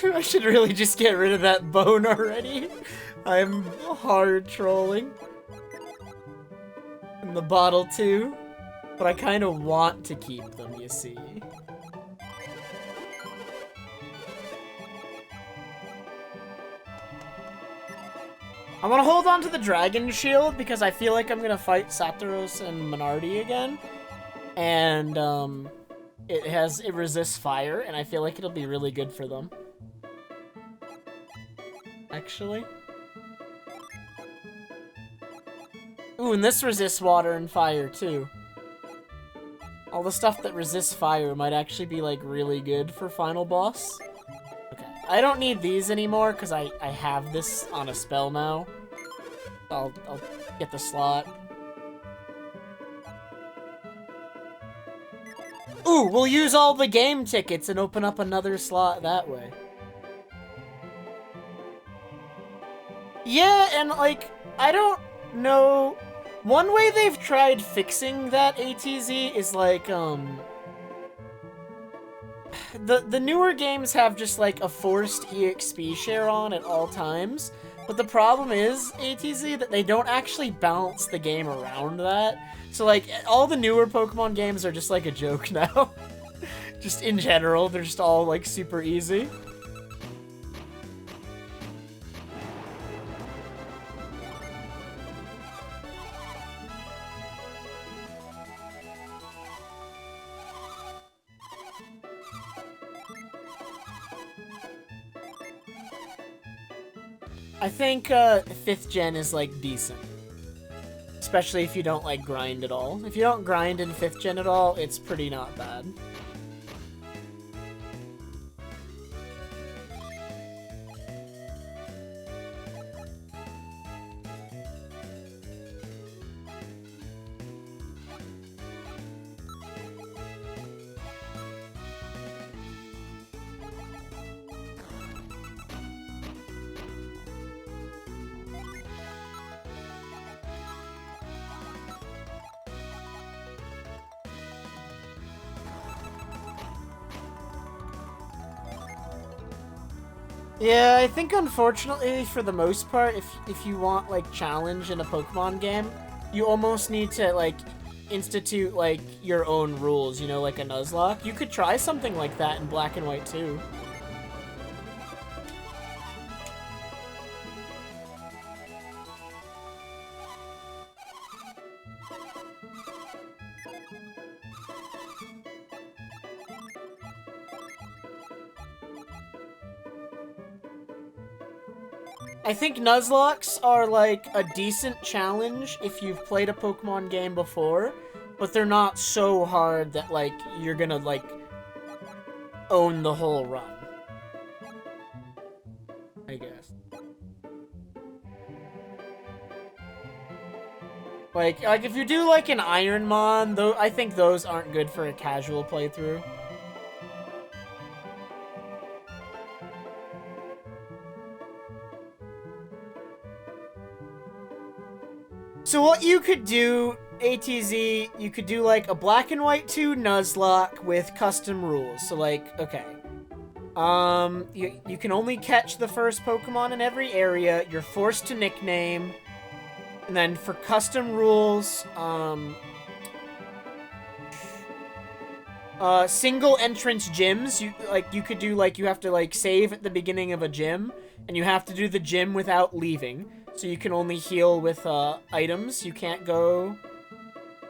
I should really just get rid of that bone already. I'm hard trolling. And the bottle too. But I kind of want to keep them, you see. I want to hold on to the Dragon Shield because I feel like I'm going to fight Saturos and Minardi again. And, it resists fire, and I feel like it'll be really good for them. Actually. Ooh, and this resists water and fire, too. All the stuff that resists fire might actually be, like, really good for Final Boss. Okay. I don't need these anymore, because I have this on a spell now. I'll get the slot. Ooh, we'll use all the game tickets and open up another slot that way. Yeah, and, like, I don't know... One way they've tried fixing that ATZ is, like, The newer games have just, like, a forced EXP share on at all times. But the problem is, ATZ, that they don't actually balance the game around that. So, like, all the newer Pokemon games are just, like, a joke now. Just in general, they're just all, like, super easy. I think 5th gen is, like, decent. Especially if you don't, like, grind at all. If you don't grind in 5th gen at all, it's pretty not bad. Yeah, I think unfortunately, for the most part, if you want, like, challenge in a Pokemon game, you almost need to, like, institute, like, your own rules, you know, like a Nuzlocke. You could try something like that in Black and White, too. I think Nuzlocks are, like, a decent challenge if you've played a Pokemon game before, but they're not so hard that, like, you're gonna, like, own the whole run. I guess. Like if you do, like, an Ironmon, though, I think those aren't good for a casual playthrough. So what you could do, ATZ, you could do, like, a Black and White 2 Nuzlocke with custom rules. So, like, okay. You can only catch the first Pokemon in every area. You're forced to nickname. And then for custom rules, single entrance gyms. You could do, like, you have to, like, save at the beginning of a gym. And you have to do the gym without leaving. So you can only heal with, items. You can't go...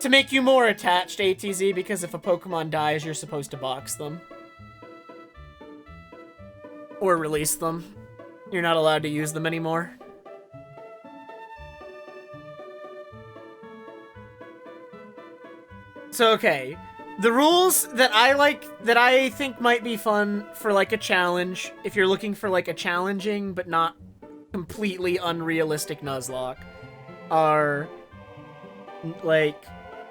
To make you more attached, ATZ, because if a Pokemon dies, you're supposed to box them. Or release them. You're not allowed to use them anymore. So, okay. The rules that I think might be fun for, like, a challenge, if you're looking for, like, a challenging but not completely unrealistic Nuzlocke, are, like,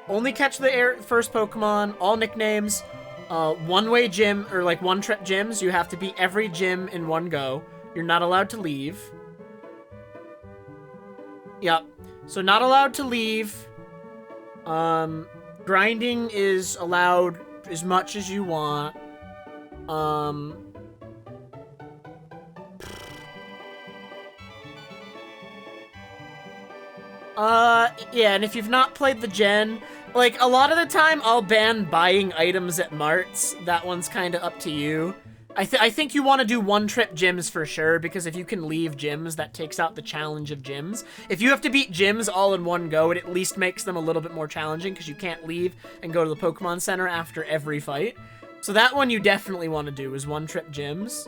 only catch the first Pokemon, all nicknames, one-way gym, or, like, one-trip gyms. You have to beat every gym in one go. You're not allowed to leave. Yep. So, not allowed to leave. Grinding is allowed as much as you want. Yeah, and if you've not played the gen, like, a lot of the time I'll ban buying items at marts. That one's kind of up to you. I think you want to do one-trip gyms for sure, because if you can leave gyms, that takes out the challenge of gyms. If you have to beat gyms all in one go, it at least makes them a little bit more challenging, because you can't leave and go to the Pokemon Center after every fight. So that one you definitely want to do, is one-trip gyms.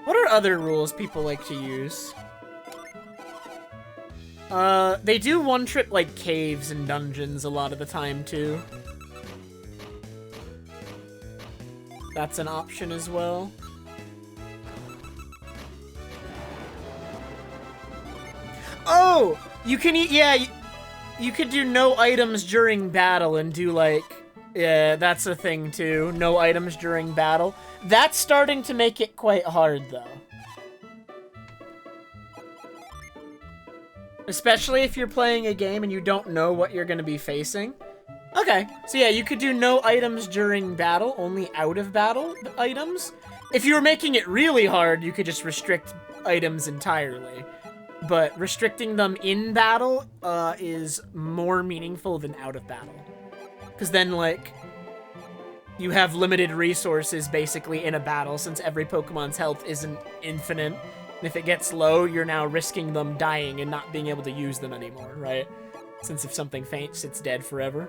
What are other rules people like to use? They do one-trip, like, caves and dungeons a lot of the time, too. That's an option as well. Oh! You can eat, yeah, you could do no items during battle and do, like, yeah, that's a thing, too. No items during battle. That's starting to make it quite hard, though. Especially if you're playing a game and you don't know what you're going to be facing. Okay, so yeah, you could do no items during battle, only out of battle items. If you were making it really hard, you could just restrict items entirely. But restricting them in battle is more meaningful than out of battle. Because then, like, you have limited resources basically in a battle, since every Pokemon's health isn't infinite. And if it gets low, you're now risking them dying and not being able to use them anymore, right? Since if something faints, it's dead forever.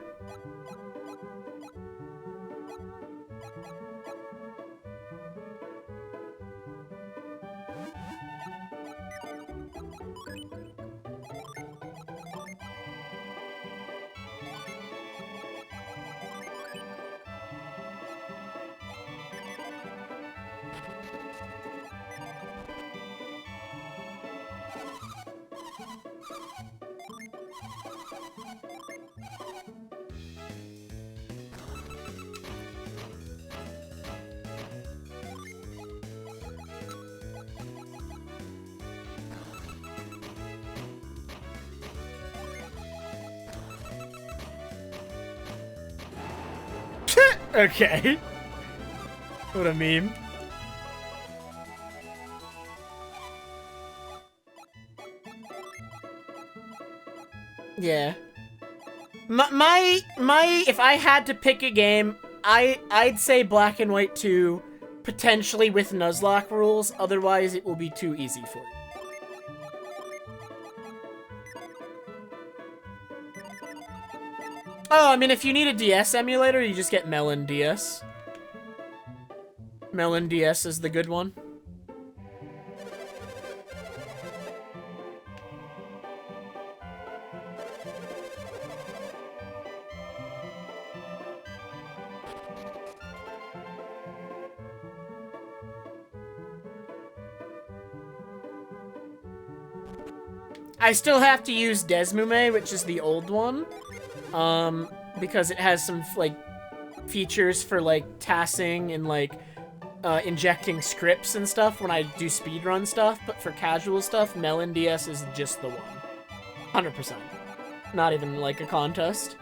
Okay. What a meme. Yeah. If I had to pick a game, I'd say Black and White 2, potentially with Nuzlocke rules, otherwise it will be too easy for you. Oh, I mean, if you need a DS emulator, you just get Melon DS. Melon DS is the good one. I still have to use Desmume, which is the old one. Because it has some, like, features for, like, tassing and, like, injecting scripts and stuff when I do speedrun stuff, but for casual stuff, Melon DS is just the one. 100%. Not even, like, a contest.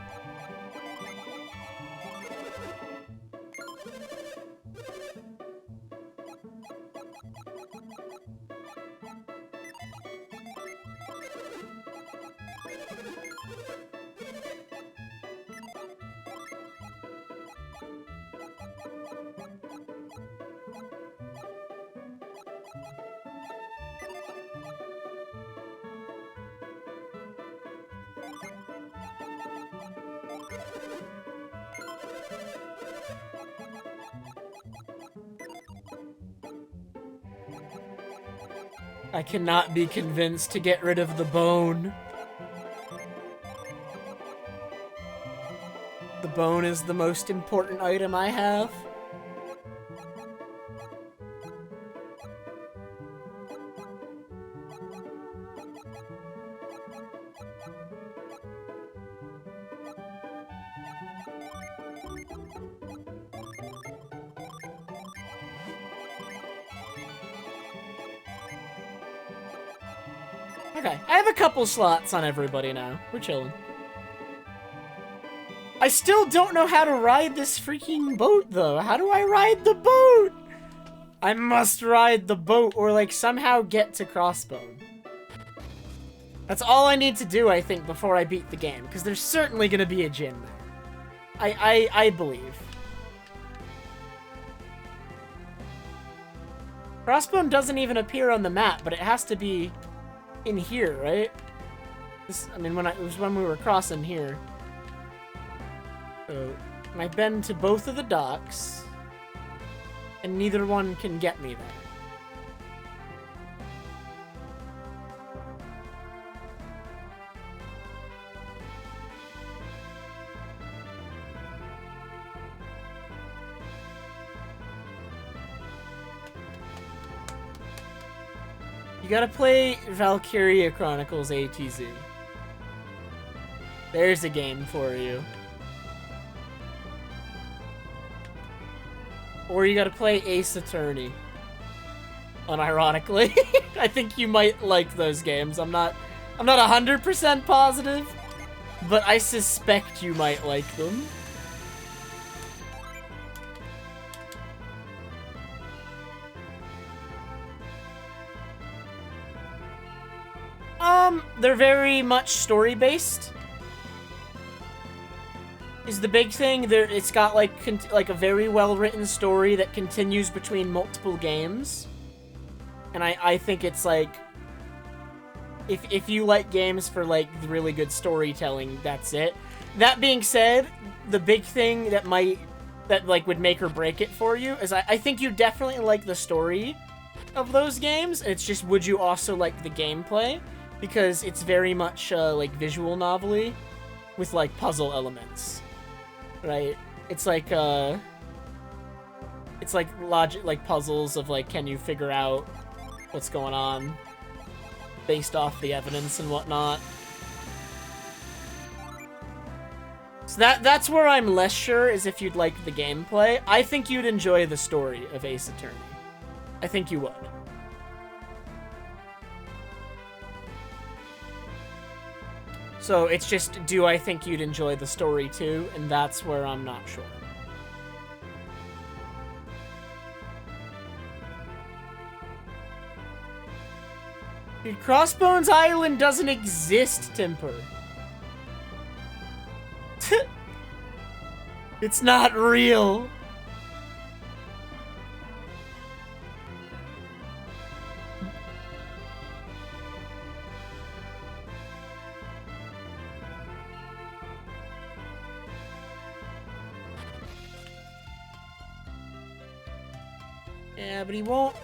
I cannot be convinced to get rid of the bone. The bone is the most important item I have. Okay, I have a couple slots on everybody now. We're chilling. I still don't know how to ride this freaking boat, though. How do I ride the boat? I must ride the boat or, like, somehow get to Crossbone. That's all I need to do, I think, before I beat the game, because there's certainly going to be a gym there. I believe. Crossbone doesn't even appear on the map, but it has to be in here, right? This, I mean, it was when we were crossing here. So, and I've been to both of the docks, and neither one can get me there. You gotta play Valkyria Chronicles ATZ. There's a game for you. Or you gotta play Ace Attorney. Unironically. I think you might like those games. I'm not 100% positive, but I suspect you might like them. They're very much story-based. Is the big thing. It's got like a very well-written story that continues between multiple games. And I think it's like, if you like games for like really good storytelling, that's it. That being said, the big thing that would make or break it for you is I think you definitely like the story of those games. It's just, would you also like the gameplay? Because it's very much like visual novel-y with like puzzle elements, right? It's like logic, like puzzles of like, can you figure out what's going on based off the evidence and whatnot. So that's where I'm less sure, is if you'd like the gameplay. I think you'd enjoy the story of Ace Attorney. I think you would. So it's just, do I think you'd enjoy the story too? And that's where I'm not sure. Dude, Crossbones Island doesn't exist, Timper. It's not real. Yeah, but he won't.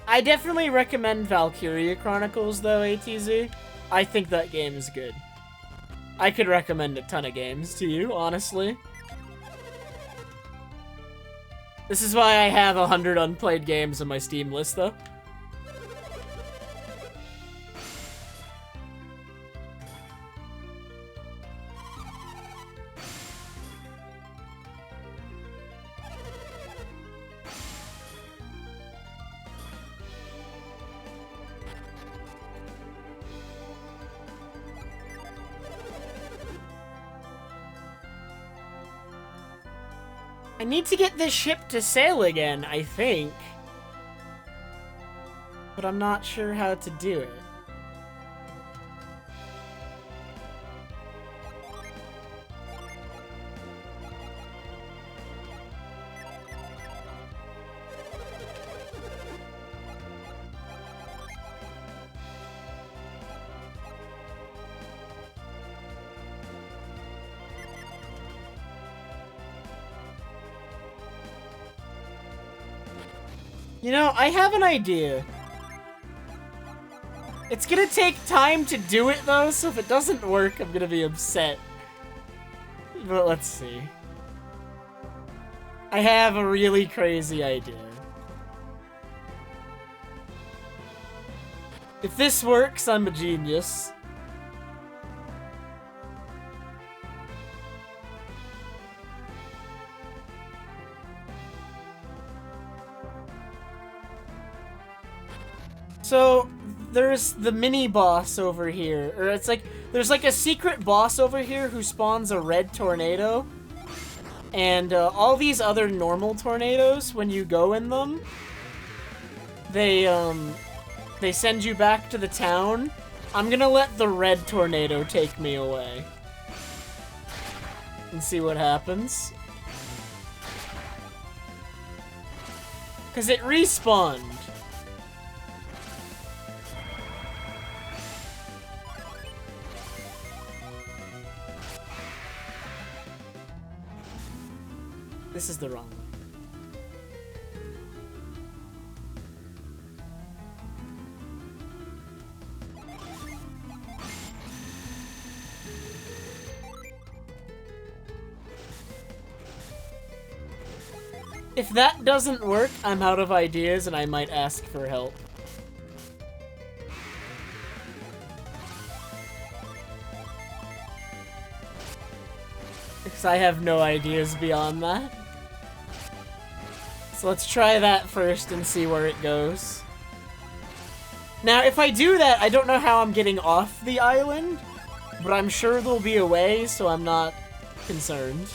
I definitely recommend Valkyria Chronicles, though, ATZ. I think that game is good. I could recommend a ton of games to you, honestly. This is why I have 100 unplayed games on my Steam list, though. I need to get this ship to sail again, I think. But I'm not sure how to do it. You know, I have an idea. It's gonna take time to do it though, so if it doesn't work, I'm gonna be upset. But let's see. I have a really crazy idea. If this works, I'm a genius. So, there's the mini boss over here, or it's like, there's like a secret boss over here who spawns a red tornado, and all these other normal tornadoes, when you go in them, they send you back to the town. I'm gonna let the red tornado take me away, and see what happens. Cause it respawned. This is the wrong way. If that doesn't work, I'm out of ideas and I might ask for help. Because I have no ideas beyond that. So let's try that first and see where it goes. Now, if I do that, I don't know how I'm getting off the island, but I'm sure there'll be a way, so I'm not concerned.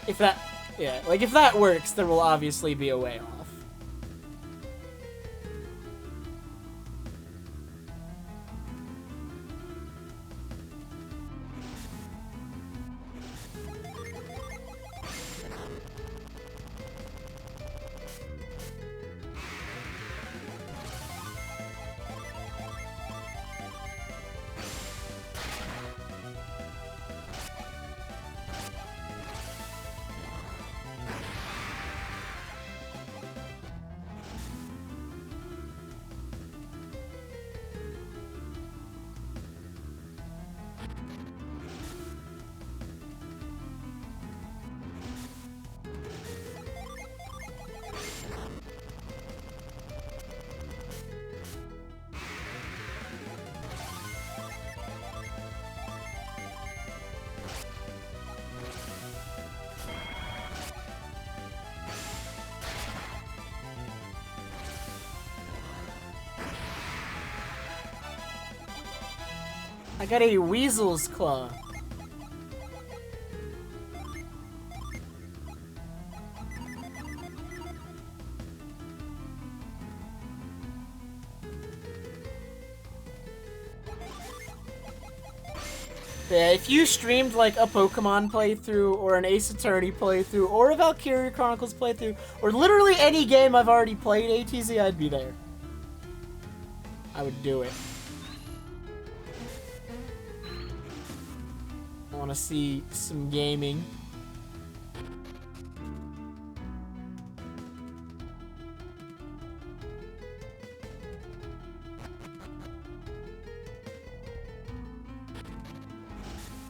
If that, yeah, like if that works, there will obviously be a way off. I got a weasel's claw. Yeah, if you streamed like a Pokemon playthrough, or an Ace Attorney playthrough, or a Valkyria Chronicles playthrough, or literally any game I've already played ATZ, I'd be there. I would do it. I want to see some gaming.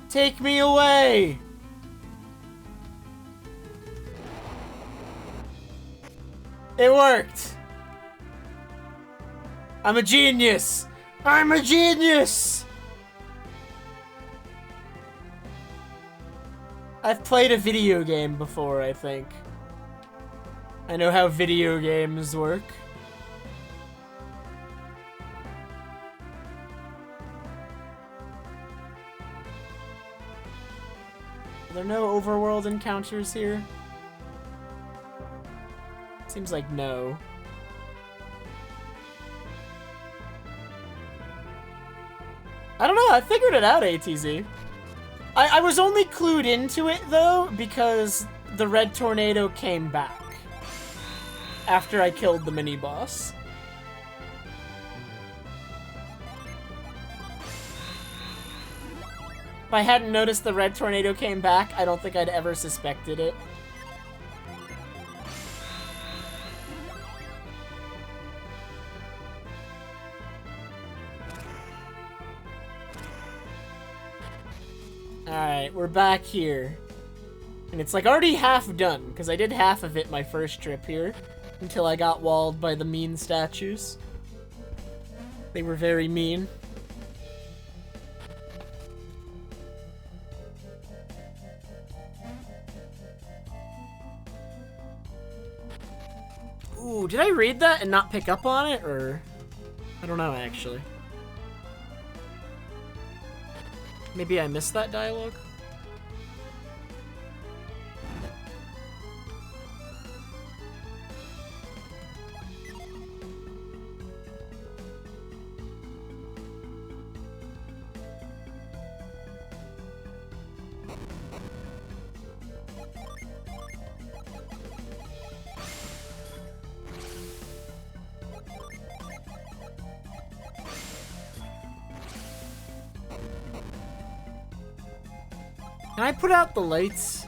Take me away! It worked! I'm a genius! I'm a genius! I've played a video game before, I think. I know how video games work. Are there no overworld encounters here? Seems like no. I don't know, I figured it out, ATZ. I was only clued into it, though, because the red tornado came back after I killed the mini-boss. If I hadn't noticed the red tornado came back, I don't think I'd ever suspected it. Alright, we're back here. And it's like already half done, because I did half of it my first trip here, until I got walled by the mean statues. They were very mean. Ooh, did I read that and not pick up on it, or... I don't know, actually. Maybe I missed that dialogue? Can I put out the lights?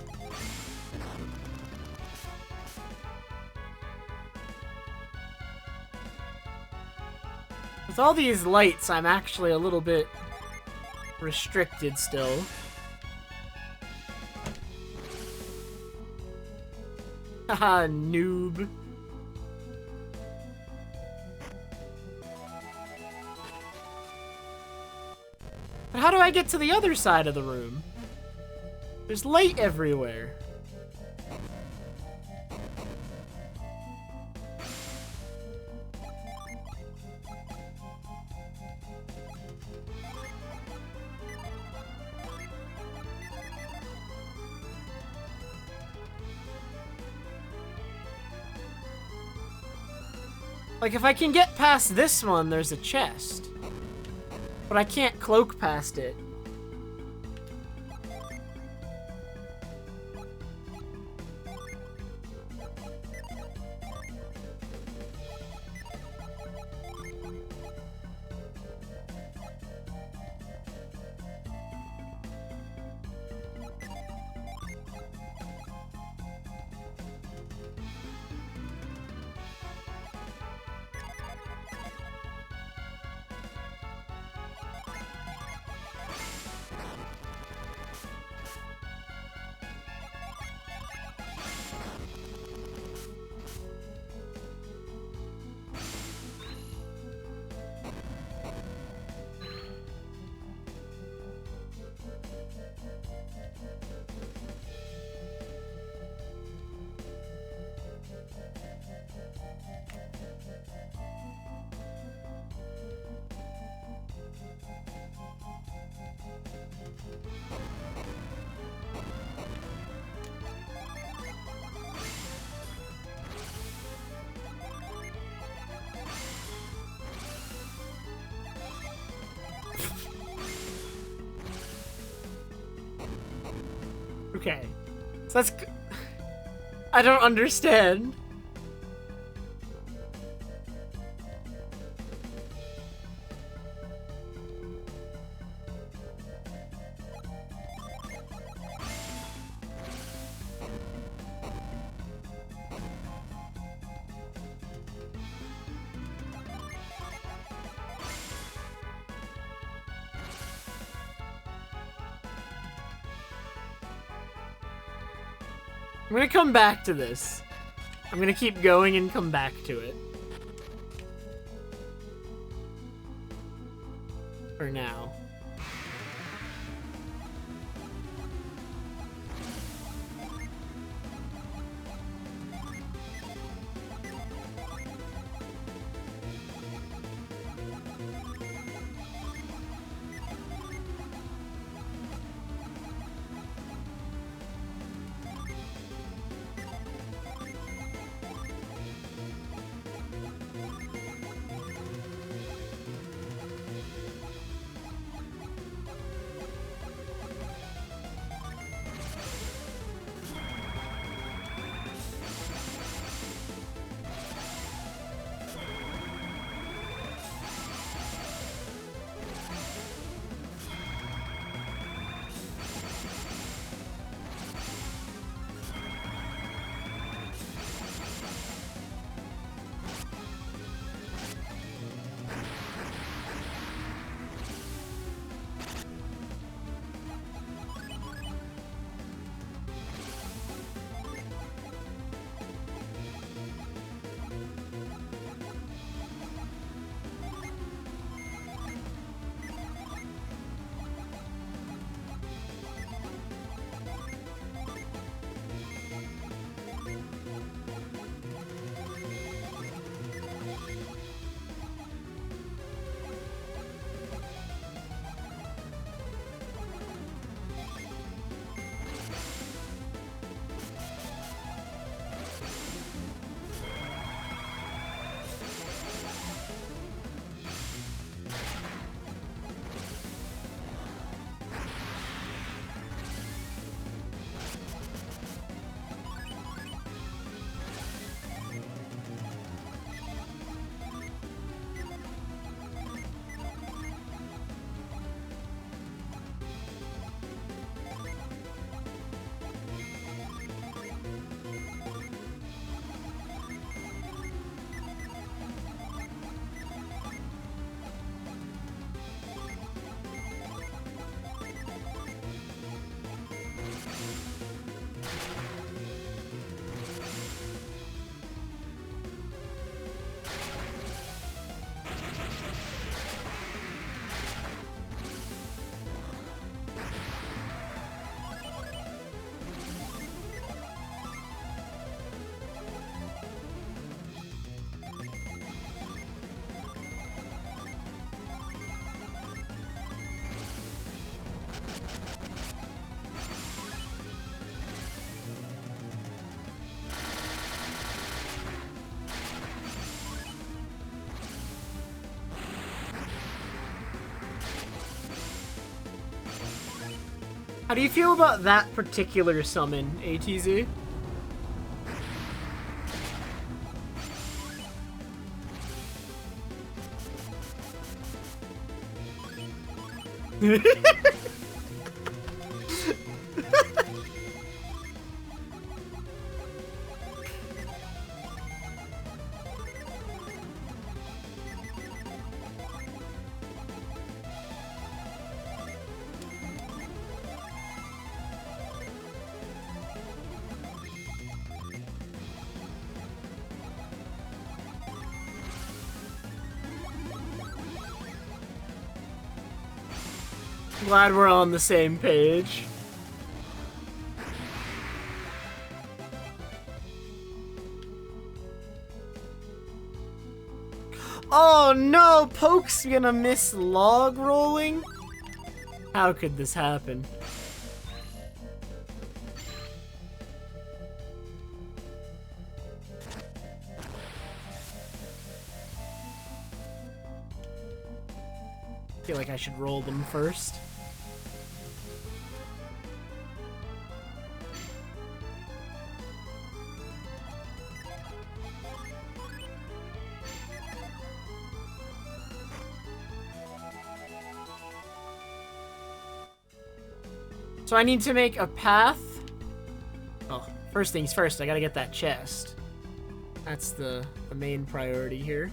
With all these lights, I'm actually a little bit restricted still. Haha, noob. But how do I get to the other side of the room? There's light everywhere. Like, if I can get past this one, there's a chest. But I can't cloak past it. Okay. So that's... I don't understand. I'm gonna come back to this. I'm gonna keep going and come back to it. For now. How do you feel about that particular summon, ATZ? Glad we're on the same page. Oh no, Poke's gonna miss log rolling? How could this happen? I feel like I should roll them first. So I need to make a path. Oh, first things first, I gotta get that chest. That's the main priority here.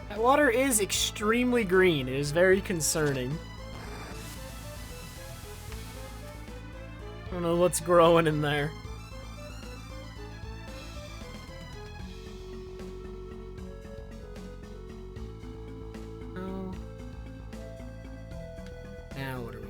That water is extremely green. It is very concerning. I don't know what's growing in there. Oh. Now what are we?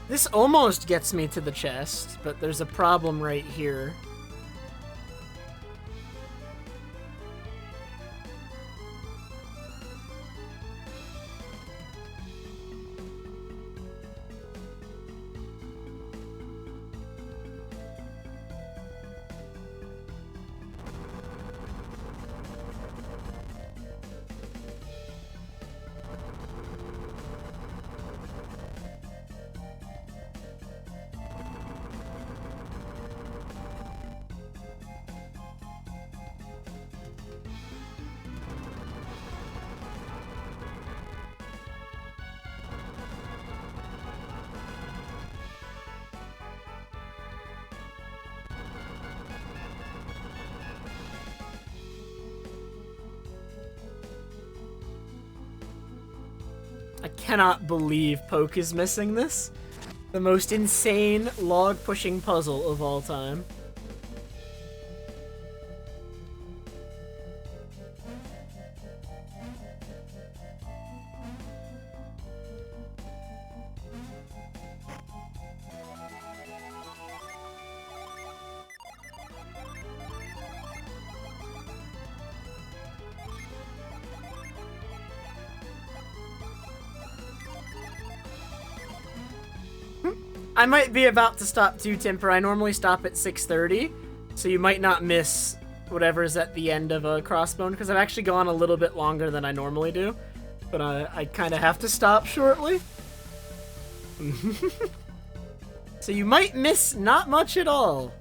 This almost gets me to the chest, but there's a problem right here. I cannot believe Poke is missing this. The most insane log-pushing puzzle of all time. I might be about to stop too, Timper. I normally stop at 6:30, so you might not miss whatever's at the end of a Crossbone, because I've actually gone a little bit longer than I normally do. But I kind of have to stop shortly. So you might miss not much at all.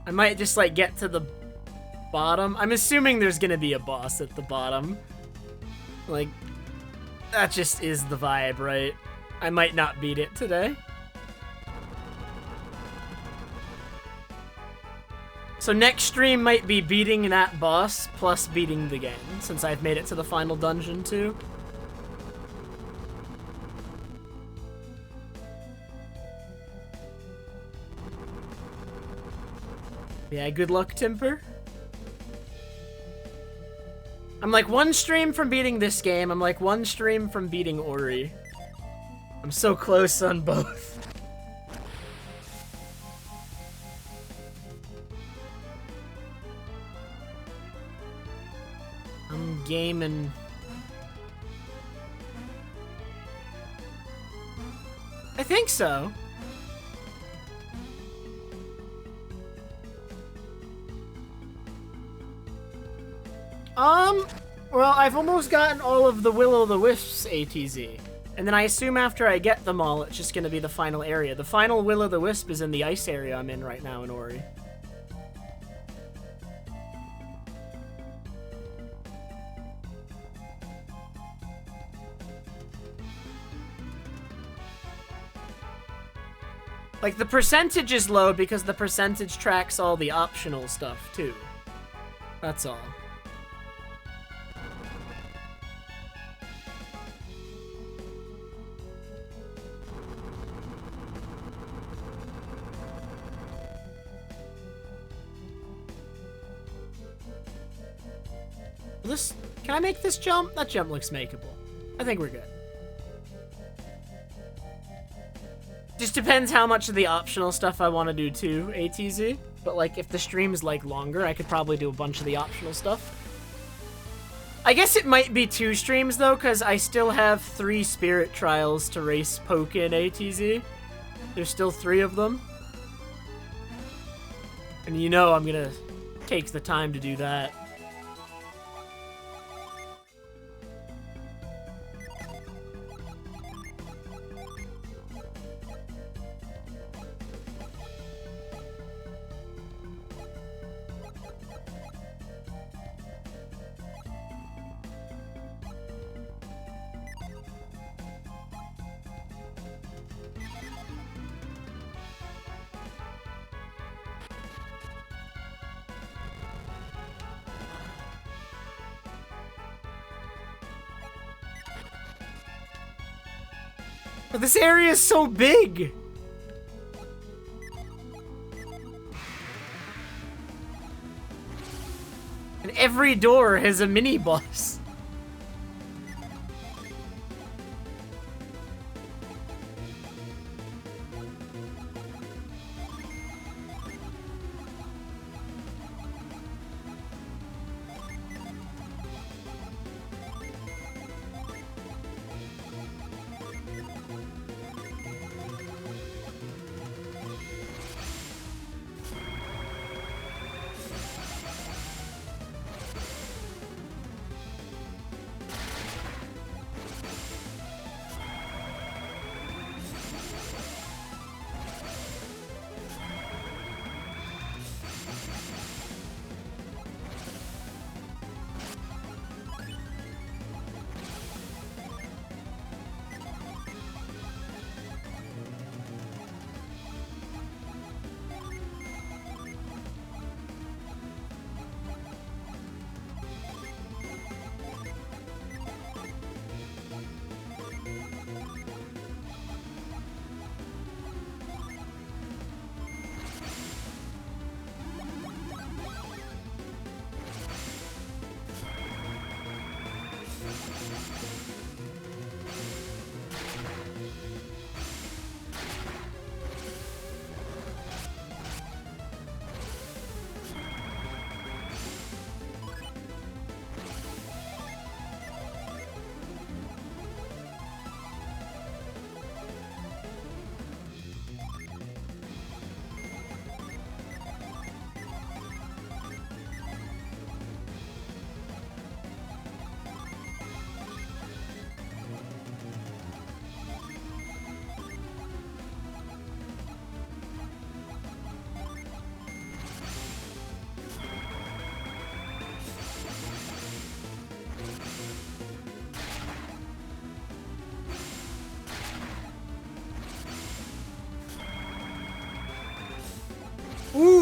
I might just, like, get to the bottom. I'm assuming there's gonna be a boss at the bottom. Like, that just is the vibe, right? I might not beat it today. So next stream might be beating that boss plus beating the game, since I've made it to the final dungeon too. Yeah, good luck, Timper. I'm like one stream from beating this game. I'm like one stream from beating Ori. I'm so close on both. I'm gaming. I think so. Well, I've almost gotten all of the Will-O-the-Wisps ATZ. And then I assume after I get them all, it's just gonna be the final area. The final Will-O-the-Wisp is in the ice area I'm in right now in Ori. Like, the percentage is low because the percentage tracks all the optional stuff, too. That's all. Can I make this jump? That jump looks makeable. I think we're good. Just depends how much of the optional stuff I want to do too, ATZ. But like, if the stream's like longer, I could probably do a bunch of the optional stuff. I guess it might be 2 streams though, because I still have 3 spirit trials to race Poke in ATZ. There's still 3 of them. And you know I'm gonna take the time to do that. But this area is so big! And every door has a mini-boss.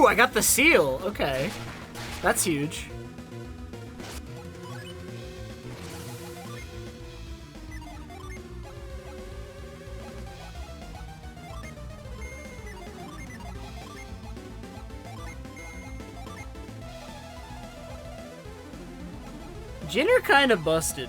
Ooh, I got the seal. Okay. That's huge. Jin are kind of busted.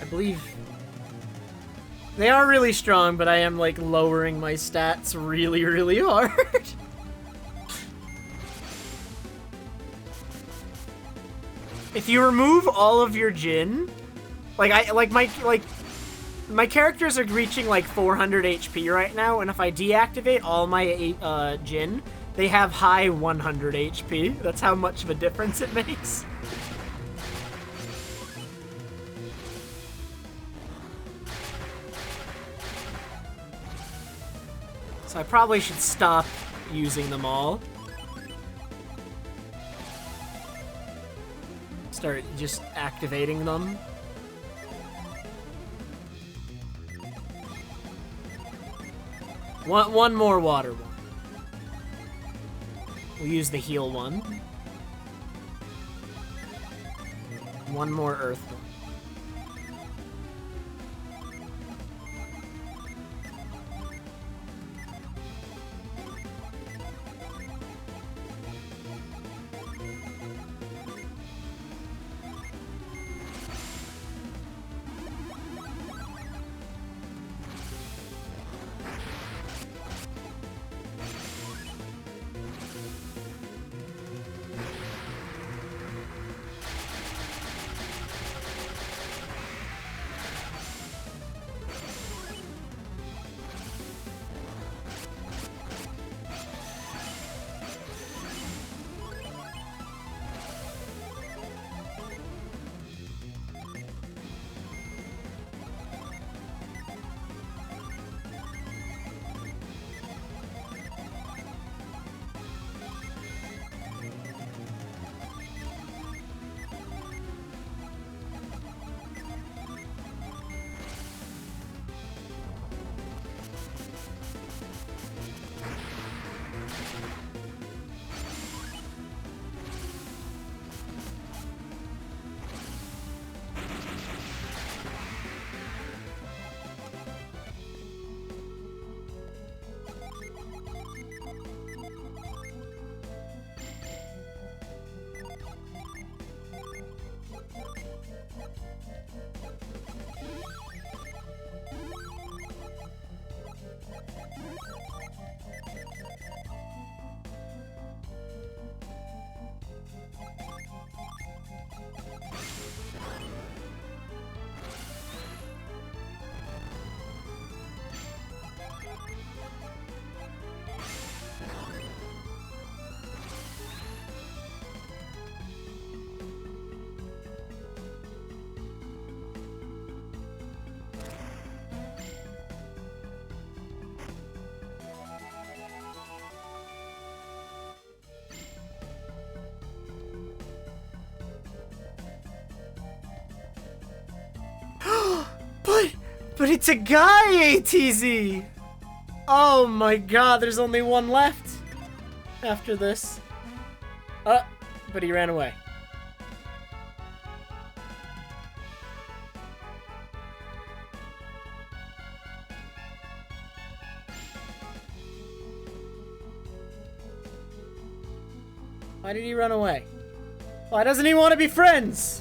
I believe they are really strong, but I am like lowering my stats really, really hard. If you remove all of your Jin, my characters are reaching like 400 HP right now, and if I deactivate all my Jin, they have high 100 HP. That's how much of a difference it makes. So I probably should stop using them all. Start just activating them. One more water one. We'll use the heal one. One more earth one. But it's a guy, ATZ! Oh my god, there's only one left after this. But he ran away. Why did he run away? Why doesn't he want to be friends?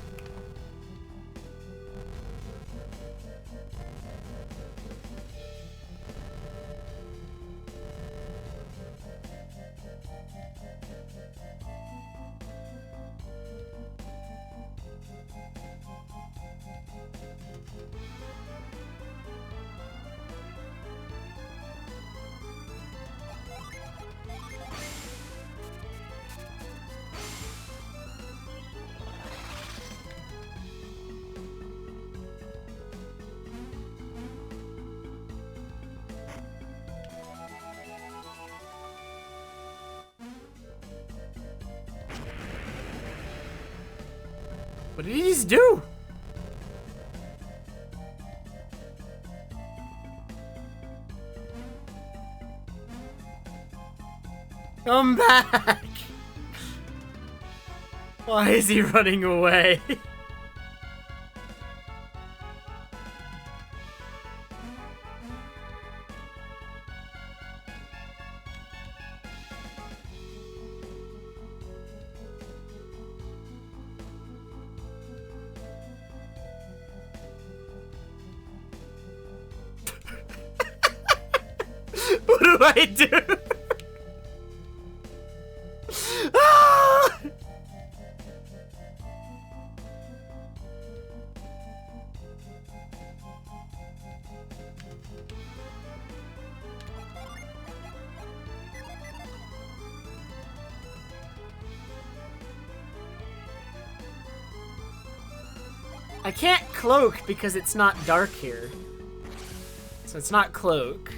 What did he just do? Come back! Why is he running away? What do I do? Ah! I can't cloak because it's not dark here. So it's not cloak.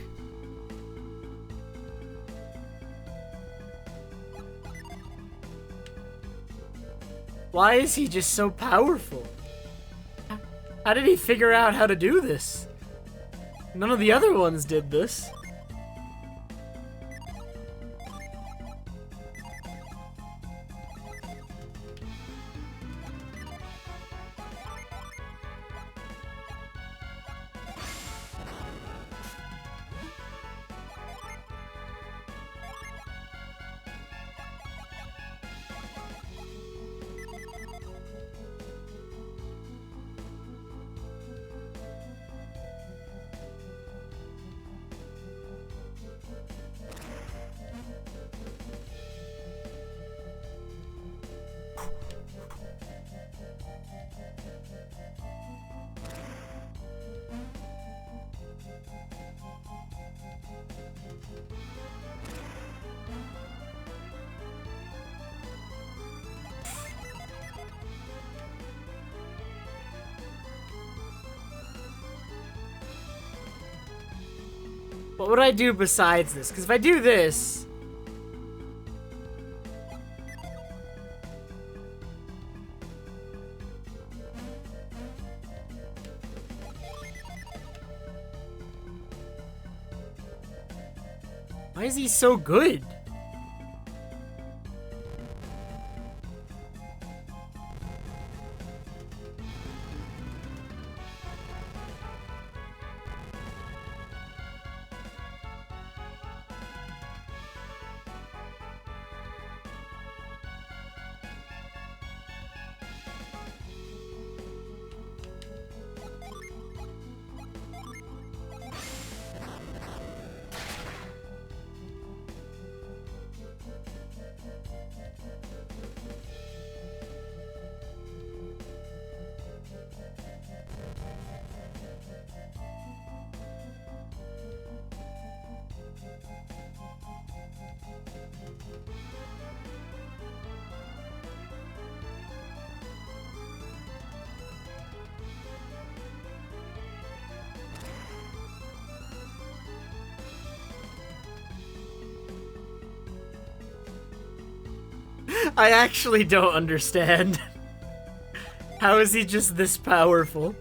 Why is he just so powerful? How did he figure out how to do this? None of the other ones did this. What would I do besides this? Because if I do this... Why is he so good? I actually don't understand. How is he just this powerful?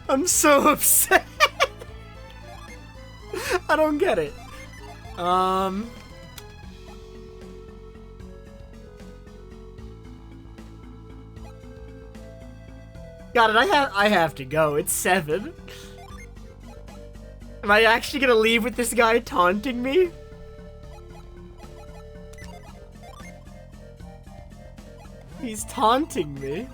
I'm so upset. I don't get it. Got it, I have to go. It's 7. Am I actually gonna leave with this guy taunting me? He's taunting me.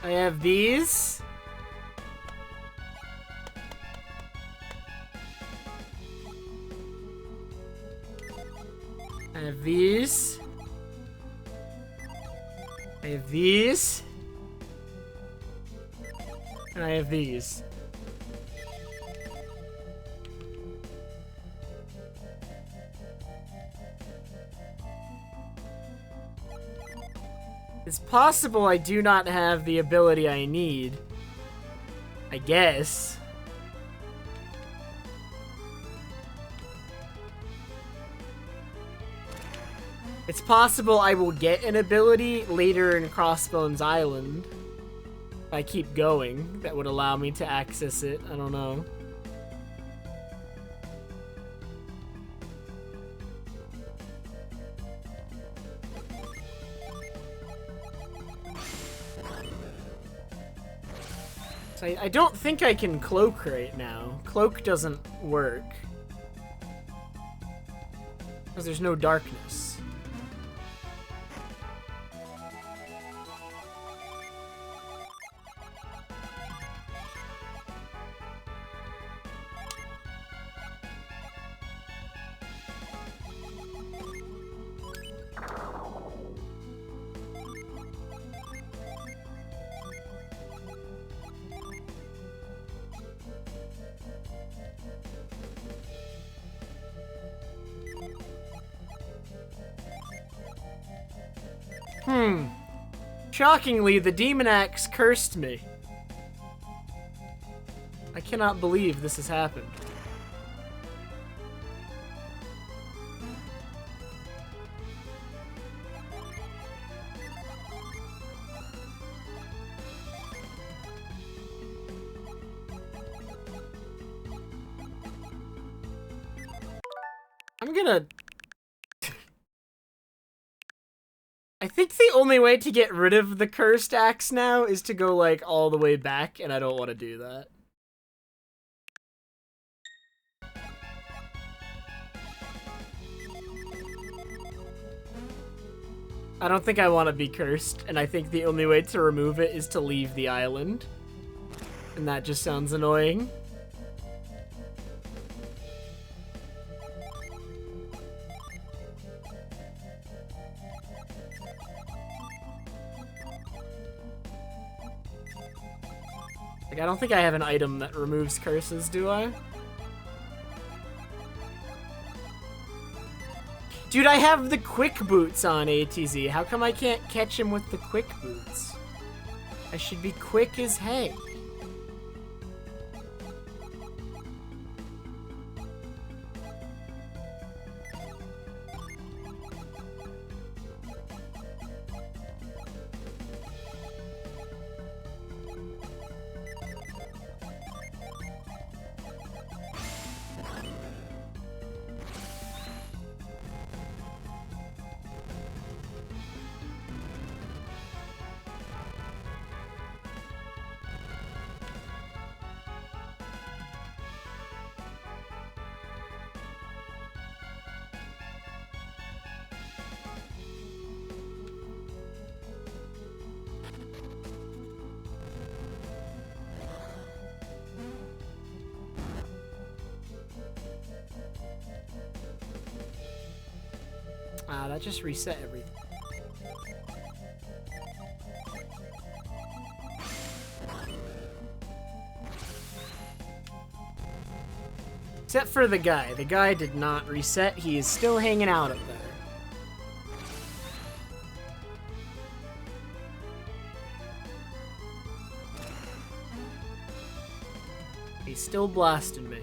I have these. I have these. I have these. And I have these. It's possible I do not have the ability I need. I guess. It's possible I will get an ability later in Crossbones Island. If I keep going, that would allow me to access it. I don't know. So I don't think I can cloak right now. Cloak doesn't work. Because there's no darkness. Shockingly, the Demon Axe cursed me. I cannot believe this has happened. I'm gonna... I think the only way to get rid of the cursed axe now is to go, like, all the way back, and I don't want to do that. I don't think I want to be cursed, and I think the only way to remove it is to leave the island. And that just sounds annoying. Like, I don't think I have an item that removes curses, do I? Dude, I have the quick boots on ATZ. How come I can't catch him with the quick boots? I should be quick as heck. Ah, that just reset everything. Except for the guy. The guy did not reset. He is still hanging out up there. He's still blasting me.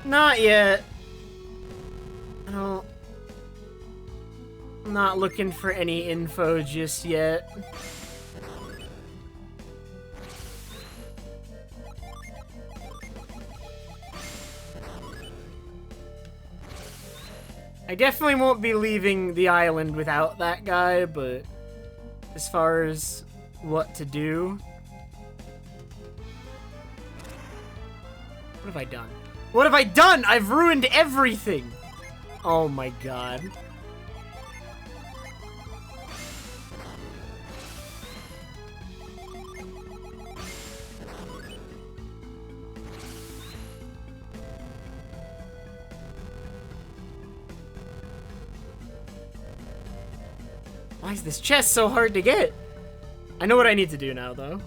Not yet. I don't... I'm not looking for any info just yet. I definitely won't be leaving the island without that guy, but as far as what to do... What have I done? What have I done? I've ruined everything! Oh my god. Why is this chest so hard to get? I know what I need to do now, though.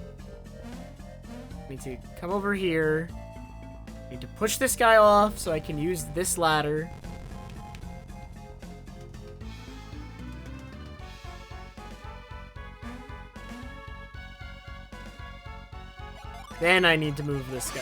I need to come over here. I need to push this guy off so I can use this ladder. Then I need to move this guy.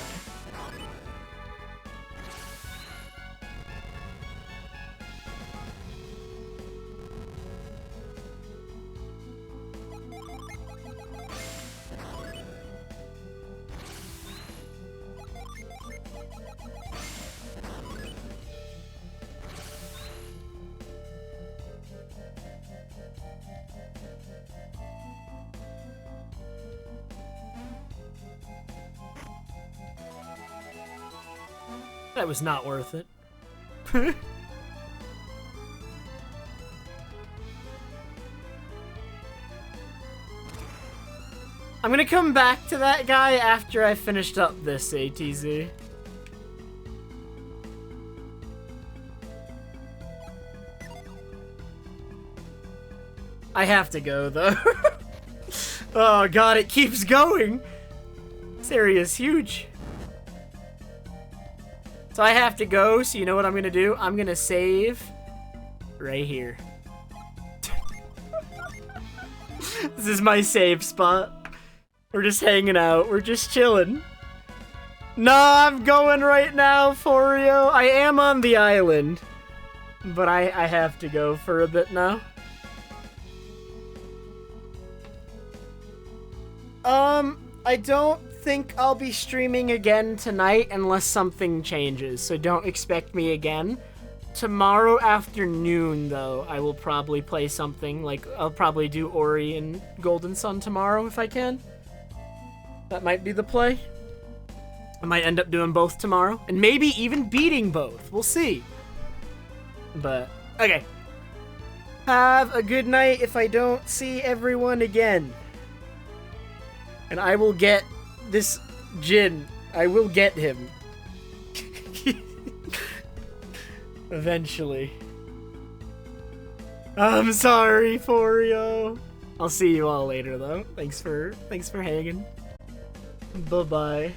That was not worth it. I'm gonna come back to that guy after I finished up this ATZ. I have to go, though. Oh god, it keeps going! This area is huge. So I have to go, so you know what I'm gonna do? I'm gonna save right here. This is my save spot. We're just hanging out. We're just chilling. Nah, I'm going right now, Forio. I am on the island. But I have to go for a bit now. I don't think I'll be streaming again tonight unless something changes, so don't expect me again. Tomorrow afternoon, though, I will probably play something. Like, I'll probably do Ori and Golden Sun tomorrow if I can. That might be the play. I might end up doing both tomorrow, and maybe even beating both. We'll see. But, okay. Have a good night if I don't see everyone again. And I will get this Jin. I will get him. Eventually. I'm sorry, Forio. I'll see you all later, though. Thanks for hanging. Bye-bye.